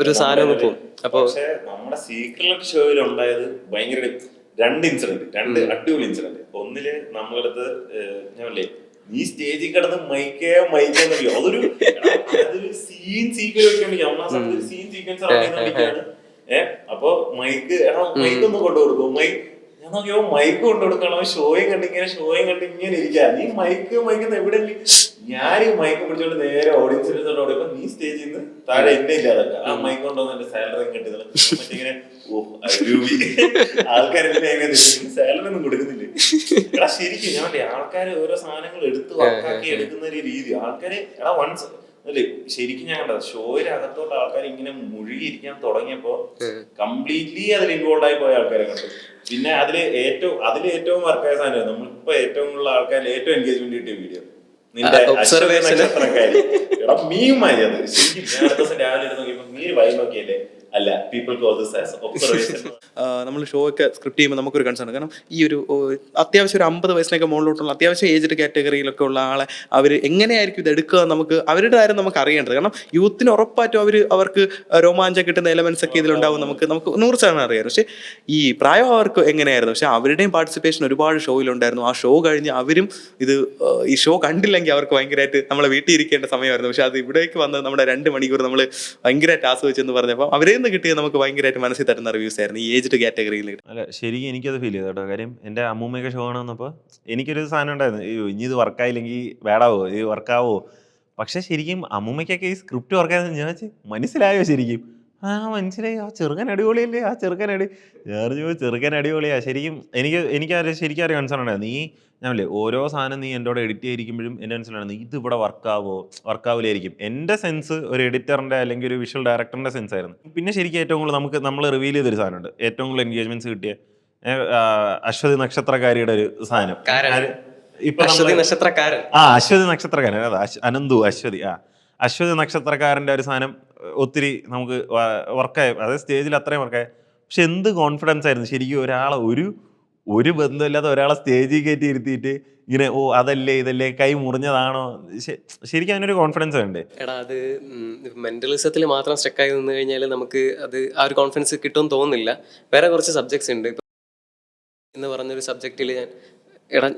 ഒരു സാധനം പോകും. അപ്പോൾ നമ്മുടെ സീക്രട്ട് ഷോയിൽ ഉണ്ടായത് ഭയങ്കര രണ്ട് അടിപൊളി ഇൻസിഡന്റ്. ഒന്നില് നമ്മളടുത്ത് ഞാനല്ലേ നീ സ്റ്റേജിൽ കിടന്ന് മൈക്കെന്നറിയോ, അതൊരു സീൻ സീക്വൻസ് അപ്പൊ മൈക്ക് ഒന്ന് കൊണ്ടുകൊടുക്കും. ഞാൻ നോക്കിയോ മൈക്ക് കൊണ്ടുകൊടുക്കണം, ഷോയും കണ്ടിങ്ങനെ ഇരിക്കാ. നീ മൈക്ക് എവിടെ, ഞാൻ ഈ മൈക്ക് പിടിച്ചോണ്ട് നേരെ ഓഡിയൻസിനോട് കൊടുക്കും, നീ സ്റ്റേജിൽ നിന്ന് താഴെ എന്നെ ഇല്ലാതൊക്കെ ആ മൈക്ക് കൊണ്ടുവന്ന് എന്റെ സാലറി കിട്ടുന്നത് മറ്റിങ്ങനെ ആൾക്കാരെല്ലാം സാലറി ഒന്നും കൊടുക്കുന്നില്ല. എടാ ശരിക്കും ഞാൻ ആൾക്കാര് ഓരോ സാധനങ്ങൾ എടുത്ത് വർക്കാക്കി എടുക്കുന്ന ഒരു രീതി ആൾക്കാര് വൺസ് അല്ലേ ശരിക്കും ഞാൻ കണ്ടത് ഷോയിലകത്തോട്ട് ആൾക്കാർ ഇങ്ങനെ മുഴുകിയിരിക്കാൻ തുടങ്ങിയപ്പോ കംപ്ലീറ്റ്ലി അതിൽ ഇൻവോൾവ് ആയി പോയ ആൾക്കാരെ കണ്ടു. പിന്നെ അതിൽ ഏറ്റവും വർക്കായ സാധനം നമ്മളിപ്പോ ഏറ്റവും കൂടുതൽ ആൾക്കാരിൽ ഏറ്റവും എൻഗേജ്മെന്റ് കിട്ടിയ വീഡിയോ നിന്റെ നക്ഷത്രക്കാരി എടാ മീമായി. അത് ശരിക്കും ഞാൻ അടുത്ത ദിവസം രാവിലെ എടുത്ത് നോക്കിയപ്പോ നീ വായി നോക്കിയല്ലേ, അല്ല people call this as observation. നമ്മൾ ഷോ ഒക്കെ സ്ക്രിപ്റ്റ് ചെയ്യുമ്പോൾ നമുക്കൊരു കൺസേൺ, കാരണം ഈ ഒരു അത്യാവശ്യം ഒരു 50 വയസ്സിനൊക്കെ മുകളിലോട്ടുള്ള അത്യാവശ്യം ഏജ്ഡ് കാറ്റഗറിയിലൊക്കെ ഉള്ള ആളെ അവർ എങ്ങനെയായിരിക്കും ഇത് എടുക്കുക, നമുക്ക് അവരുടെ കാര്യം നമുക്ക് അറിയേണ്ടത്. കാരണം യൂത്തിന് ഉറപ്പായിട്ടും അവർക്ക് രോമാഞ്ചം കിട്ടുന്ന എലമെന്റ്സ് ഒക്കെ ഇതിലുണ്ടാവും, നമുക്ക് 100% അറിയാം. പക്ഷേ ഈ പ്രായം അവർക്ക് എങ്ങനെയായിരുന്നു, പക്ഷെ അവരുടെയും പാർട്ടിസിപ്പേഷൻ ഒരുപാട് ഷോയിലുണ്ടായിരുന്നു. ആ ഷോ കഴിഞ്ഞ് അവരും ഈ ഷോ കണ്ടില്ലെങ്കിൽ അവർക്ക് ഭയങ്കരമായിട്ട് നമ്മളെ വീട്ടിൽ ഇരിക്കേണ്ട സമയമായിരുന്നു. പക്ഷെ അത് ഇവിടേക്ക് വന്ന് നമ്മുടെ 2 മണിക്കൂർ നമ്മൾ ഭയങ്കരമായിട്ട് ആസ്വദിച്ചെന്ന് പറഞ്ഞപ്പോൾ അവരെ നിന്ന് കിട്ടിയത് നമുക്ക് ഭയങ്കരമായിട്ട് മനസ്സിൽ തരുന്ന റിവ്യൂസ് ആയിരുന്നു ഈ ഏജ്ഡ് കാറ്റഗറിയിൽ. അല്ല ശരിക്കും എനിക്കത് ഫീൽ ചെയ്തു കേട്ടോ. കാര്യം എൻ്റെ അമ്മൂമ്മയൊക്കെ ഷോ കാണുന്നപ്പോൾ എനിക്കൊരു സാധനം ഉണ്ടായിരുന്നു, ഇനി ഇത് വർക്കായില്ലെങ്കിൽ വേടാവോ, ഇത് വർക്കാവോ. പക്ഷെ ശരിക്കും അമ്മൂമ്മയ്ക്കൊക്കെ ഈ സ്ക്രിപ്റ്റ് വർക്കായെന്ന് ഞാൻ മനസ്സിലായോ ശരിക്കും? മനസ്സിലായി, ആ ചെറുക്കൻ അടിപൊളിയല്ലേ, ആ ചെറുക്കൻ അടിപൊളിയാ. ശരിക്കും എനിക്ക് ശരിക്കും ഒരു കൺസേൺ ഉണ്ടായിരുന്നു. ഞാനല്ലേ ഓരോ സാധനം നീ എൻ്റെ കൂടെ എഡിറ്റ് ചെയ്തിരിക്കുമ്പോഴും എൻ്റെ മനസ്സിലായിരുന്നു ഇത് ഇവിടെ വർക്കാവില്ലായിരിക്കും. എൻ്റെ സെൻസ് ഒരു എഡിറ്ററിൻ്റെ അല്ലെങ്കിൽ ഒരു വിഷ്വൽ ഡയറക്ടറിൻ്റെ സെൻസ് ആയിരുന്നു. പിന്നെ ശരിക്കും ഏറ്റവും കൂടുതൽ നമ്മൾ റിവീൽ ചെയ്തൊരു സാധനമുണ്ട്, ഏറ്റവും കൂടുതൽ എൻഗേജ്മെന്റ്സ് കിട്ടിയ അശ്വതി നക്ഷത്രക്കാരിയുടെ ഒരു സാധനം. അശ്വതി നക്ഷത്രക്കാരൻ, അതാ അശ്വതി നക്ഷത്രക്കാരൻ്റെ ഒരു സാധനം ഒത്തിരി നമുക്ക് വർക്കായി, അതായത് സ്റ്റേജിൽ അത്രയും വർക്കായി. പക്ഷെ എന്ത് കോൺഫിഡൻസ് ആയിരുന്നു ശരിക്കും. ഒരാളെ ഒരു ബന്ധമില്ലാത്ത ഒരാളെ സ്റ്റേജിൽ കയറ്റി ഇരുത്തിയിട്ട് ഇങ്ങനെ അതല്ലേ കൈ മുറിഞ്ഞതാണോ, ശരിക്കും അതിനൊരു കോൺഫിഡൻസ് ഉണ്ട്. എടാ അത് മെന്റലിസത്തിൽ മാത്രം സ്റ്റക്കായി നിന്ന് കഴിഞ്ഞാൽ നമുക്ക് അത് ആ ഒരു കോൺഫിഡൻസ് കിട്ടുമെന്ന് തോന്നുന്നില്ല. വേറെ കുറച്ച് സബ്ജക്ട്സ് ഉണ്ട്. എന്ന് പറഞ്ഞൊരു സബ്ജക്റ്റിൽ എടാ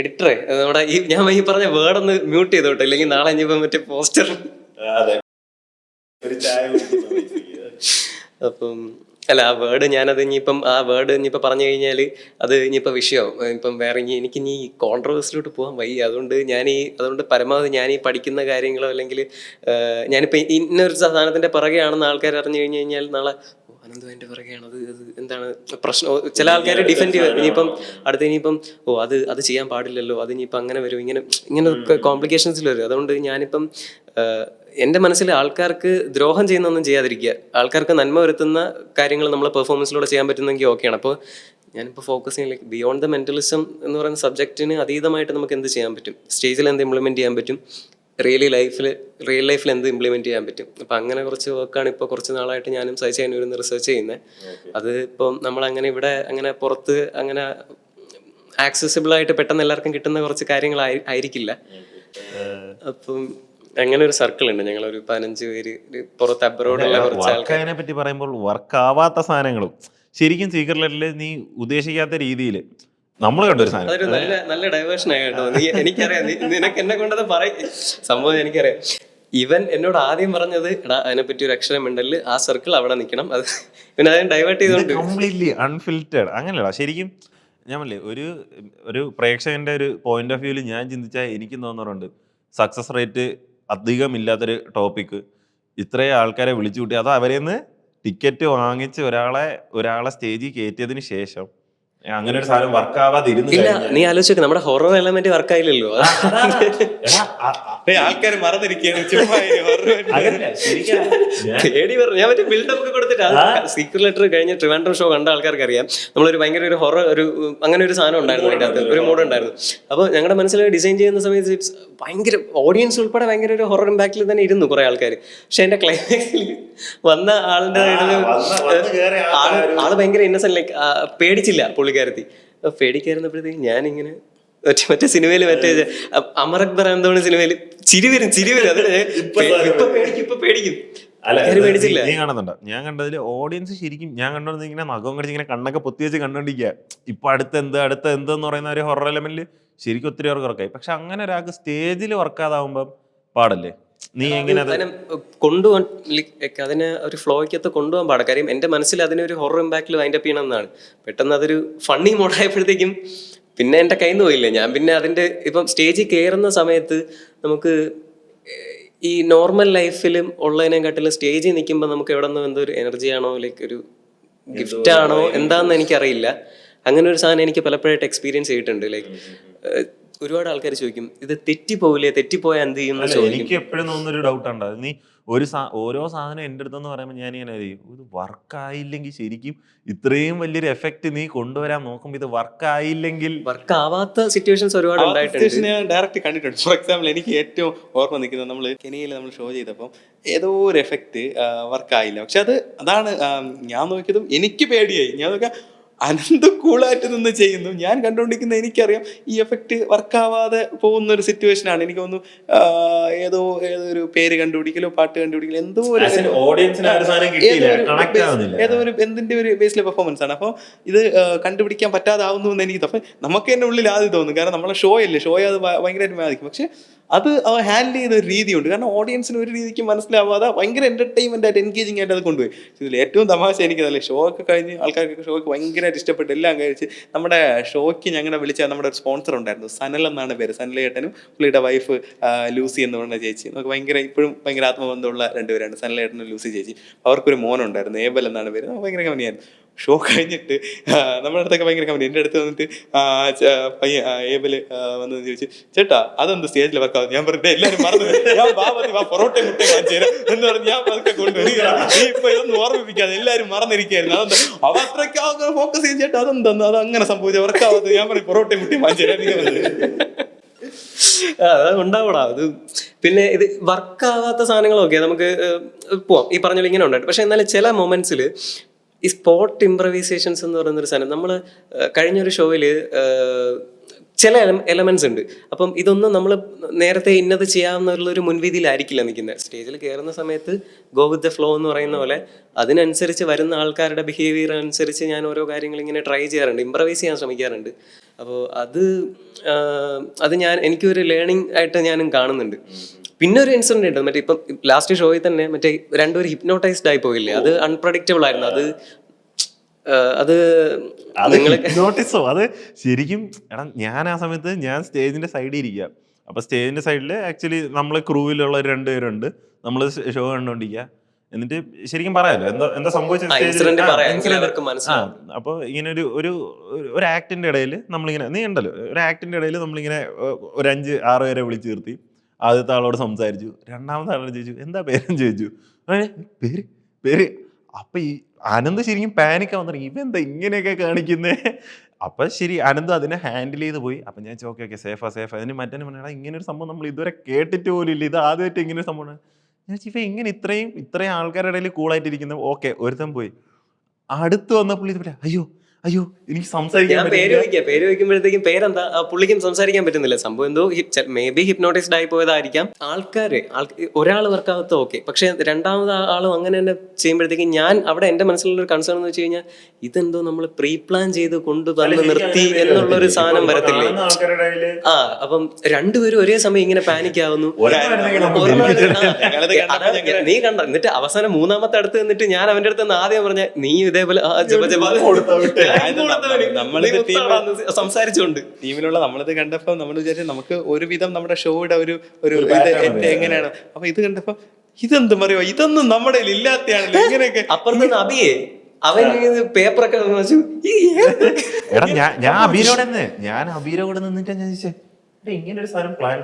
എഡിറ്ററെ നമ്മുടെ ഞാൻ ഈ പറഞ്ഞ വേർഡ് ഒന്ന് മ്യൂട്ട് ചെയ്തോട്ടെ, ഇല്ലെങ്കിൽ നാളെ ഇനിയിപ്പം മറ്റേ പോസ്റ്റർ. അപ്പം അല്ല ആ വേർഡ് ഞാനത് ഇനിയിപ്പം ആ വേർഡ് ഇനിയിപ്പോൾ പറഞ്ഞു കഴിഞ്ഞാൽ അത് ഇനിയിപ്പോൾ വിഷയമാവും. ഇപ്പം വേറെ എനിക്ക് ഇനി കോൺട്രവേഴ്സിലോട്ട് പോകാൻ വയ്യ. അതുകൊണ്ട് പരമാവധി ഞാൻ ഈ പഠിക്കുന്ന കാര്യങ്ങളോ അല്ലെങ്കിൽ ഞാനിപ്പോൾ ഇന്നൊരു സാധനത്തിൻ്റെ പിറകെയാണെന്ന് ആൾക്കാർ അറിഞ്ഞു കഴിഞ്ഞാൽ നാളെ അനന്തു അതിൻ്റെ പിറകെയാണ്, അത് എന്താണ് പ്രശ്നം. ചില ആൾക്കാർ ഡിഫെൻഡ് ചെയ്യും. ഇനിയിപ്പം അത് ചെയ്യാൻ പാടില്ലല്ലോ, അത് ഇനിയിപ്പം അങ്ങനെ വരും, ഇങ്ങനെ കോംപ്ലിക്കേഷൻസിൽ വരും. അതുകൊണ്ട് ഞാനിപ്പം എൻ്റെ മനസ്സിൽ ആൾക്കാർക്ക് ദ്രോഹം ചെയ്യുന്നൊന്നും ചെയ്യാതിരിക്കുക, ആൾക്കാർക്ക് നന്മ വരുത്തുന്ന കാര്യങ്ങൾ നമ്മളെ പെർഫോമൻസിലൂടെ ചെയ്യാൻ പറ്റുന്നെങ്കിൽ ഓക്കെയാണ്. അപ്പോൾ ഞാനിപ്പോൾ ഫോക്കസ് ചെയ്യാൻ ബിയോണ്ട് ദ മെന്റലിസം എന്ന് പറയുന്ന സബ്ജക്റ്റിന് അതീതമായിട്ട് നമുക്ക് എന്ത് ചെയ്യാൻ പറ്റും, സ്റ്റേജിൽ എന്ത് ഇംപ്ലിമെൻറ്റ് ചെയ്യാൻ പറ്റും, റിയൽ ലൈഫിൽ എന്ത് ഇംപ്ലിമെൻറ്റ് ചെയ്യാൻ പറ്റും. അപ്പം അങ്ങനെ കുറച്ച് വർക്കാണ് ഇപ്പോൾ കുറച്ച് നാളായിട്ട് ഞാനും സൈച്ചൈനൂരിന്ന് റിസർച്ച് ചെയ്യുന്നത്. അത് ഇപ്പം നമ്മളങ്ങനെ ഇവിടെ അങ്ങനെ പുറത്ത് അങ്ങനെ ആക്സസിബിളായിട്ട് പെട്ടെന്ന് എല്ലാവർക്കും കിട്ടുന്ന കുറച്ച് കാര്യങ്ങളായിരിക്കില്ല. അപ്പം അങ്ങനെ ഒരു സർക്കിൾ ഉണ്ട്, ഞങ്ങളൊരു 15 പേര് പുറത്ത് അബ്രോഡുള്ള കുറച്ച് ആൾക്കാർ. അതിനെ പറ്റി പറയുമ്പോൾ വർക്ക് ആവാത്ത സാധനങ്ങളും ശരിക്കും സീക്രട്ടിൽ നീ ഉദ്ദേശിക്കാത്ത രീതിയിൽ നമ്മൾ കണ്ടൊരു സാധനം. അതൊരു നല്ല ഡൈവേർഷൻ ആയി കേട്ടോ. എനിക്കറിയാം നിനക്ക് എന്നെ കൊണ്ടത് സംഭവം എനിക്കറിയാം. ഇവൻ എന്നോട് ആദ്യം പറഞ്ഞത് എടാ അതിനെപ്പറ്റി ഒരു അക്ഷരം ഉണ്ടല്ലോ, ആ സർക്കിൾ അവിടെ നിൽക്കണം, അത് പിന്നെ അതിനെ ഡൈവേർട്ട് ചെയ്തോണ്ട് കംപ്ലീറ്റ്ലി അൺഫിൽറ്റേഡ് അങ്ങനെയല്ല. ശരിക്കും ഞാൻ പറഞ്ഞില്ലേ, ഒരു പ്രേക്ഷകന്റെ ഒരു പോയിന്റ് ഓഫ് വ്യൂവിൽ ഞാൻ ചിന്തിച്ചാൽ എനിക്കും തോന്നാറുണ്ട് സക്സസ് റേറ്റ് അധികം ഇല്ലാത്തൊരു ടോപ്പിക്ക് ഇത്രയും ആൾക്കാരെ വിളിച്ചു കൂട്ടി, അത് അവരെന്ന് ടിക്കറ്റ് വാങ്ങിച്ച് ഒരാളെ സ്റ്റേജിൽ കയറ്റിയതിന് ശേഷം അങ്ങനെ ഒരു സാധനം വർക്ക് ആവാതെ ഇല്ല. നീ ആലോചിച്ചു നമ്മുടെ ഹൊറർ എലമെന്റ് വർക്ക് ആയില്ലല്ലോ. ആൾക്കാർ മറന്നിരിക്കുകയാണ്. പേടി പറഞ്ഞു ഞാൻ മറ്റേ ബിൽഡപ്പ് ഒക്കെ കൊടുത്തിട്ട് സീക്രട്ട് ലെറ്റർ കഴിഞ്ഞ ട്രിവാൻഡ്രം ഷോ കണ്ട ആൾക്കാർക്ക് അറിയാം, നമ്മളൊരു ഭയങ്കര ഒരു ഹൊറർ അങ്ങനെ ഒരു സാധനം ഉണ്ടായിരുന്നു, അതിൻ്റെ അകത്ത് ഒരു മോഡ് ഉണ്ടായിരുന്നു. അപ്പോൾ ഞങ്ങളുടെ മനസ്സിൽ ഡിസൈൻ ചെയ്യുന്ന സമയത്ത് ഭയങ്കര ഓഡിയൻസ് ഉൾപ്പെടെ ഭയങ്കര ഒരു ഹൊറർ ഇമ്പാക്റ്റിൽ തന്നെ ഇരുന്നു കുറെ ആൾക്കാർ. പക്ഷെ എന്റെ ക്ലൈമാക്സിൽ വന്ന ആളുടെ ആള് ഭയങ്കര ഇന്നസെന്റ്, ലൈക്ക് പേടിച്ചില്ല പുള്ളിക്കാരത്തി. പേടിക്കായിരുന്നപ്പോഴത്തേക്ക് ഞാനിങ്ങനെ മറ്റേ സിനിമയിൽ മറ്റേ അമർ അക്ബർ എന്തോന്ന് സിനിമയിൽ ചിരി വരും അത് ഇപ്പൊ പേടിക്കും. നീ കാണുന്നുണ്ടോ? ഞാൻ കണ്ടതിൽ ഓഡിയൻസ് ശരിക്കും ഞാൻ കണ്ടോണ്ട് ഇങ്ങനെ നഖം കടിച്ച് ഇങ്ങനെ കണ്ണൊക്കെ പൊത്തി വെച്ച് കണ്ടോണ്ടിരിക്കുക. ഇപ്പൊ അടുത്ത എന്തെന്ന് പറയുന്ന ഒരു ഹൊറർ എലമെന്റിൽ ശരിക്കും ഒത്തിരി പേർക്ക് വർക്കായി. പക്ഷെ അങ്ങനെ ഒരാൾക്ക് സ്റ്റേജിൽ വർക്കാതാവുമ്പം പാടല്ലേ? നീ എങ്ങനെ കൊണ്ടുപോകാൻ അതിനെ ഒരു ഫ്ലോയ്ക്കകത്ത് കൊണ്ടുപോകാൻ പാടാം. കാര്യം എൻ്റെ മനസ്സിൽ അതിനൊരു ഹൊറർ ഇമ്പാക്റ്റിൽ വൈൻഡപ്പ് ചെയ്യണമെന്നാണ്. പെട്ടെന്ന് അതൊരു ഫണ്ണി മോഡായപ്പോഴത്തേക്കും പിന്നെ എൻ്റെ കയ്യിൽ നിന്ന് പോയില്ല. ഞാൻ പിന്നെ അതിൻ്റെ ഇപ്പം സ്റ്റേജിൽ കയറുന്ന സമയത്ത് നമുക്ക് ഈ നോർമൽ ലൈഫിലും ഉള്ളതിനെക്കാട്ടിലും സ്റ്റേജിൽ നിൽക്കുമ്പോൾ നമുക്ക് എവിടെ നിന്ന് എന്തോ ഒരു എനർജിയാണോ ലൈക്ക് ഒരു ഗിഫ്റ്റ് ആണോ എന്താണെന്ന് എനിക്കറിയില്ല. അങ്ങനെ ഒരു സാധനം എനിക്ക് പലപ്പോഴായിട്ട് എക്സ്പീരിയൻസ് ചെയ്തിട്ടുണ്ട്. ലൈക്ക് ഒരുപാട് ആൾക്കാർ ചോദിക്കും ഇത് തെറ്റിപ്പോയാൽ എന്ത് ചെയ്യും. എനിക്ക് എപ്പോഴും തോന്നുന്നൊരു ഡൗട്ട് ഉണ്ട്. നീ ഓരോ സാധനം എൻ്റെ അടുത്തെന്ന് പറയുമ്പോൾ ഞാൻ ഇങ്ങനെ ഇത് വർക്കായില്ലെങ്കിൽ ശരിക്കും ഇത്രയും വലിയൊരു എഫക്റ്റ് നീ കൊണ്ടുവരാൻ നോക്കുമ്പോൾ ഇത് വർക്കായില്ലെങ്കിൽ വർക്കാവാത്ത സിറ്റുവേഷൻസ് ഒരുപാട് ഉണ്ടായിട്ടുണ്ട്. ഞാൻ ഡയറക്റ്റ് കണ്ടിട്ടുണ്ട്. ഫോർ എക്സാമ്പിൾ എനിക്ക് ഏറ്റവും ഓർമ്മ നിൽക്കുന്നത് നമ്മൾ കെനിയയിൽ നമ്മൾ ഷോ ചെയ്തപ്പോൾ ഏതോ ഒരു എഫക്റ്റ് വർക്കായില്ല. പക്ഷെ അതാണ് ഞാൻ നോക്കിയതും എനിക്ക് പേടിയായി. ഞാൻ നോക്കാം അനന്ത് കൂളായിട്ട് നിന്ന് ചെയ്യുന്നു, ഞാൻ കണ്ടുകൊണ്ടിരിക്കുന്ന എനിക്കറിയാം ഈ എഫക്റ്റ് വർക്കാവാതെ പോകുന്ന ഒരു സിറ്റുവേഷനാണ്. എനിക്ക് തോന്നുന്നു ഏതൊരു പേര് കണ്ടുപിടിക്കലോ പാട്ട് കണ്ടുപിടിക്കലോ എന്തോ ഒരു എന്തിന്റെ ഒരു ബേസിലെ പെർഫോമൻസ് ആണ്. അപ്പോൾ ഇത് കണ്ടുപിടിക്കാൻ പറ്റാതാവുന്നു എന്ന് എനിക്ക് തോന്നും. നമുക്ക് തന്നെ ഉള്ളിൽ ആദ്യം തോന്നും, കാരണം നമ്മളെ ഷോ അത് ഭയങ്കരമായിട്ട് ബാധിക്കും. പക്ഷെ അത് ഹാൻഡിൽ ചെയ്ത ഒരു രീതിയുണ്ട്. കാരണം ഓഡിയൻസിന് ഒരു രീതിക്ക് മനസ്സിലാവാതെ ഭയങ്കര എന്റർടൈൻമെന്റ് ആയിട്ട് എൻഗേജിങ് ആയിട്ട് അത് കൊണ്ടുപോയി. ഇതിൽ ഏറ്റവും തമാശ എനിക്കതല്ലേ, ഷോ ഒക്കെ കഴിഞ്ഞ് ആൾക്കാർക്ക് ഷോക്ക് ഭയങ്കരമായിട്ട് ഇഷ്ടപ്പെട്ട് എല്ലാം കഴിച്ച് നമ്മുടെ ഷോയ്ക്ക് ഞങ്ങളെ വിളിച്ച നമ്മുടെ ഒരു സ്പോൺസർ ഉണ്ടായിരുന്നു, സനൽ എന്നാണ് പേര്. സനൽ ഏട്ടനും പുള്ളിയുടെ വൈഫ് ലൂസി എന്ന് പറഞ്ഞ ചേച്ചി. നമുക്ക് ഇപ്പോഴും ഭയങ്കര ആത്മബന്ധമുള്ള രണ്ടുപേരാണ്, സനൽ ഏട്ടനും ലൂസി ചേച്ചി. അവർക്കൊരു മോനുണ്ടായിരുന്നു, ഏബൽ എന്നാണ് പേര്. ഭയങ്കര കമ്പനിയായിരുന്നു. ഷോ കഴിഞ്ഞിട്ട് നമ്മുടെ അടുത്തൊക്കെ ഭയങ്കര കമ്പനി. എൻ്റെ അടുത്ത് വന്നിട്ട് ഏബല് വന്നു ചോദിച്ചു, ചേട്ടാ അതൊന്ന് സ്റ്റേജിൽ വർക്കാവും. ഞാൻ പറഞ്ഞിട്ട് എല്ലാവരും മറന്നു, ഞാൻ പൊറോട്ട മുട്ട കാണിച്ചേരാ എന്ന് പറഞ്ഞ് ഞാൻ പതുക്കെ കൊണ്ടുവരിക. നീ ഇപ്പൊ ഇതൊന്നും ഓർമ്മിപ്പിക്കാതെ എല്ലാവരും മറന്നിരിക്കായിരുന്നു. അതെന്താ അവ അത്രയ്ക്ക് ഫോക്കസ് ചെയ്ത് ചേട്ടാ അതെന്താ അത് അങ്ങനെ സംഭവിച്ച വർക്കാവാത്തത്. ഞാൻ പറഞ്ഞു പൊറോട്ട മുട്ടി വാങ്ങിച്ചേരാ. ഉണ്ടാവണം അത്. പിന്നെ ഇത് വർക്കാവാത്ത സാധനങ്ങളൊക്കെ നമുക്ക് പോവാം, ഈ പറഞ്ഞ ഇങ്ങനെ ഉണ്ടായിട്ട്. പക്ഷെ എന്നാലും ചില മൊമെന്റ്സിൽ ഈ സ്പോട്ട് ഇംപ്രവൈസേഷൻസ് എന്ന് പറയുന്നൊരു സാധനം നമ്മൾ കഴിഞ്ഞൊരു ഷോയിൽ ചില എലമെന്റ്സ് ഉണ്ട്. അപ്പം ഇതൊന്നും നമ്മൾ നേരത്തെ ഇന്നത് ചെയ്യാമെന്നുള്ളൊരു മുൻവിധിയിലായിരിക്കില്ല നിൽക്കുന്നത്. സ്റ്റേജിൽ കയറുന്ന സമയത്ത് ഗോ വിത്ത് ദ ഫ്ലോ എന്ന് പറയുന്ന പോലെ അതിനനുസരിച്ച് വരുന്ന ആൾക്കാരുടെ ബിഹേവിയർ അനുസരിച്ച് ഞാൻ ഓരോ കാര്യങ്ങൾ ഇങ്ങനെ ട്രൈ ചെയ്യാറുണ്ട്, ഇംപ്രവൈസ് ചെയ്യാൻ ശ്രമിക്കാറുണ്ട്. അപ്പോൾ അത് എനിക്കൊരു ലേണിംഗ് ആയിട്ട് ഞാനും കാണുന്നുണ്ട്. പിന്നെ ഒരു ഇൻസിഡന്റ് ഉണ്ട്, മറ്റേ ഇപ്പം ലാസ്റ്റ് ഷോയിൽ തന്നെ മറ്റേ രണ്ടുപേരും ഹിപ്നോട്ടൈസ്ഡ് ആയി പോയില്ലേ, അത് അൺപ്രഡിക്റ്റബിൾ ആയിരുന്നു. അത് അത് അത് നിങ്ങൾ നോട്ടീസോ അത് ശരിക്കും. എടാ ഞാൻ ആ സമയത്ത് ഞാൻ സ്റ്റേജിന്റെ സൈഡിൽ ഇരിക്കുക. അപ്പൊ സ്റ്റേജിന്റെ സൈഡിൽ ആക്ച്വലി നമ്മളെ ക്രൂവിലുള്ള 2 പേരുണ്ട്. നമ്മൾ ഷോ കണ്ടോണ്ടിരിക്കുക. എന്നിട്ട് ശരിക്കും പറയാലോ എന്താ എന്താ സംഭവിച്ചത് ഇൻസിഡന്റ് പറയാം എങ്കിലേ സ്റ്റേജിൽ. അവർക്ക് മനസ്സിലാവും. അപ്പോൾ ഇങ്ങനെ ഒരു ആക്ടിന്റെ ഇടയിൽ നമ്മളിങ്ങനെ നീ ഉണ്ടല്ലോ ഒരു ആക്ടിന്റെ ഇടയിൽ നമ്മളിങ്ങനെ ഒരു 5-6 പേരെ വിളിച്ചു നിർത്തി. ആദ്യത്തെ ആളോട് സംസാരിച്ചു, രണ്ടാമത്തെ ആളോട് ചോദിച്ചു എന്താ പേരെന്ന് ചോദിച്ചു. പേര് പേര് അപ്പൊ ഈ അനന്ത് ശരിക്കും പാനിക്ക വന്നിട്ട് ഇവെന്താ ഇങ്ങനെയൊക്കെ കാണിക്കുന്നേ. അപ്പൊ ശരി അനന്ത് അതിനെ ഹാൻഡിൽ ചെയ്ത് പോയി. അപ്പൊ ഞാൻ ഓക്കെ സേഫാ അതിന് മറ്റേ പറഞ്ഞാൽ ഇങ്ങനെ ഒരു സംഭവം നമ്മൾ ഇതുവരെ കേട്ടിട്ട് പോലും ഇല്ല, ഇത് ആദ്യമായിട്ട് ഇങ്ങനെ ഒരു സംഭവമാണ്. ഞാൻ ഇവ ഇങ്ങനെ ഇത്രയും ആൾക്കാരുടെ ഇടയിൽ കൂളായിട്ടിരിക്കുന്നത്. ഓക്കെ ഒരുത്തൻ പോയി. അടുത്ത് വന്ന പുള്ളി ഇത് പറയാം അയ്യോ എനിക്ക് സംസാരിക്കാൻ ഞാൻ പേര് വയ്ക്കുമ്പോഴത്തേക്കും പേരെന്താ പുള്ളിക്കും സംസാരിക്കാൻ പറ്റുന്നില്ല. സംഭവം എന്തോ മേ ബി ഹിപ്നോട്ടൈസ്ഡ് ആയി പോയതായിരിക്കാം. ഒരാൾ വർക്കാവത്ത ഓക്കെ, പക്ഷെ രണ്ടാമത് ആളും അങ്ങനെ തന്നെ ചെയ്യുമ്പോഴത്തേക്കും ഞാൻ അവിടെ എന്റെ മനസ്സിലുള്ള ഒരു കൺസേൺ എന്ന് വെച്ച് കഴിഞ്ഞാൽ ഇതെന്തോ നമ്മൾ പ്രീ പ്ലാൻ ചെയ്ത് കൊണ്ടുവന്ന് നിർത്തി എന്നുള്ളൊരു സാധനം വരത്തില്ലേ. അപ്പം രണ്ടുപേരും ഒരേ സമയം ഇങ്ങനെ പാനിക് ആവുന്നു. നീ കണ്ട എന്നിട്ട് അവസാനം മൂന്നാമത്തെ അടുത്ത് നിന്നിട്ട് ഞാൻ അവന്റെ അടുത്ത് ആദ്യം പറഞ്ഞ നീ ഇതേപോലെ സംസാരിച്ചോണ്ട് ടീമിലുള്ള നമ്മളിത് കണ്ടപ്പോ നമ്മൾ വിചാരിച്ചു നമുക്ക് ഒരുവിധം നമ്മുടെ ഷോയുടെ ഒരു എങ്ങനെയാണ്. അപ്പൊ ഇത് കണ്ടപ്പോ ഇതെന്ത് പറയുക, ഇതൊന്നും നമ്മുടെ ഇല്ലാത്തയാണല്ലോ ഇങ്ങനെയൊക്കെ. അപ്പുറത്ത് അബിയെ അവൻ പേപ്പറൊക്കെ എടാ ഞാൻ അബീരോടെ നിന്നിട്ടാ ഞാൻ ചോദിച്ചേ ഇങ്ങനെ ഒരു സാധനം പ്ലാൻ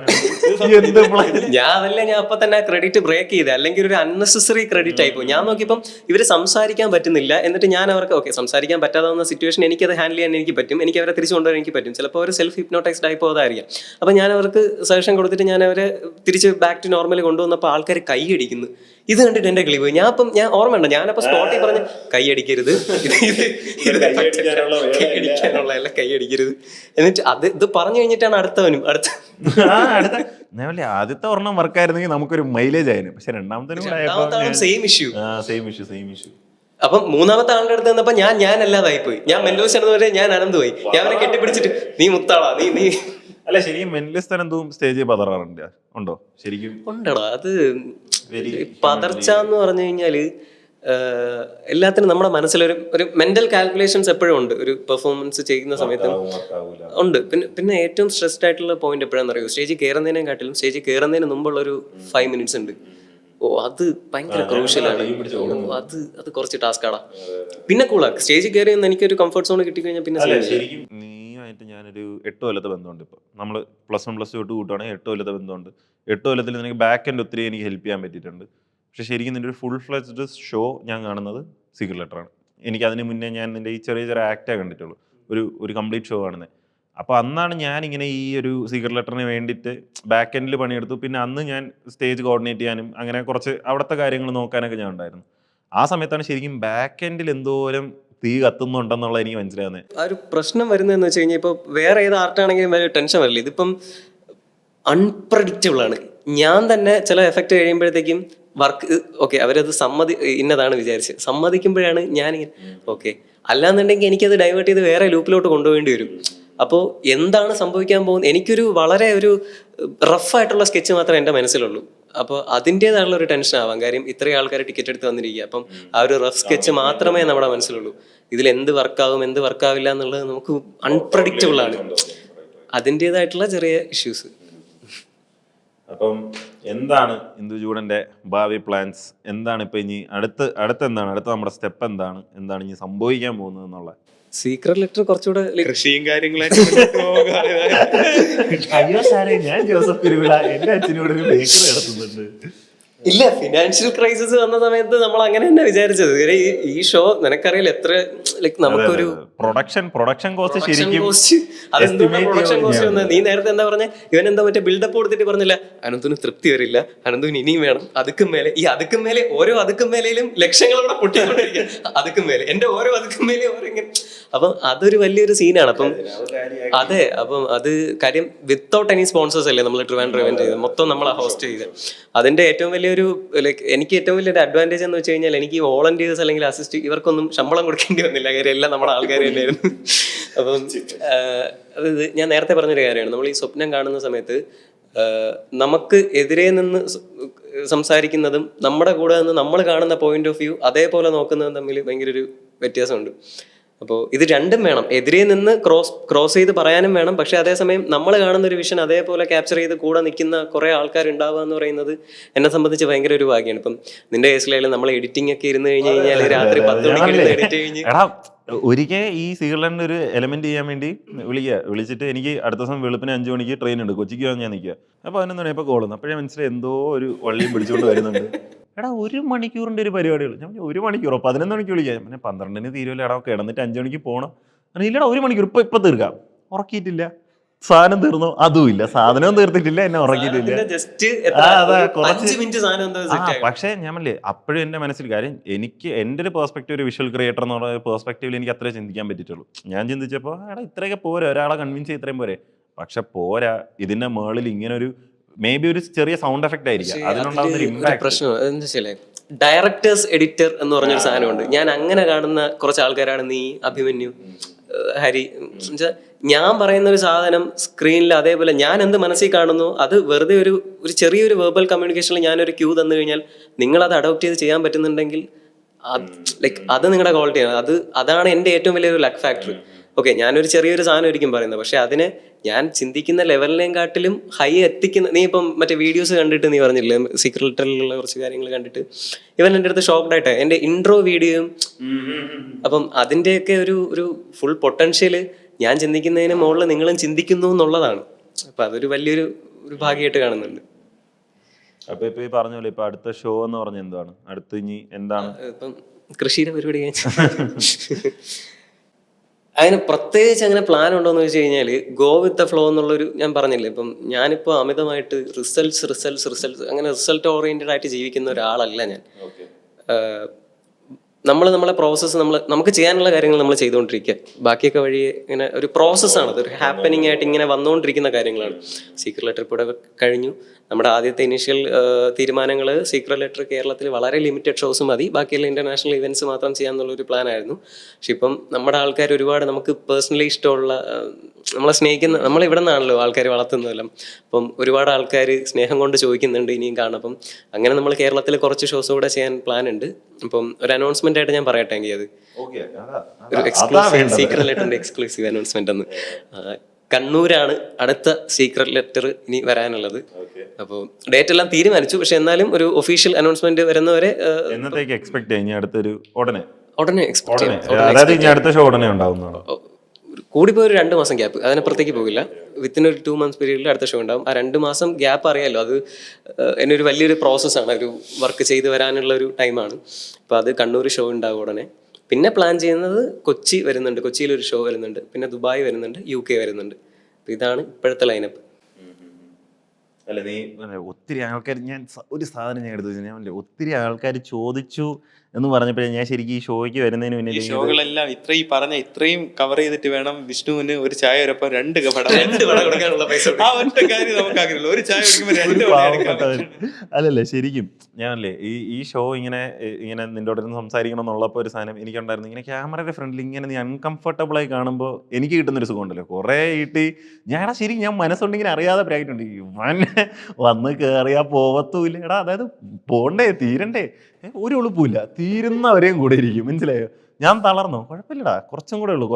ഞാൻ അപ്പൊ തന്നെ ക്രെഡിറ്റ് ബ്രേക്ക് ചെയ്ത്, അല്ലെങ്കിൽ ഒരു അൺനെസസറി ക്രെഡിറ്റ് ആയിപ്പോ. ഞാൻ നോക്കിയപ്പം ഇവര് സംസാരിക്കാൻ പറ്റുന്നില്ല. എന്നിട്ട് ഞാൻ അവർക്ക് ഓക്കെ സംസാരിക്കാൻ പറ്റാതാവുന്ന സിറ്റുവേഷൻ എനിക്കത് ഹാൻഡിൽ ചെയ്യാൻ എനിക്ക് പറ്റും, എനിക്ക് അവരെ തിരിച്ചു കൊണ്ടുവരാൻ എനിക്ക് പറ്റും. ചിലപ്പോൾ അവർ സെൽഫ് ഹിപ്നോട്ടൈസ്ഡ് ആയി പോയതായിരിക്കാം. അപ്പൊ ഞാൻ അവർക്ക് സജഷൻ കൊടുത്തിട്ട് ഞാൻ അവരെ തിരിച്ച് ബാക്ക് ടു നോർമൽ കൊണ്ടുവന്നപ്പോൾ ആൾക്കാർ കൈയടിക്കുന്നു. ഇത് കണ്ടിട്ട് എന്റെ കിളി പോയി. ഞാൻ ഓർമ്മയുണ്ട്, ഞാനപ്പോ സ്പോട്ടിൽ പറഞ്ഞ് കൈയടിക്കരുത്, കൈയടിക്കരുത്. എന്നിട്ട് ഇത് പറഞ്ഞു കഴിഞ്ഞിട്ടാണ് അടുത്തവനും ആദ്യത്തെ ഒരെണ്ണം വർക്കായിരുന്നെങ്കിൽ നമുക്കൊരു മൈലേജ് ആയിരുന്നു. പക്ഷെ രണ്ടാമത്തെ സെയിം ഇഷ്യൂ. അപ്പം മൂന്നാമത്തെ ആളുടെ അടുത്ത് വന്നപ്പോ ഞാൻ അല്ലാതായി പോയി. ഞാൻ മെന്റലിസ്റ്റ് ആണെന്ന് ഞാൻ അനന്ത് പോയി. ഞാൻ അവരെ കെട്ടിപ്പിടിച്ചിട്ട് നീ മുത്താളാ നീ അല്ല ശരിക്കും മെന്റലിസ്റ്റ് എന്തും സ്റ്റേജിൽ പതറാറുണ്ട് ഉണ്ടോ? ശരിക്കും ഉണ്ടടാ. അത് പതർച്ച എന്ന് പറഞ്ഞു കഴിഞ്ഞാല് എല്ലാത്തിനും നമ്മുടെ മനസ്സിലൊരു മെന്റൽ കാൽക്കുലേഷൻസ് എപ്പോഴും ഉണ്ട്. ഒരു പെർഫോമൻസ് ചെയ്യുന്ന സമയത്തും ഉണ്ട്. പിന്നെ ഏറ്റവും സ്ട്രെസ്ഡ് ആയിട്ടുള്ള പോയിന്റ് എപ്പോഴാണെന്ന് അറിയോ? സ്റ്റേജിൽ കയറുന്നതിനെക്കാട്ടിലും സ്റ്റേജിൽ കയറുന്നതിന് മുമ്പുള്ള ഒരു 5 minutes ഉണ്ട്. അത് ഭയങ്കര ക്രൂഷ്യലാണ്. അത് കുറച്ച് ടാസ്കാടാ. പിന്നെ കൂളാ സ്റ്റേജിൽ കയറി എനിക്കൊരു കംഫർട്ട് സോൺ കിട്ടിക്കഴിഞ്ഞാൽ പിന്നെ നീയായിട്ട് ഞാനൊരു 8 കൊല്ലത്തെ ബന്ധമുണ്ട്. ഇപ്പോൾ നമ്മൾ +1 +2 തൊട്ട് കൂട്ടുവാണെങ്കിൽ 8 കൊല്ലത്തെ ബന്ധമുണ്ട്. 8 കൊല്ലത്തിൽ എനിക്ക് ബാക്ക് എൻഡ് ഒത്തിരി എനിക്ക് ഹെൽപ്പ് ചെയ്യാൻ പറ്റിയിട്ടുണ്ട്. പക്ഷെ ശരിക്കും നിന്റെ ഒരു ഫുൾ ഫ്ലെജ്ഡ് ഷോ ഞാൻ കാണുന്നത് സീക്രട്ട് ലെറ്ററാണ്. എനിക്ക് അതിന് മുന്നേ ഞാൻ നിന്റെ ഈ ചെറിയ ആക്റ്റേ കണ്ടിട്ടുള്ളൂ, ഒരു കംപ്ലീറ്റ് ഷോ കാണുന്നത്. അപ്പോൾ അന്നാണ് ഞാനിങ്ങനെ ഈ ഒരു സീക്രട്ട് ലെറ്ററിന് വേണ്ടിയിട്ട് ബാക്ക് എൻഡിൽ പണിയെടുത്തു. പിന്നെ അന്ന് ഞാൻ സ്റ്റേജ് കോർഡിനേറ്റ് ചെയ്യാനും അങ്ങനെ കുറച്ച് അവിടുത്തെ കാര്യങ്ങൾ നോക്കാനൊക്കെ ഞാൻ ഉണ്ടായിരുന്നു. ആ സമയത്താണ് ശരിക്കും ബാക്ക് എൻഡിൽ എന്തോരം തീ കത്തുന്നുണ്ടെന്നുള്ള എനിക്ക് മനസ്സിലാകുന്നത്. ആ ഒരു പ്രശ്നം വരുന്നതെന്ന് വെച്ച് കഴിഞ്ഞാൽ ഇപ്പോൾ വേറെ ഏത് ആർട്ടാണെങ്കിലും വലിയ ടെൻഷൻ വരില്ല. ഇതിപ്പം അൺപ്രഡിക്റ്റബിൾ ആണ്. ഞാൻ തന്നെ ചില എഫക്റ്റ് കഴിയുമ്പോഴത്തേക്കും വർക്ക് ഓക്കെ അവരത് ഇന്നതാണ് വിചാരിച്ച് സമ്മതിക്കുമ്പോഴാണ് ഞാനിങ്ങനെ ഓക്കെ. അല്ലാന്നുണ്ടെങ്കിൽ എനിക്കത് ഡൈവേർട്ട് ചെയ്ത് വേറെ ലൂപ്പിലോട്ട് കൊണ്ടുപോകേണ്ടി വരും. അപ്പോൾ എന്താണ് സംഭവിക്കാൻ പോകുന്നത്, എനിക്കൊരു വളരെ ഒരു റഫായിട്ടുള്ള സ്കെച്ച് മാത്രമേ എൻ്റെ മനസ്സിലുള്ളൂ. അപ്പോൾ അതിൻ്റെതായുള്ള ഒരു ടെൻഷൻ ആവാം. കാര്യം ഇത്രയും ആൾക്കാർ ടിക്കറ്റ് എടുത്ത് വന്നിരിക്കുക. അപ്പം ആ ഒരു റഫ് സ്കെച്ച് മാത്രമേ നമ്മുടെ മനസ്സിലുള്ളൂ. ഇതിൽ എന്ത് വർക്കാവും എന്ത് വർക്കാവില്ല എന്നുള്ളത് നമുക്ക് അൺപ്രഡിക്റ്റബിൾ ആണ്. അതിൻ്റെതായിട്ടുള്ള ചെറിയ ഇഷ്യൂസ്. അപ്പം എന്താണ് ഇന്ദുചൂടന്റെ ഭാവി പ്ലാൻസ്? എന്താണ് ഇപ്പൊ ഇനി അടുത്ത എന്താണ് അടുത്ത നമ്മുടെ സ്റ്റെപ്പ്? എന്താണ് ഇനി സംഭവിക്കാൻ പോകുന്നത് എന്നുള്ള? സീക്രട്ട് ലെറ്റർ കുറച്ചുകൂടെ കൃഷിയും കാര്യങ്ങളൊക്കെ അയ്യോ സാറേ, ഞാൻ ജോസഫ് പെരുവിള, എന്റെ അച്ഛനോട് ഒരു ബേക്കറി നടത്തുന്നുണ്ട്. ഇല്ല, ഫിനാൻഷ്യൽ ക്രൈസിസ് വന്ന സമയത്ത് നമ്മൾ അങ്ങനെ തന്നെ വിചാരിച്ചത്. ഈ ഷോ നിനക്കറിയില്ല എത്ര ലൈക്ക് നമുക്കൊരു പ്രൊഡക്ഷൻ കോസ്റ്റ് ശരിക്കും പ്രൊഡക്ഷൻ കോസ്റ്റ് വന്നത്. നീ നേരത്തെ എന്താ പറഞ്ഞ ഇവൻ എന്താ മറ്റേ ബിൽഡപ്പ് കൊടുത്തിട്ട് പറഞ്ഞില്ല അനന്തുവിന് തൃപ്തി വരില്ല, അനന്തുവിന് ഇനിയും വേണം, അതുക്കും മേലെ. ഈ അതുക്കും മേലെ ഓരോ അതുക്കും മേലെയും ലക്ഷങ്ങളോടെ പൊട്ടിക്കൊണ്ടിരിക്കുക. അതുക്കും മേലെ എന്റെ ഓരോ അതുക്കും മേലെ ഓരോ ഇങ്ങനെ. അപ്പം അതൊരു വലിയൊരു സീനാണ്. അപ്പം അതെ, അപ്പം അത് കാര്യം വിത്തൗട്ട് എനി സ്പോൺസേഴ്സ് അല്ലേ നമ്മൾ ട്രിവാൻഡ്രം ഇവന്റ് ചെയ്തത്, മൊത്തം നമ്മൾ ഹോസ്റ്റ് ചെയ്ത്. അതിന്റെ ഏറ്റവും വലിയൊരു ലൈക്ക് എനിക്ക് ഏറ്റവും വലിയൊരു അഡ്വാൻറ്റേജ് എന്ന് വെച്ച് കഴിഞ്ഞാൽ എനിക്ക് വോളണ്ടിയേഴ്സ് അല്ലെങ്കിൽ അസിസ്റ്റ് ഇവർക്കൊന്നും ശമ്പളം കൊടുക്കേണ്ടി വന്നില്ല. കാര്യം എല്ലാം നമ്മുടെ ആൾക്കാർ തന്നെയായിരുന്നു. അപ്പം അത് ഞാൻ നേരത്തെ പറഞ്ഞൊരു കാര്യമാണ്. നമ്മൾ ഈ സ്വപ്നം കാണുന്ന സമയത്ത് നമുക്ക് എതിരെ നിന്ന് സംസാരിക്കുന്നതും നമ്മുടെ കൂടെ നിന്ന് നമ്മൾ കാണുന്ന പോയിന്റ് ഓഫ് വ്യൂ അതേപോലെ നോക്കുന്നതും തമ്മിൽ ഭയങ്കര ഒരു വ്യത്യാസമുണ്ട്. അപ്പോൾ ഇത് രണ്ടും വേണം, എതിരെ നിന്ന് ക്രോസ് ചെയ്ത് പറയാനും വേണം, പക്ഷെ അതേസമയം നമ്മൾ കാണുന്ന ഒരു വിഷൻ അതേപോലെ ക്യാപ്ചർ ചെയ്ത് കൂടെ നിൽക്കുന്ന കുറേ ആൾക്കാർ ഉണ്ടാവുക എന്ന് പറയുന്നത് എന്നെ സംബന്ധിച്ച് ഭയങ്കര ഒരു ഭാഗ്യമാണ്. ഇപ്പം നിന്റെ കേസിലായാലും നമ്മൾ എഡിറ്റിംഗ് ഒക്കെ ഇരുന്ന് കഴിഞ്ഞ് കഴിഞ്ഞാൽ രാത്രി 10 മണിക്ക് എഡിറ്റ് കഴിഞ്ഞ് ഒരിക്കൽ ഈ സീക്രട്ടിന്റെ ഒരു എലമെന്റ് ചെയ്യാൻ വേണ്ടി വിളിച്ചിട്ട് എനിക്ക് അടുത്ത ദിവസം വെളുപ്പിന് 5 മണിക്ക് ട്രെയിൻ ഉണ്ട്, കൊച്ചിക്ക് ഞാൻ നിൽക്കുക. അപ്പോൾ 11 മണിയപ്പോൾ കോളുന്നു. അപ്പോഴേ മനസ്സിലായി എന്തോ ഒരു വള്ളിയും പിടിച്ചുകൊണ്ട് വരുന്നുണ്ട്. എടാ 1 മണിക്കൂറിന്റെ ഒരു പരിപാടികൾ. ഞാൻ 1 മണിക്കൂറോ 11 മണിക്ക് വിളിക്കാം. പിന്നെ 12-ന് തീരുമല്ലോ. എടാ കിടന്നിട്ട് 5 മണിക്ക് പോകണം. ഇല്ലടാ 1 മണിക്കൂർ ഇപ്പൊ തീർക്കാം. ഉറക്കിയിട്ടില്ല, സാധനം തീർന്നു, അതും ഇല്ല, സാധനവും തീർത്തിട്ടില്ല, എന്നെ ഉറക്കിയിട്ടില്ല. പക്ഷേ ഞാൻ പറഞ്ഞില്ലേ അപ്പോഴും എന്റെ മനസ്സിൽ കാര്യം, എനിക്ക് എൻ്റെ ഒരു പെർസ്പെക്റ്റീവ്, ഒരു വിഷ്വൽ ക്രിയേറ്റർ എന്നുള്ള പെർസ്പെക്റ്റീവിൽ എനിക്ക് അത്രേ ചിന്തിക്കാൻ പറ്റിയിട്ടുള്ളൂ. ഞാൻ ചിന്തിച്ചപ്പോൾ എടാ ഇത്രയൊക്കെ പോരാ, ഒരാളെ കൺവിൻസ് ചെയ്ത് ഇത്രയും പോരെ. പക്ഷെ പോരാ, ഇതിന്റെ മേളിൽ ഇങ്ങനെ ഒരു മേ ബി ഒരു ചെറിയ സൗണ്ട് എഫക്റ്റ് ആയിരിക്കും, അതിനുണ്ടാകുന്ന ഒരു ഇമ്പാക്ട്. പ്രശ്നം എന്താ വെച്ചാലേ, ഡയറക്ടേഴ്സ് എഡിറ്റർ എന്ന് പറഞ്ഞൊരു സാധനമുണ്ട്. ഞാൻ അങ്ങനെ കാണുന്ന കുറച്ച് ആൾക്കാരാണ് നീ, അഭിമന്യു, ഹരി. ഞാൻ പറയുന്ന ഒരു സാധനം സ്ക്രീനിൽ അതേപോലെ ഞാൻ എന്ത് മനസ്സിൽ കാണുന്നു അത് വെറുതെ ഒരു ചെറിയൊരു വെർബൽ കമ്മ്യൂണിക്കേഷനിൽ ഞാനൊരു ക്യൂ തന്നു കഴിഞ്ഞാൽ നിങ്ങളത് അഡോപ്റ്റ് ചെയ്ത് ചെയ്യാൻ പറ്റുന്നുണ്ടെങ്കിൽ അത് നിങ്ങളുടെ ക്വാളിറ്റിയാണ്. അതാണ് എൻ്റെ ഏറ്റവും വലിയൊരു ലക്ക് ഫാക്ടർ. ഓക്കെ, ഞാനൊരു ചെറിയൊരു സാധനം ആയിരിക്കും പറയുന്നത്, പക്ഷെ അതിനെ ഞാൻ ചിന്തിക്കുന്ന ലെവലിനെയും കാട്ടിലും ഹൈ എത്തിക്കുന്ന, നീ ഇപ്പം മറ്റേ വീഡിയോസ് കണ്ടിട്ട് നീ പറഞ്ഞില്ലേ സീക്രട്ട് ലെറ്ററിലുള്ള കുറച്ച് കാര്യങ്ങൾ കണ്ടിട്ട് ഇവൻ എൻ്റെ അടുത്ത് ഷോക്ക്ഡ് ആയിട്ടെ എൻ്റെ ഇൻട്രോ വീഡിയോയും. അപ്പം അതിൻ്റെയൊക്കെ ഒരു ഫുൾ പൊട്ടൻഷ്യൽ ഞാൻ ചിന്തിക്കുന്നതിന് മുകളിൽ നിങ്ങളും ചിന്തിക്കുന്നു എന്നുള്ളതാണ്. അപ്പം അതൊരു വലിയൊരു ഭാഗ്യമായിട്ട് കാണുന്നുണ്ട്. അപ്പൊ ഇപ്പൊ ഈ പറഞ്ഞ പോലെ ഇപ്പൊ അടുത്ത ഷോ എന്ന് പറഞ്ഞ എന്താണ് അടുത്ത് ഇനി എന്താണ്? ഇപ്പം കൃഷിയുടെ പരിപാടി അതിന് പ്രത്യേകിച്ച് അങ്ങനെ പ്ലാൻ ഉണ്ടോ എന്ന് വെച്ച് കഴിഞ്ഞാൽ ഗോ വിത്ത് ദ ഫ്ലോ എന്നുള്ളൊരു, ഞാൻ പറഞ്ഞില്ലേ ഇപ്പം ഞാനിപ്പോൾ അമിതമായിട്ട് റിസൾട്ട്സ് അങ്ങനെ റിസൾട്ട് ഓറിയന്റഡ് ആയിട്ട് ജീവിക്കുന്ന ഒരാളല്ല ഞാൻ. നമ്മളെ പ്രോസസ്സ് നമുക്ക് ചെയ്യാനുള്ള കാര്യങ്ങൾ നമ്മൾ ചെയ്തുകൊണ്ടിരിക്കുക, ബാക്കിയൊക്കെ വഴി ഇങ്ങനെ ഒരു പ്രോസസ്സാണ്, അതൊരു ഹാപ്പനിങ് ആയിട്ട് ഇങ്ങനെ വന്നുകൊണ്ടിരിക്കുന്ന കാര്യങ്ങളാണ്. സീക്രട്ട് ലെറ്റർ കൂടെ കഴിഞ്ഞു. നമ്മുടെ ആദ്യത്തെ ഇനീഷ്യൽ തീരുമാനങ്ങൾ സീക്രട്ട് ലെറ്റർ കേരളത്തിൽ വളരെ ലിമിറ്റഡ് ഷോസ് മതി, ബാക്കിയുള്ള ഇന്റർനാഷണൽ ഇവന്റ്സ് മാത്രം ചെയ്യാന്നുള്ളൊരു പ്ലാൻ ആയിരുന്നു. പക്ഷെ ഇപ്പം നമ്മുടെ ആൾക്കാർ ഒരുപാട് നമുക്ക് പേഴ്സണലി ഇഷ്ടമുള്ള, നമ്മളെ സ്നേഹിക്കുന്ന, നമ്മളിവിടെ നിന്നാണല്ലോ ആൾക്കാർ വളർത്തുന്നതെല്ലാം. അപ്പം ഒരുപാട് ആൾക്കാർ സ്നേഹം കൊണ്ട് ചോദിക്കുന്നുണ്ട് ഇനിയും കാണും. അപ്പം അങ്ങനെ നമ്മൾ കേരളത്തിൽ കുറച്ച് ഷോസ് കൂടെ ചെയ്യാൻ പ്ലാൻ ഉണ്ട്. അപ്പം ഒരു അനൗൺസ്മെന്റ് ആയിട്ട് ഞാൻ പറയട്ടെ എങ്കിൽ അത് ഒരു എക്സ്ക്ലൂസീവ് സീക്രട്ട് ലെറ്ററിന്റെ എക്സ്ക്ലൂസീവ് അനൗൺസ്മെന്റ് എന്ന്. കണ്ണൂരാണ് അടുത്ത സീക്രട്ട് ലെറ്റർ ഇനി വരാനുള്ളത്. അപ്പോൾ ഡേറ്റ് എല്ലാം തീരുമാനിച്ചു, പക്ഷെ എന്നാലും ഒരു ഒഫീഷ്യൽ അനൗൺസ്മെന്റ് വരുന്നവരെ എന്നത്തേക്ക് എക്സ്പെക്ട് ചെയ്യാം? അടുത്തൊരു ഉടനെ എക്സ്പെക്ട് ചെയ്യാം. കൂടിപ്പോയി ഒരു 2 മാസം ഗ്യാപ്പ്, അതിനപ്പുറത്തേക്ക് പോകില്ല. വിത്തിൻ ഒരു 2 months പീരീഡിൽ അടുത്ത ഷോ ഉണ്ടാവും. ആ 2 മാസം ഗ്യാപ്പ് അറിയാമല്ലോ, അത് എന്നെ ഒരു വലിയൊരു പ്രോസസ്സാണ്, ഒരു വർക്ക് ചെയ്ത് വരാനുള്ള ഒരു ടൈമാണ്. അപ്പോൾ അത് കണ്ണൂർ ഷോ ഉണ്ടാവും ഉടനെ. പിന്നെ പ്ലാൻ ചെയ്യുന്നത് കൊച്ചി വരുന്നുണ്ട്, കൊച്ചിയിലൊരു ഷോ വരുന്നുണ്ട്, പിന്നെ ദുബായ് വരുന്നുണ്ട്, UK വരുന്നുണ്ട്. അപ്പോൾ ഇതാണ് ഇപ്പോഴത്തെ ലൈനപ്പ്. അല്ല നീ ഒത്തിരി ആൾക്കാർ, ഞാൻ ഒരു സാധനം ഞാൻ എടുത്തു വെച്ചാൽ, ഞാൻ ഒത്തിരി ആൾക്കാർ ചോദിച്ചു എന്ന് പറഞ്ഞപ്പോഴേ ഞാൻ ശരിക്കും ഈ ഷോയ്ക്ക് വരുന്നതിന് മുന്നേ ഈ ഷോകളെല്ലാം ഇത്രയും കവർ ചെയ്തിട്ട് വേണം വിഷ്ണുവിന് ഒരു ചായ വരപ്പം 2 വട കൊടുക്കാനുള്ള പൈസ. ആ ഒറ്റ കാര്യം നമുക്ക് ആഗ്രഹമില്ല, ഒരു ചായ അല്ലല്ലേ ശരിക്കും ഞാനല്ലേ ഈ ഷോ ഇങ്ങനെ നിന്റെ അടുത്ത് സംസാരിക്കണം എന്നുള്ളപ്പോൾ ഒരു സാധനം എനിക്കുണ്ടായിരുന്നു. ഇങ്ങനെ ക്യാമറയുടെ ഫ്രണ്ടിൽ ഇങ്ങനെ നീ അൺകംഫർട്ടബിൾ ആയി കാണുമ്പോൾ എനിക്ക് കിട്ടുന്നൊരു സുഖം ഉണ്ടല്ലോ. കുറേ ശരിക്കും ഞാൻ മനസ്സുകൊണ്ട് ഇങ്ങനെ അറിയാതെ പ്രാക്ടിട്ടുണ്ട്, വന്ന് കയറിയാ പോവത്തുമില്ല. എടാ അതായത് പോണ്ടേ, തീരണ്ടേ, ഒരു എളുപ്പമില്ല, തീരുന്നവരെയും കൂടെ ഇരിക്കും, മനസ്സിലായോ? ഞാൻ തളർന്നു, കുഴപ്പമില്ലടാ, കുറച്ചും കൂടെ ഉള്ളൂ.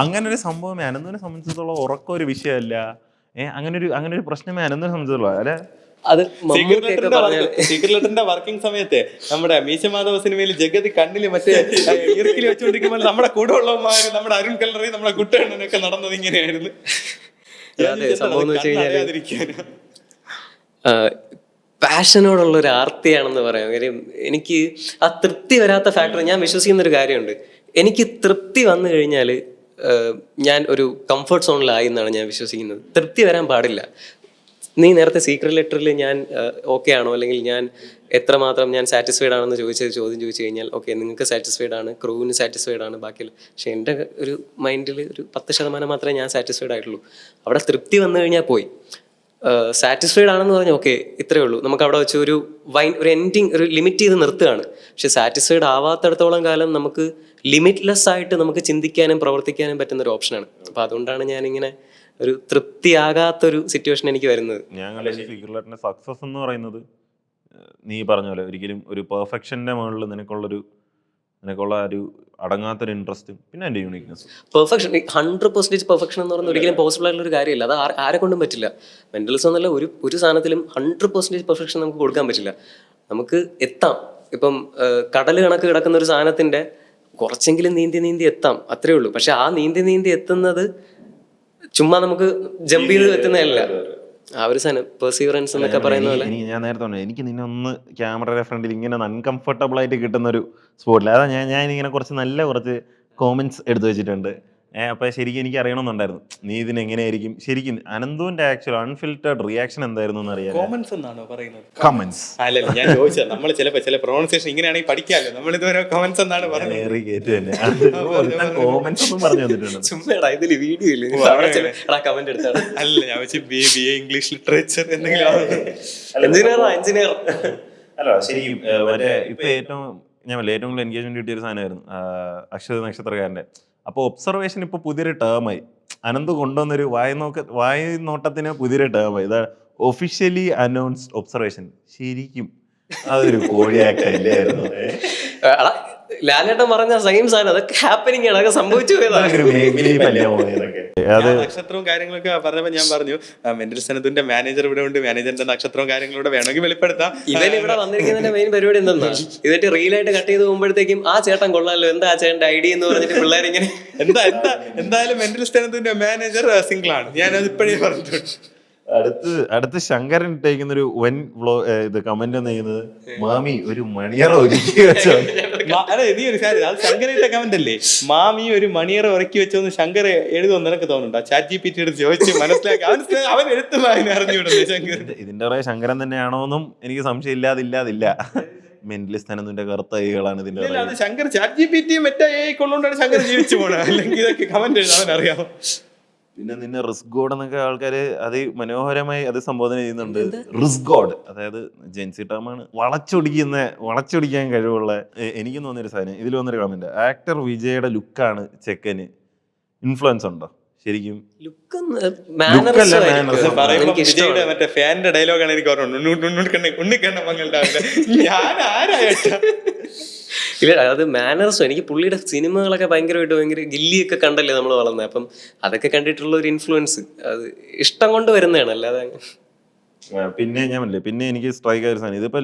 അങ്ങനെ ഒരു സംഭവം അനന്തുവിനെ സംബന്ധിച്ചിടത്തോളം ഉറക്കം ഒരു വിഷയമല്ല. അങ്ങനെ ഒരു പ്രശ്നമേ അനന്തുവിനെ സംബന്ധിച്ചിടത്തോളം അല്ലെ. സീക്രട്ട് ലെറ്ററിന്റെ വർക്കിംഗ് സമയത്ത് നമ്മുടെ മീശമാധവ സിനിമയിൽ ജഗതി കണ്ണില് മറ്റേ ഇറുക്കിൽ വെച്ചുകൊണ്ടിരിക്കുമ്പോൾ നമ്മുടെ കൂടെ ഉള്ളവന്മാര്, നമ്മുടെ അരുൺ കല്ലറി, നമ്മുടെ കുട്ടണ്ണനൊക്കെ നടന്നത് ഇങ്ങനെയായിരുന്നു. പാഷനോടുള്ള ഒരു ആർത്തിയാണെന്ന് പറയാം. കാര്യം എനിക്ക് ആ തൃപ്തി വരാത്ത ഫാക്ടർ, ഞാൻ വിശ്വസിക്കുന്ന ഒരു കാര്യമുണ്ട്, എനിക്ക് തൃപ്തി വന്നു കഴിഞ്ഞാൽ ഞാൻ ഒരു കംഫർട്ട് സോണിലായി എന്നാണ് ഞാൻ വിശ്വസിക്കുന്നത്. തൃപ്തി വരാൻ പാടില്ല. നീ നേരത്തെ സീക്രട്ട് ലെറ്ററിൽ ഞാൻ ഓക്കെ ആണോ, അല്ലെങ്കിൽ ഞാൻ എത്രമാത്രം ഞാൻ സാറ്റിസ്ഫൈഡ് ആണെന്ന് ചോദ്യം ചോദിച്ചു കഴിഞ്ഞാൽ ഓക്കെ, നിങ്ങൾക്ക് സാറ്റിസ്ഫൈഡ് ആണ്, ക്രൂവിന് സാറ്റിസ്ഫൈഡ് ആണ്, ബാക്കിയുള്ള. പക്ഷെ എൻ്റെ ഒരു മൈൻഡിൽ ഒരു 10% മാത്രമേ ഞാൻ സാറ്റിസ്ഫൈഡ് ആയിട്ടുള്ളൂ. അവിടെ തൃപ്തി വന്നു കഴിഞ്ഞാൽ പോയി. സാറ്റിസ്ഫൈഡ് ആണെന്ന് പറഞ്ഞാൽ ഓക്കെ, ഇത്രയേ ഉള്ളൂ. നമുക്ക് അവിടെ വെച്ച് ഒരു എൻഡിങ്, ഒരു ലിമിറ്റ് ചെയ്ത് നിർത്തുകയാണ്. പക്ഷെ സാറ്റിസ്ഫൈഡ് ആവാത്തിടത്തോളം കാലം നമുക്ക് ലിമിറ്റ്ലെസ് ആയിട്ട് നമുക്ക് ചിന്തിക്കാനും പ്രവർത്തിക്കാനും പറ്റുന്ന ഒരു ഓപ്ഷനാണ്. അപ്പം അതുകൊണ്ടാണ് ഞാനിങ്ങനെ ഒരു തൃപ്തിയാകാത്തൊരു സിറ്റുവേഷൻ എനിക്ക് വരുന്നത്. ഞങ്ങൾ സക്സസ് എന്ന് പറയുന്നത് നീ പറഞ്ഞ പോലെ ഒരിക്കലും ഒരു പെർഫെക്ഷൻ്റെ മുകളിൽ നിനക്കുള്ള ഒരു അടങ്ങാത്തൊരു ഇൻട്രസ്റ്റും പിന്നെ എൻ്റെ യൂണിക്നെസ്സും. പെർഫെക്ഷൻ 100% പെർഫെക്ഷൻ എന്ന് പറയുന്നത് ഒരിക്കലും പോസിബിൾ ആയിട്ടുള്ള ഒരു കാര്യമില്ല. അത് ആരെ കൊണ്ടും പറ്റില്ല. മെന്റലിസം എന്നല്ല ഒരു സാധനത്തിലും 100% പെർഫെക്ഷൻ നമുക്ക് കൊടുക്കാൻ പറ്റില്ല. നമുക്ക് എത്താം. ഇപ്പം കടൽ കണക്ക് കിടക്കുന്ന ഒരു സാധനത്തിന്റെ കുറച്ചെങ്കിലും നീന്തി എത്താം, അത്രേ ഉള്ളൂ. പക്ഷെ ആ നീന്തി എത്തുന്നത് ചുമ്മാ നമുക്ക് ജമ്പ് ചെയ്ത് എത്തുന്നതല്ല. ആ ഒരു സാധനം പെർസീവറൻസ് എന്നൊക്കെ പറയുന്ന പോലെ. ഞാൻ നേരത്തെ പറഞ്ഞു, എനിക്ക് നിന്നെ ഒന്ന് ക്യാമറയുടെ ഫ്രണ്ടിൽ ഇങ്ങനെ അൺകംഫർട്ടബിൾ ആയിട്ട് കിട്ടുന്ന ഒരു സ്പോട്ടിൽ, അതാ ഞാൻ ഇങ്ങനെ കുറച്ച് കോമന്റ്സ് എടുത്തു വെച്ചിട്ടുണ്ട്. അപ്പൊ ശരിക്കും എനിക്ക് അറിയണമെന്നുണ്ടായിരുന്നു നീ ഇതിന് എങ്ങനെയായിരിക്കും ശരിക്കും അനന്തുവിന്റെ ആക്ച്വൽ അൺഫിൽറ്റേർഡ് റിയാക്ഷൻ എന്തായിരുന്നു എന്ന് അറിയാം. കോമൻസ് എന്നാണോ പറയുന്നത്? കമന്റ്സ് അല്ലല്ല, ഞാൻ ചോദിച്ചത് നമ്മൾ ചില പ്രൊണൗൺസിയേഷൻ ഇങ്ങനെയാണെങ്കിൽ പഠിക്കാമല്ലോ. നമ്മൾ ഇതുവരെ കമന്റ്സ് എന്നാണ് പറയുന്നത്. കോമന്റ്സ് ഒന്നും പറഞ്ഞു തന്നിട്ടുണ്ട്. ചുമ്മാ ഇതില് വീഡിയോ ഇല്ല, കമന്റ് എടുത്താണ്. അല്ല, ഞാൻ വെച്ച് BA ഇംഗ്ലീഷ് ലിറ്ററേച്ചർ എന്തെങ്കിലും എഞ്ചിനീയർ അല്ല ശരിക്കും മറ്റേ ഇപ്പൊ ഏറ്റവും കൂടുതൽ എൻഗേജ്മെന്റ് കിട്ടിയ ഒരു സാധനമായിരുന്നു അക്ഷത നക്ഷത്രക്കാരന്റെ. അപ്പോൾ ഒബ്സർവേഷൻ ഇപ്പോൾ പുതിയൊരു ടേമായി അനന്ത് കൊണ്ടുവന്നൊരു വായ്നോട്ടത്തിന് പുതിയൊരു ടേമായി. ഇതാ ഒഫീഷ്യലി അനൗൺസ്ഡ് ഒബ്സർവേഷൻ. ശരിക്കും അതൊരു കോഴിയാക്കല്ലായിരുന്നു. ലാലേട്ടൻ പറഞ്ഞ സെയിം സാധനം, അതൊക്കെ ഹാപ്പനിങ് ആണ്, അതൊക്കെ സംഭവിച്ചു പോയതാണ്. നക്ഷത്രവും കാര്യങ്ങളൊക്കെ പറഞ്ഞപ്പോ ഞാൻ പറഞ്ഞു മെന്റലിസത്തിന്റെ മാനേജർ ഇവിടെ ഉണ്ട്, മാനേജറിന്റെ നക്ഷത്രവും കാര്യങ്ങളൂടെ വേണമെങ്കിൽ വെളിപ്പെടുത്താം. ഇവൻ ഇവിടെ വന്നിരിക്കുന്നതിന്റെ മെയിൻ പരിപാടി എന്തെന്നാ, ഇതിട്ട് റീലായിട്ട് കട്ട് ചെയ്ത് പോകുമ്പോഴത്തേക്കും ആ ചേട്ടൻ കൊള്ളാലോ, എന്താ ആ ചേട്ടന്റെ ഐഡിയ എന്ന് പറഞ്ഞിട്ട് പിള്ളേരിങ്ങനെ എന്തായാലും മെന്റലിസത്തിന്റെ മാനേജർ സിംഗിൾ ആണ്. ഞാനത് ഇപ്പോഴേ പറഞ്ഞിട്ടുണ്ട്. അടുത്ത് ശങ്കരൻ ഇട്ടേക്കുന്ന ഒരു വൻ ഇത് കമന്റ് ചെയ്യുന്നത്, മാമി ഒരു മണിയറ ഒരുക്കി വെച്ചോ. അതെ, നീ ഒരു കാര്യം, അത് ശങ്കരന്റെ കമന്റ് അല്ലേ, മാമി ഒരു മണിയറ ഉറക്കി വെച്ചോന്ന് ശങ്കർ എഴുതുമെന്ന് എനിക്ക് തോന്നുന്നുണ്ടോ? ChatGPT എടുത്ത് ചോദിച്ച് മനസ്സിലാക്കി അവൻ എഴുത്ത് അറിഞ്ഞുവിടുന്നു ശങ്കർ. ഇതിന്റെ പറയാ ശങ്കരൻ തന്നെയാണോന്നും എനിക്ക് സംശയം ഇല്ലാതില്ല. മെന്റലിസ്റ്റ് അനന്തിന്റെ കറുത്ത കൈകളാണ് ഇതിന്റെ. ശങ്കർ ChatGPT മറ്റേ കൊള്ളുകൊണ്ടാണ് ശങ്കർ ജീവിച്ചു പോണത്, അല്ലെങ്കിൽ ഇതൊക്കെ കമന്റ് എഴുതാൻ അവൻ അറിയാമോ? പിന്നെ നിന്നെ റിസ്ക് ഗോഡ് എന്നൊക്കെ ആൾക്കാര് അത് മനോഹരമായി അത് സംബോധന ചെയ്യുന്നുണ്ട്. റിസ്ക് ഗോഡ്, അതായത് ജെൻസി ടേമാണ്, വളച്ചൊടിക്കാൻ കഴിവുള്ള. എനിക്ക് തോന്നിയൊരു സാധനം ഇതിൽ വന്നൊരു കമന്റ്, ആക്ടർ വിജയുടെ ലുക്കാണ് ചെക്കന് ഇൻഫ്ലുവൻസ് ഉണ്ടോ? ശരിക്കും മറ്റേ ഫാനിന്റെ ഡയലോഗാണ് എനിക്ക് ഓർമ്മ. ഉണ്ണിക്കണ്ണ മങ്ങളുടെ ഞാൻ ആരായിട്ടാ. ഇല്ല, അത് മാനേഴ്സും. എനിക്ക് പുള്ളിയുടെ സിനിമകളൊക്കെ ഭയങ്കര ഗില്ലിയൊക്കെ കണ്ടല്ലേ നമ്മൾ വളർന്നത്. അപ്പം അതൊക്കെ കണ്ടിട്ടുള്ള ഒരു ഇൻഫ്ലുവൻസ്, അത് ഇഷ്ടം കൊണ്ട് വരുന്നതാണ്, അല്ലാതെ. പിന്നെ എനിക്ക് സ്ട്രൈക്ക് ആയ സാധനം, ഇതിപ്പോ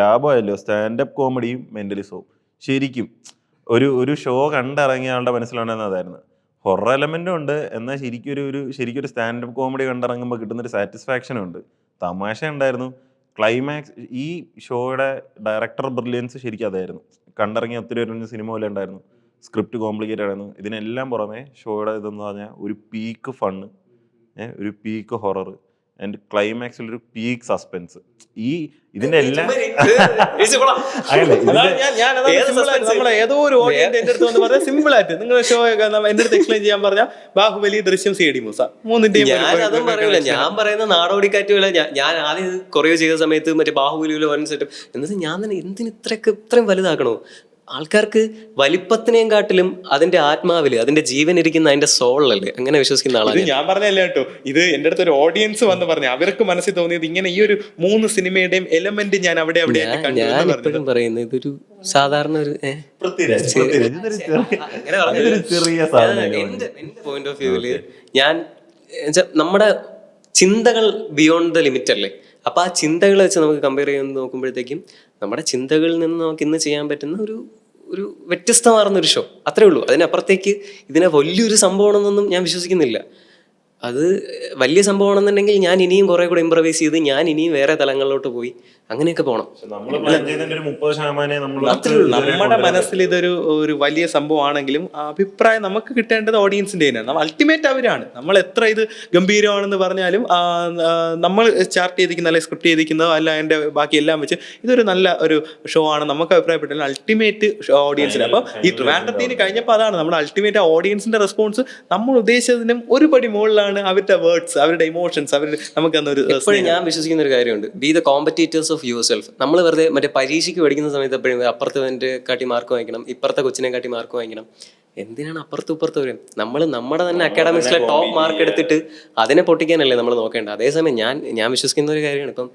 ലാഭമായല്ലോ സ്റ്റാൻഡപ്പ് കോമഡിയും മെന്റലിസവും. ശരിക്കും ഒരു ഷോ കണ്ടിറങ്ങിയ ആളുടെ മനസ്സിലുണ്ടെന്ന് അതായിരുന്നു. ഹൊറർ എലമെന്റും ഉണ്ട്, എന്നാൽ ശരിക്കും സ്റ്റാൻഡപ്പ് കോമഡി കണ്ടിറങ്ങുമ്പോൾ കിട്ടുന്നൊരു സാറ്റിസ്ഫാക്ഷനും ഉണ്ട്. തമാശ ഉണ്ടായിരുന്നു. ക്ലൈമാക്സ്, ഈ ഷോയുടെ ഡയറക്ടർ ബ്രില്യൻസ് ശരിക്കും അതായിരുന്നു. കണ്ടിറങ്ങിയ ഒത്തിരി ഒരു സിനിമ പോലെ ഉണ്ടായിരുന്നു. സ്ക്രിപ്റ്റ് കോംപ്ലിക്കേറ്റഡ് ആയിരുന്നു. ഇതിനെല്ലാം പുറമെ ഷോയുടെ ഇതെന്ന് പറഞ്ഞാൽ ഒരു പീക്ക് ഫണ്ണ്, ഒരു പീക്ക് ഹൊറർ ആൻഡ് ക്ലൈമാക്സിൽ ഒരു പീക്ക് സസ്പെൻസ്. ഇതിന്റെ എല്ലാം ഏതോ ഒരു ഓഡിയൻസ് എന്റെ അടുത്ത് വന്ന് പറഞ്ഞാൽ സിമ്പിൾ ആയിട്ട് നിങ്ങളുടെ ഷോ എന്റെ അടുത്ത് എക്സ്പ്ലെയിൻ ചെയ്യാൻ പറഞ്ഞാൽ ബാഹുബലി, ദൃശ്യം, CD മൂസ മൂന്നിന്റെയും. ഞാനതും പറയൂല, ഞാൻ പറയുന്ന നാടോടിക്കാറ്റുകളെ ഞാൻ ആദ്യം കൊറിയോ ചെയ്ത സമയത്ത് മറ്റേ ബാഹുബലിയിലെ വൻ സെറ്റപ്പ് എന്നിട്ട് ഞാൻ തന്നെ എന്തിന് ഇത്രയും വലുതാക്കണോ? ആൾക്കാർക്ക് വലിപ്പത്തിനെയും കാട്ടിലും അതിന്റെ ആത്മാവില്, അതിന്റെ ജീവൻ ഇരിക്കുന്ന അതിന്റെ സോളിലല്ലേ, അങ്ങനെ വിശ്വസിക്കുന്ന ആളാണ് ഞാൻ. പറഞ്ഞല്ല കേട്ടോ, ഇത് എന്റെ അടുത്ത് ഒരു ഓഡിയൻസ് വന്ന് പറഞ്ഞു, അവർക്ക് മനസ്സിൽ തോന്നിയത് ഇങ്ങനെ ഈ ഒരു 3 സിനിമയുടെയും എലമെന്റ് ഞാൻ അവിടെ ഞാൻ ഇപ്പോഴും പറയുന്നത് ഇതൊരു സാധാരണ ഒരു എന്റെ പോയിന്റ് ഓഫ് വ്യൂവില് ഞാൻ നമ്മുടെ ചിന്തകൾ ബിയോണ്ട് ദ ലിമിറ്റ് അല്ലേ. അപ്പൊ ആ ചിന്തകളെ വെച്ച് നമുക്ക് കമ്പയർ ചെയ്യുന്ന നോക്കുമ്പോഴത്തേക്കും നമ്മുടെ ചിന്തകളിൽ നിന്ന് നമുക്ക് ഇന്ന് ചെയ്യാൻ പറ്റുന്ന ഒരു വ്യത്യസ്തമാർന്നൊരു ഷോ, അത്രേ ഉള്ളൂ. അതിനപ്പുറത്തേക്ക് ഇതിനെ വലിയൊരു സംഭവമാണെന്നൊന്നും ഞാൻ വിശ്വസിക്കുന്നില്ല. അത് വലിയ സംഭവമാണെന്നുണ്ടെങ്കിൽ ഞാൻ ഇനിയും കുറെ കൂടെ ഇംപ്രവൈസ് ചെയ്ത് ഞാൻ ഇനിയും വേറെ തലങ്ങളിലോട്ട് പോയി അങ്ങനെയൊക്കെ പോകണം. നമ്മുടെ മനസ്സിൽ ഇതൊരു വലിയ സംഭവമാണെങ്കിലും അഭിപ്രായം നമുക്ക് കിട്ടേണ്ടത് ഓഡിയൻസിന്റെ തന്നെയാണ്. അൾട്ടിമേറ്റ് അവരാണ്. നമ്മൾ എത്ര ഇത് ഗംഭീരമാണെന്ന് പറഞ്ഞാലും നമ്മൾ ചാർട്ട് ചെയ്തിരിക്കുന്ന അല്ലെങ്കിൽ സ്ക്രിപ്റ്റ് ചെയ്തിരിക്കുന്നതോ അല്ല അതിന്റെ ബാക്കി എല്ലാം വെച്ച് ഇതൊരു നല്ല ഒരു ഷോ ആണ് നമുക്ക് അഭിപ്രായപ്പെട്ടാലും അൾട്ടിമേറ്റ് ഓഡിയൻസിന്. അപ്പം ഈ ട്രിവാൻഡ്രത്തിന് കഴിഞ്ഞപ്പോൾ അതാണ് നമ്മുടെ അൾട്ടിമേറ്റ് ഓഡിയൻസിന്റെ റെസ്പോൺസ് നമ്മൾ ഉദ്ദേശിച്ചതിനും ഒരു പടി മുകളിലാണ് അവരുടെ വേർഡ്സ്, അവരുടെ ഇമോഷൻസ്, നമുക്ക് എപ്പോഴും ഞാൻ വിശ്വസിക്കുന്ന ഒരു കാര്യമുണ്ട്, B the competitors of your self. നമ്മൾ വെറുതെ മറ്റേ പരീക്ഷയ്ക്ക് പഠിക്കുന്ന സമയത്ത് എപ്പോഴും അപ്പുറത്തെ കാട്ടി മാർക്ക് വാങ്ങിക്കണം, ഇപ്പുറത്തെ കൊച്ചിനെ കാട്ടി മാർക്ക് വാങ്ങിക്കണം. എന്തിനാണ് അപ്പുറത്തും ഇപ്പുറത്ത് വരും? നമ്മൾ നമ്മുടെ തന്നെ അക്കാഡമിക്സിലെ ടോപ്പ് മാർക്ക് എടുത്തിട്ട് അതിനെ പൊട്ടിക്കാനല്ലേ നമ്മൾ നോക്കേണ്ടത്. അതേസമയം ഞാൻ വിശ്വസിക്കുന്ന ഒരു കാര്യമാണ്, ഇപ്പം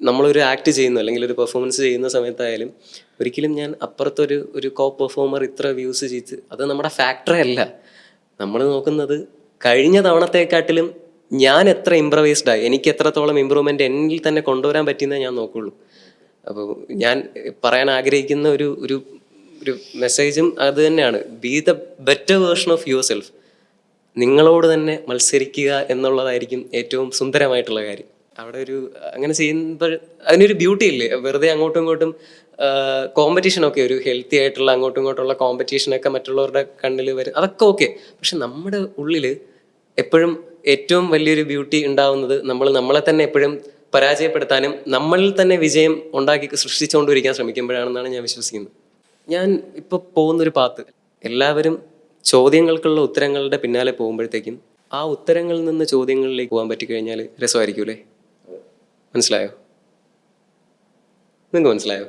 നമ്മളൊരു ആക്ട് ചെയ്യുന്നു അല്ലെങ്കിൽ ഒരു പെർഫോമൻസ് ചെയ്യുന്ന സമയത്തായാലും ഒരിക്കലും ഞാൻ അപ്പുറത്തൊരു കോ പെർഫോമർ ഇത്ര വ്യൂസ് ചെയ്ത് അത് നമ്മുടെ ഫാക്ടറേ അല്ല. നമ്മൾ നോക്കുന്നത് കഴിഞ്ഞ തവണത്തെക്കാട്ടിലും ഞാൻ എത്ര ഇംപ്രവൈസ്ഡായി, എനിക്ക് എത്രത്തോളം ഇമ്പ്രൂവ്മെൻ്റ് എന്നിൽ തന്നെ കൊണ്ടുവരാൻ പറ്റിയെന്നേ ഞാൻ നോക്കുള്ളൂ. അപ്പോൾ ഞാൻ പറയാൻ ആഗ്രഹിക്കുന്ന ഒരു മെസ്സേജും അത് തന്നെയാണ്, B the better version of your self. നിങ്ങളോട് തന്നെ മത്സരിക്കുക എന്നുള്ളതായിരിക്കും ഏറ്റവും സുന്ദരമായിട്ടുള്ള കാര്യം. അവിടെ അങ്ങനെ ചെയ്യുമ്പോൾ അതിനൊരു ബ്യൂട്ടി ഇല്ലേ, വെറുതെ അങ്ങോട്ടും ഇങ്ങോട്ടും കോമ്പറ്റീഷനൊക്കെ, ഒരു ഹെൽത്തി ആയിട്ടുള്ള അങ്ങോട്ടും ഇങ്ങോട്ടുള്ള കോമ്പറ്റീഷനൊക്കെ മറ്റുള്ളവരുടെ കണ്ണിൽ വരും, അതൊക്കെ ഓക്കെ. പക്ഷെ നമ്മുടെ ഉള്ളിൽ എപ്പോഴും ഏറ്റവും വലിയൊരു ബ്യൂട്ടി ഉണ്ടാവുന്നത് നമ്മളെ തന്നെ എപ്പോഴും പരാജയപ്പെടുത്താനും നമ്മളിൽ തന്നെ വിജയം സൃഷ്ടിച്ചുകൊണ്ടിരിക്കാൻ ശ്രമിക്കുമ്പോഴാണെന്നാണ് ഞാൻ വിശ്വസിക്കുന്നത്. ഞാൻ ഇപ്പോൾ പോകുന്നൊരു പാത്ത്, എല്ലാവരും ചോദ്യങ്ങൾക്കുള്ള ഉത്തരങ്ങളുടെ പിന്നാലെ പോകുമ്പോഴത്തേക്കും ആ ഉത്തരങ്ങളിൽ നിന്ന് ചോദ്യങ്ങളിലേക്ക് പോകാൻ പറ്റിക്കഴിഞ്ഞാൽ രസമായിരിക്കൂലേ? മനസ്സിലായോ? നിങ്ങൾക്ക് മനസ്സിലായോ?